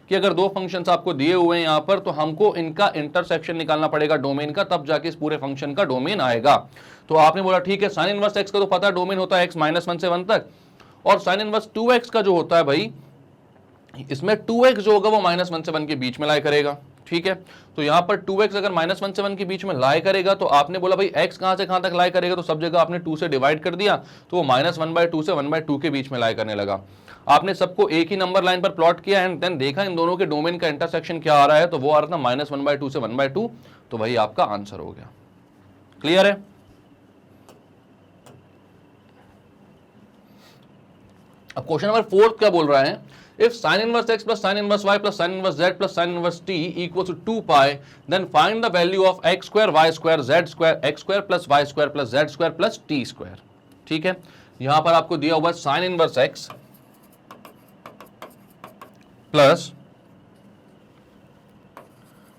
कि अगर दो फंक्शंस आपको दिए हुए हैं यहां पर, तो हमको इनका इंटरसेक्शन निकालना पड़ेगा डोमेन का, तब जाके इस पूरे फंक्शन का डोमेन आएगा। तो आपने बोला ठीक है, साइन इनवर्स x का तो पता है डोमेन होता है x -1 से 1 तक, और साइन इनवर्स 2x का जो होता है भाई, इसमें 2x जो होगा वो -1 से 1 के बीच में लाई करेगा, ठीक है। तो यहां पर 2x अगर -1 से 1 के बीच में लाई करेगा, तो आपने बोला भाई x कहां से कहां तक लाई करेगा, तो सब जगह आपने 2 से डिवाइड कर दिया, तो वो -1/2 से 1/2 के बीच में लाई करने लगा। आपने सबको एक ही नंबर लाइन पर प्लॉट किया एंड देन देखा इन दोनों के डोमेन का इंटरसेक्शन क्या आ रहा है, तो वो आ रहा था -1/2 से 1/2, तो वही आपका आंसर हो गया। क्लियर है। अब क्वेश्चन नंबर 4 क्या बोल रहा है, if sin inverse x plus sin inverse y plus sin inverse z plus sin inverse t equals to 2 pi, then find the value of x square y square z square x square plus y square plus z square plus t square। ठीक है, यहां पर आपको दिया हुआ sin inverse x plus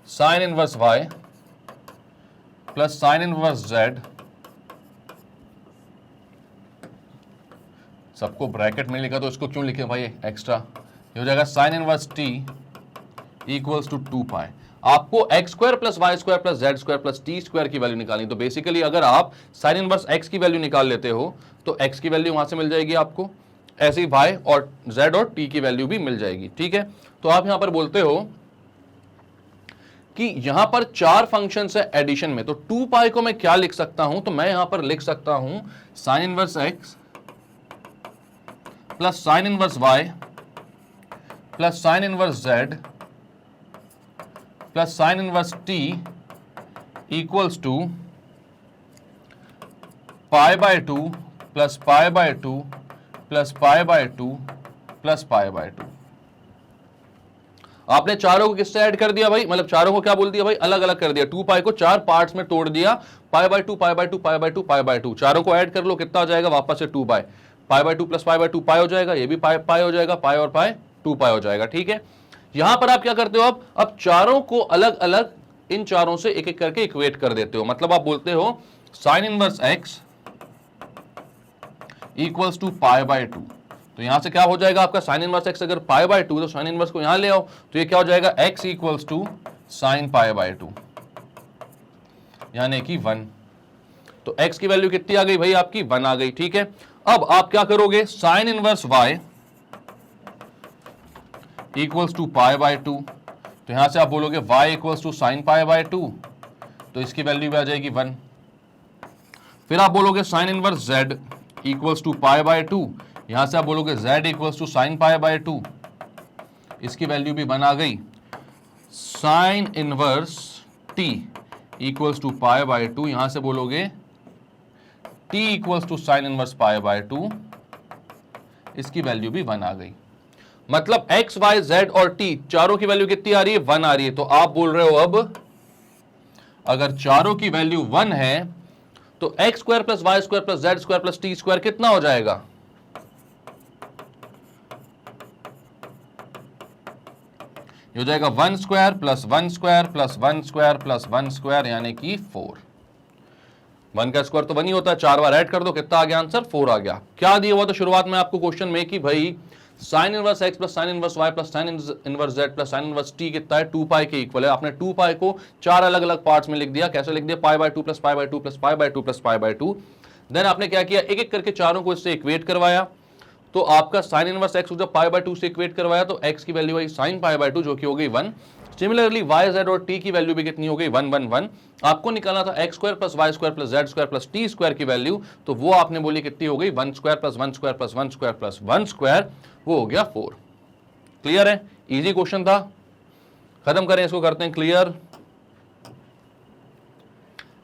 sin inverse y plus sin inverse z, सबको bracket में लिखा तो इसको क्यों लिखे भाई एक्स्ट्रा, ये हो जाएगा sine inverse T equals to 2 pi. आपको x square plus Y square plus Z square plus T square की वैल्यू निकालनी। तो बेसिकली अगर आप साइन इनवर्स x की वैल्यू निकाल लेते हो तो x की वैल्यू वहां से मिल जाएगी आपको, ऐसे ही y और z और t की वैल्यू भी मिल जाएगी, ठीक है। तो आप यहां पर बोलते हो कि यहां पर 4 फंक्शंस है एडिशन में, तो 2 पाई को मैं क्या लिख सकता हूं, तो मैं यहां पर लिख सकता हूं sine inverse x plus sine inverse y plus sine inverse z plus sine inverse t equals to π/2 plus π/2 plus π/2 plus π/2। आपने चारों को किससे ऐड कर दिया भाई, मतलब चारों को क्या बोल दिया भाई, अलग अलग कर दिया। 2 पाई को 4 पार्ट्स में तोड़ दिया, π/2 π/2 π/2 π/2, चारों को ऐड कर लो, कितना हो जाएगा वापस से 2 पाई, π/2 प्लस π/2 पाई हो जाएगा, ये भी पाई हो जाएगा, पाई और पाई 2 पाई हो जाएगा, ठीक है। यहां पर आप क्या करते हो, अब चारों को अलग अलग इन चारों से एक एक करके इक्वेट कर देते हो। मतलब आप बोलते हो sine inverse x equals to π/2, तो यहां से क्या हो जाएगा आपका साइन इनवर्स x, अगर π/2 तो साइन इनवर्स को यहां ले आओ, तो ये क्या हो जाएगा x इक्वल्स टू साइन π/2, यानी कि 1। तो x की वैल्यू कितनी आ गई भाई आपकी, 1 आ गई, ठीक है। अब आप क्या करोगे, sine inverse y equals to π/2, तो यहां से आप बोलोगे y इक्वल्स टू साइन π/2, तो इसकी वैल्यू भी आ जाएगी 1। फिर आप बोलोगे sine inverse z equals to π/2, यहां से आप बोलोगे z इक्वल्स टू साइन π/2, इसकी वैल्यू भी 1 आ गई। Sine inverse t equals to π/2, यहां से बोलोगे t equals to sine inverse π/2, इसकी वैल्यू भी 1 आ गई। मतलब x, y, z और t चारों की वैल्यू कितनी आ रही है, 1 आ रही है। तो आप बोल रहे हो अगर चारों की वैल्यू 1 है तो X square plus Y square plus Z square plus T square कितना हो जाएगा? ये हो जाएगा 1 square plus 1 square plus 1 square plus 1 square यानी कि 4। 1 का स्क्वायर तो 1 ही होता है, 4 बार ऐड कर दो, कितना आ गया आंसर? 4 आ गया। क्या दिया हुआ था शुरुआत में आपको क्वेश्चन में कि भाई sine inverse X plus sine inverse Y plus sine inverse Z plus sine inverse T कितना है? 2 पाई के इक्वल है। आपने 2 पाई को 4 अलग अलग पार्ट्स में लिख दिया। कैसे लिख दिया? Pi by 2 plus pi by 2 plus pi by 2 plus pi by 2। Then आपने क्या किया, एक एक करके चारों को इससे इक्वेट करवाया। तो आपका साइन इनवर्स एक्स जब पाई बाय 2 से इक्वेट करवाया तो एक्स की value I sign pi by 2 जो कि हो गई 1। सिमिलरली वाई जेड और टी की वैल्यू भी कितनी हो गई? 1 1 1। आपको निकालना था X square plus Y square plus Z square plus T square की वैल्यू, तो वो आपने बोली कितनी हो गई? 1 square plus 1 square plus 1 square plus 1 square, वो हो गया 4। क्लियर है? इजी क्वेश्चन था, खत्म करें इसको, करते हैं क्लियर।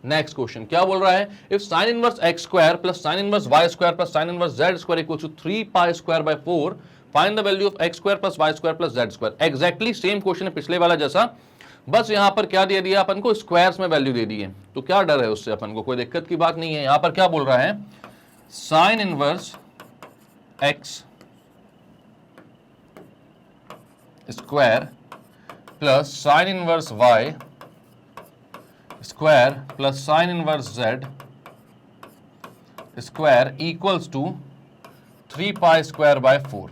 नेक्स्ट क्वेश्चन क्या बोल रहा है? If sine inverse X square plus sine inverse Y square plus sine inverse Z square equal to 3 pi square by 4, find the value of X square plus Y square plus Z square. Exactly same question है पिछले वाला जैसा, बस यहां पर क्या दे दिया अपन को? स्क्वायर्स में वैल्यू दे दी है। तो क्या डर है उससे अपन को? कोई दिक्कत की बात नहीं है। यहां पर क्या बोल रहा है? Sine inverse X square plus sine inverse Y square plus sine inverse Z square equals to 3 pi square by 4।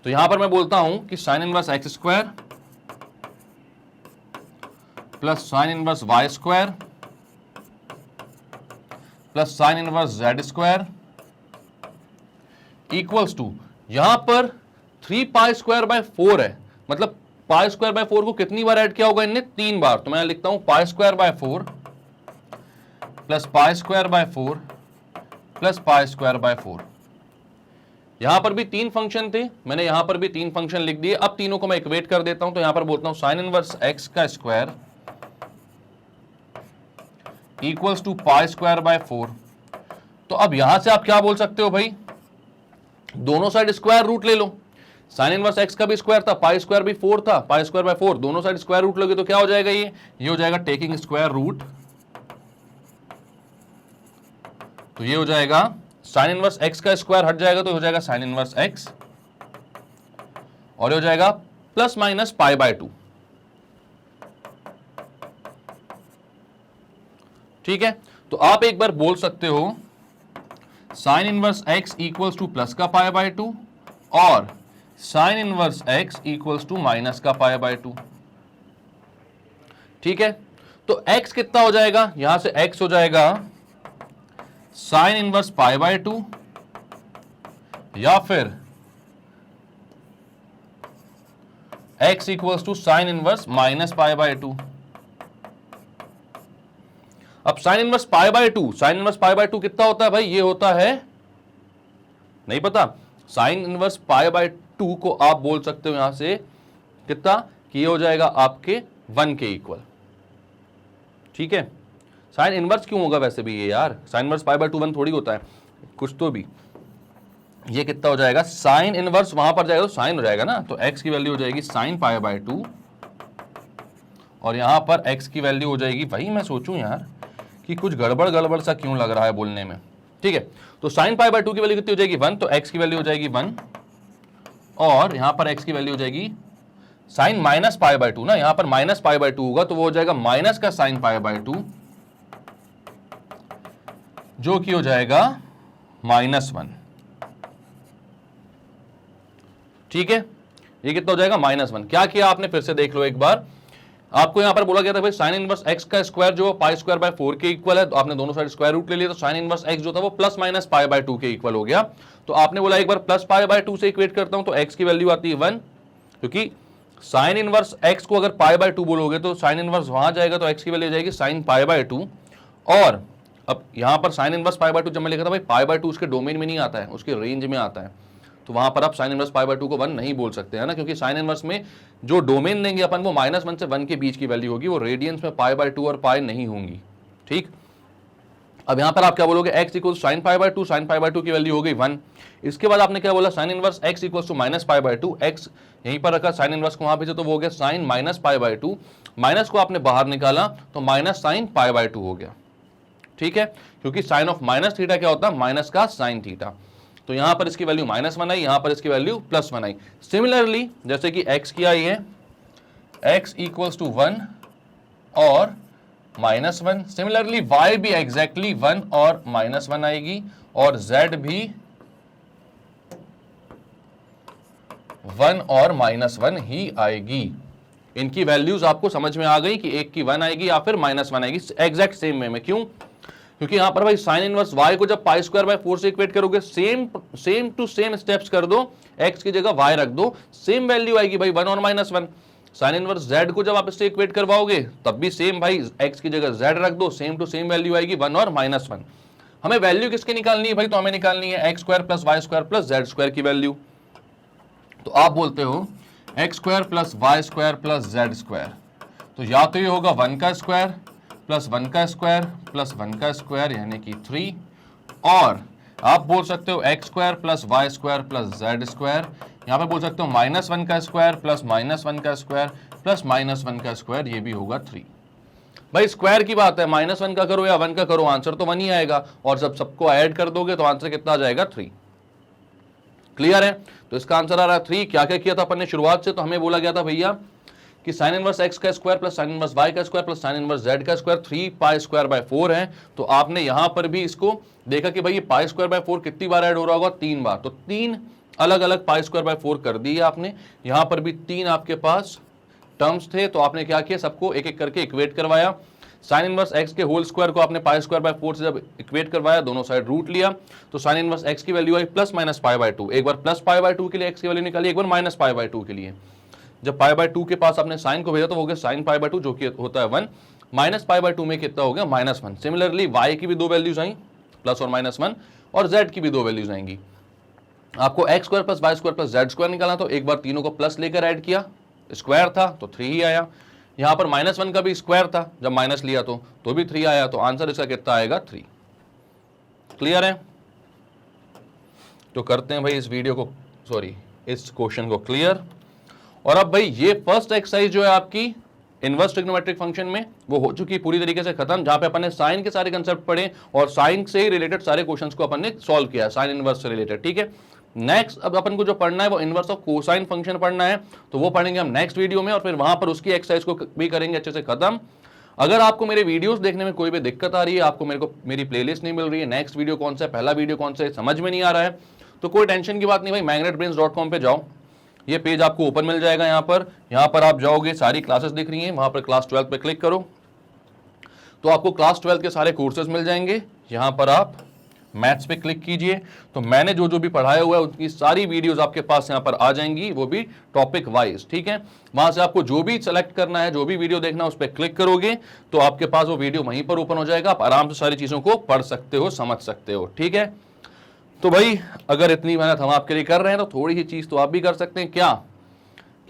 तो यहां पर मैं बोलता हूं कि sine inverse X square plus sine inverse Y square plus sine inverse Z square equals to, यहां पर 3 pi square by 4 है, मतलब पाई स्क्वायर बाय 4 को कितनी बार ऐड किया होगा इनने? 3 बार। तो मैं लिखता हूं पाई square by 4 plus pi square by 4 plus pi square by 4। यहां पर भी 3 फंक्शन थे, मैंने यहां पर भी 3 फंक्शन लिख दिए। अब तीनों को मैं इक्वेट कर देता हूं, तो यहां पर बोलता हूं साइन इनवर्स एक्स का square equals to pi square by 4। तो अब यहां से आप क्या बोल सकते हो भाई? दोनों साइड स्क्वायर रूट ले लो। साइन इनवर्स एक्स का भी स्क्वायर था, पाई स्क्वायर भी 4 था, पाई स्क्वायर बाय 4, दोनों साइड स्क्वायर रूट लोगे तो क्या हो जाएगा? ये हो जाएगा टेकिंग स्क्वायर रूट। तो ये हो जाएगा साइन इनवर्स एक्स का स्क्वायर हट जाएगा तो हो जाएगा साइन इनवर्स एक्स, और ये हो जाएगा प्लस माइनस पाई बाय 2। ठीक है, तो आप एक बार बोल सकते हो sine inverse X equals to plus का पाई बाय 2 और sine inverse X equals to minus का पाई बाय 2। ठीक है, तो x कितना हो जाएगा? यहां से x हो जाएगा साइन इनवर्स पाई बाय 2 या फिर x equals to sine inverse minus pi by 2। अब sine inverse pi by 2, sine inverse pi by 2 कितना होता है भाई? ये होता है, नहीं पता? साइन इनवर्स पाई बाय 2 को आप बोल सकते हो यहां से कितना कि ये हो जाएगा आपके 1 के इक्वल। ठीक है, साइन इनवर्स क्यों होगा वैसे भी ये यार? साइन इनवर्स पाई बाय 2 1 थोड़ी होता है, कुछ तो भी। ये कितना हो जाएगा? साइन इनवर्स वहां पर जाएगा तो साइन हो जाएगा ना, तो x की वैल्यू हो जाएगी साइन पाई बाय 2 और यहां पर x की वैल्यू हो जाएगी, भाई मैं सोचूं यार कि कुछ गड़बड़ गड़बड़ सा क्यों लग रहा है बोलने में। ठीक है, तो साइन पाई बाय 2 की वैल्यू कितनी हो जाएगी? 1, तो x की वैल्यू हो जाएगी 1 और यहां पर x की वैल्यू हो जाएगी साइन माइनस पाई बाय 2 ना, यहां पर माइनस पाई बाय 2 होगा तो वो हो जाएगा माइनस का साइन पाई बाय 2 जो कि हो जाएगा -1। ठीक है, ये कितना हो जाएगा? -1। क्या किया आपने? फिर से देख लो एक बार। आपको यहां पर बोला गया था भाई साइन इनवर्स एक्स का स्क्वायर जो पाई स्क्वायर बाय 4 के इक्वल है, तो आपने दोनों साइड स्क्वायर रूट ले लिया, तो साइन इनवर्स एक्स जो था वो प्लस माइनस पाई बाय 2 के इक्वल हो गया। तो आपने बोला एक बार प्लस पाई बाय 2 से इक्वेट करता हूं तो एक्स की वैल्यू आती है 1, क्योंकि साइन इनवर्स एक्स को अगर पाई बाय 2 बोलोगे तो साइन इनवर्स वहां जाएगा तो एक्स की वैल्यू जाएगी साइन पाई बाय 2। और अब यहां पर साइन इनवर्स पाई बाय 2 जब मैं लिखा था भाई पाई बाय 2 उसके डोमेन में नहीं आता है, उसके रेंज में आता है, तो वहां पर आप साइन इनवर्स पाई बाय 2 को 1 नहीं बोल सकते हैं ना, क्योंकि साइन इनवर्स में जो डोमेन लेंगे अपन वो -1 से 1 के बीच की वैल्यू होगी, वो रेडियंस में पाई बाय 2 और पाई नहीं होंगी। ठीक, अब यहां पर आप क्या बोलोगे, x equal sine pi by two, sine pi by two की वैल्यू हो गई 1। इसके बाद आपने क्या बोला, sine inverse x equal to minus pi by two, x यहीं पर रखा, साइन इनवर्स को वहां भेजा तो वो हो गया sine minus pi by two, minus को आपने बाहर निकाला तो minus sine pi by two हो गया। ठीक है, क्योंकि साइन ऑफ माइनस थीटा क्या होता है, माइनस का साइन थीटा। तो यहां पर इसकी वैल्यू -1 आई, यहां पर इसकी वैल्यू +1 आई। सिमिलरली जैसे कि x की आई है, x इक्वल्स टू 1 और -1, सिमिलरली y भी एग्जैक्टली 1 और -1 आएगी, और z भी 1 और -1 ही आएगी। इनकी वैल्यूज आपको समझ में आ गई कि एक की 1 आएगी या फिर -1 आएगी, एग्जैक्ट सेम वे में। क्यों? क्योंकि यहां पर भाई साइन इनवर्स y को जब पाई स्क्वायर बाय 4 से इक्वेट करोगे, सेम टू सेम स्टेप्स कर दो, x की जगह y रख दो, सेम वैल्यू आएगी भाई 1 और -1। साइन इनवर्स z को जब आप इससे इक्वेट करवाओगे तब भी सेम भाई, x की जगह z रख दो, सेम टू सेम वैल्यू आएगी 1 और -1। हमें वैल्यू किसकी निकालनी है भाई, तो हमें निकालनी है x square plus y square plus z square की वैल्यू। तो आप बोलते हो x square plus y square plus z square, तो या तो ये होगा 1 का स्क्वायर प्लस 1 का स्क्वायर प्लस 1 का स्क्वायर यानी कि 3, और आप बोल सकते हो x square plus y square plus z square, यहां पे बोल सकते हो -1 का स्क्वायर प्लस -1 का स्क्वायर प्लस -1 का स्क्वायर, ये भी होगा 3। भाई स्क्वायर की बात है, -1 का करो या 1 का करो, आंसर तो 1 ही आएगा, और जब सबको ऐड कर दोगे तो आंसर कितना आ जाएगा, 3। क्लियर है? तो इसका आंसर आ रहा है 3। क्या क्या किया था अपन ने शुरुआत से, तो हमें बोला गया था भैया कि साइन इनवर्स x का square plus sine inverse y का square plus sine inverse z का स्क्वायर 3 पाई स्क्वायर बाय 4 है। तो आपने यहां पर भी इसको देखा कि भाई ये पाई स्क्वायर बाय 4 कितनी बार ऐड हो रहा होगा, 3 बार, तो 3 अलग अलग पाई स्क्वायर बाय 4 कर दी आपने। यहां पर भी 3 आपके पास टर्म्स थे, तो आपने क्या किया, सबको एक एक करके इक्वेट करवाया। साइन इनवर्स x के होल स्क्वायर को आपने पाई स्क्वायर बाय 4 से जब इक्वेट करवाया, दोनों साइड रूट लिया, तो साइन इनवर्स x की value I plus minus pi by 2। एक बार प्लस पाई बाय 2 के लिए x की वैल्यू निकाली, एक बार माइनस पाई बाय 2 के लिए। जब पाई बाय 2 के पास आपने साइन को भेजा तो हो गया साइन पाई बाय 2 जो कि होता है 1, माइनस पाई बाय 2 में कितना हो गया, -1। सिमिलरली y की भी 2 वैल्यूज आई, प्लस और -1, और z की भी 2 वैल्यूज आएंगी। आपको x square plus y square plus z square निकालना, तो एक बार तीनों को प्लस लेकर ऐड किया, स्क्वायर था तो 3 ही आया। यहां पर -1 का भी स्क्वायर था, जब माइनस लिया तो भी 3 आया, तो आंसर इसका कितना आएगा, 3। क्लियर है? तो करते हैं भाई इस वीडियो को, सॉरी इस क्वेश्चन को क्लियर। और अब भाई ये फर्स्ट एक्सरसाइज जो है आपकी इनवर्स ट्रिग्नोमेट्रिक फंक्शन में, वो हो चुकी पूरी तरीके से खत्म, जहां पे अपन ने साइन के सारे कंसेप्ट पढ़े और साइन से ही रिलेटेड सारे क्वेश्चंस को अपन ने सॉल्व किया, साइन इनवर्स से रिलेटेड। ठीक है, नेक्स्ट अब अपन को जो पढ़ना है वो इनवर्स ऑफ कोसाइन फंक्शन पढ़ना है, तो वो पढ़ेंगे हम नेक्स्ट वीडियो में, और फिर वहां पर उसकी एक्सरसाइज को भी करेंगे अच्छे से खत्म। अगर आपको मेरे वीडियोस देखने में कोई भी दिक्कत आ रही है, आपको मेरी प्लेलिस्ट नहीं मिल रही है, नेक्स्ट वीडियो कौन सा है, पहला वीडियो कौन सा है, समझ में नहीं आ रहा है, तो कोई टेंशन की बात नहीं भाई, magnetbrains.com पे जाओ, ये पेज आपको ओपन मिल जाएगा। यहाँ पर आप जाओगे, सारी क्लासेस दिख रही हैं, वहां पर क्लास 12 पे क्लिक करो तो आपको क्लास 12 के सारे कोर्सेज मिल जाएंगे। यहाँ पर आप मैथ्स पे क्लिक कीजिए, तो मैंने जो जो भी पढ़ाया हुआ है उसकी सारी वीडियोस आपके पास यहाँ पर आ जाएंगी, वो भी टॉपिक वाइज। ठीक है, वहां से आपको जो भी सेलेक्ट करना है, जो भी वीडियो देखना है, उस पर क्लिक करोगे तो आपके पास वो वीडियो वहीं पर ओपन हो जाएगा, आप आराम से सारी चीजों को पढ़ सकते हो, समझ सकते हो। ठीक है, तो भाई अगर इतनी मेहनत हम आपके लिए कर रहे हैं तो थोड़ी सी चीज तो आप भी कर सकते हैं, क्या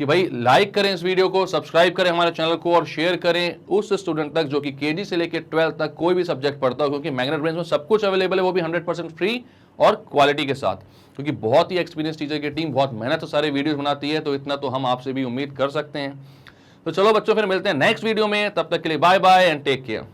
कि भाई लाइक करें इस वीडियो को, सब्सक्राइब करें हमारे चैनल को, और शेयर करें उस स्टूडेंट तक जो कि केजी से लेकर 12 तक कोई भी सब्जेक्ट पढ़ता हो, क्योंकि मैग्नेट ब्रेन्स में सब कुछ अवेलेबल है, वो भी 100% फ्री और क्वालिटी के साथ, क्योंकि बहुत ही एक्सपीरियंस टीचर की टीम बहुत मेहनत से सारे वीडियोस बनाती है, तो इतना तो हम आपसे भी उम्मीद कर सकते हैं। तो चलो बच्चों, फिर मिलते हैं नेक्स्ट वीडियो में, तब तक के लिए bye bye and take care.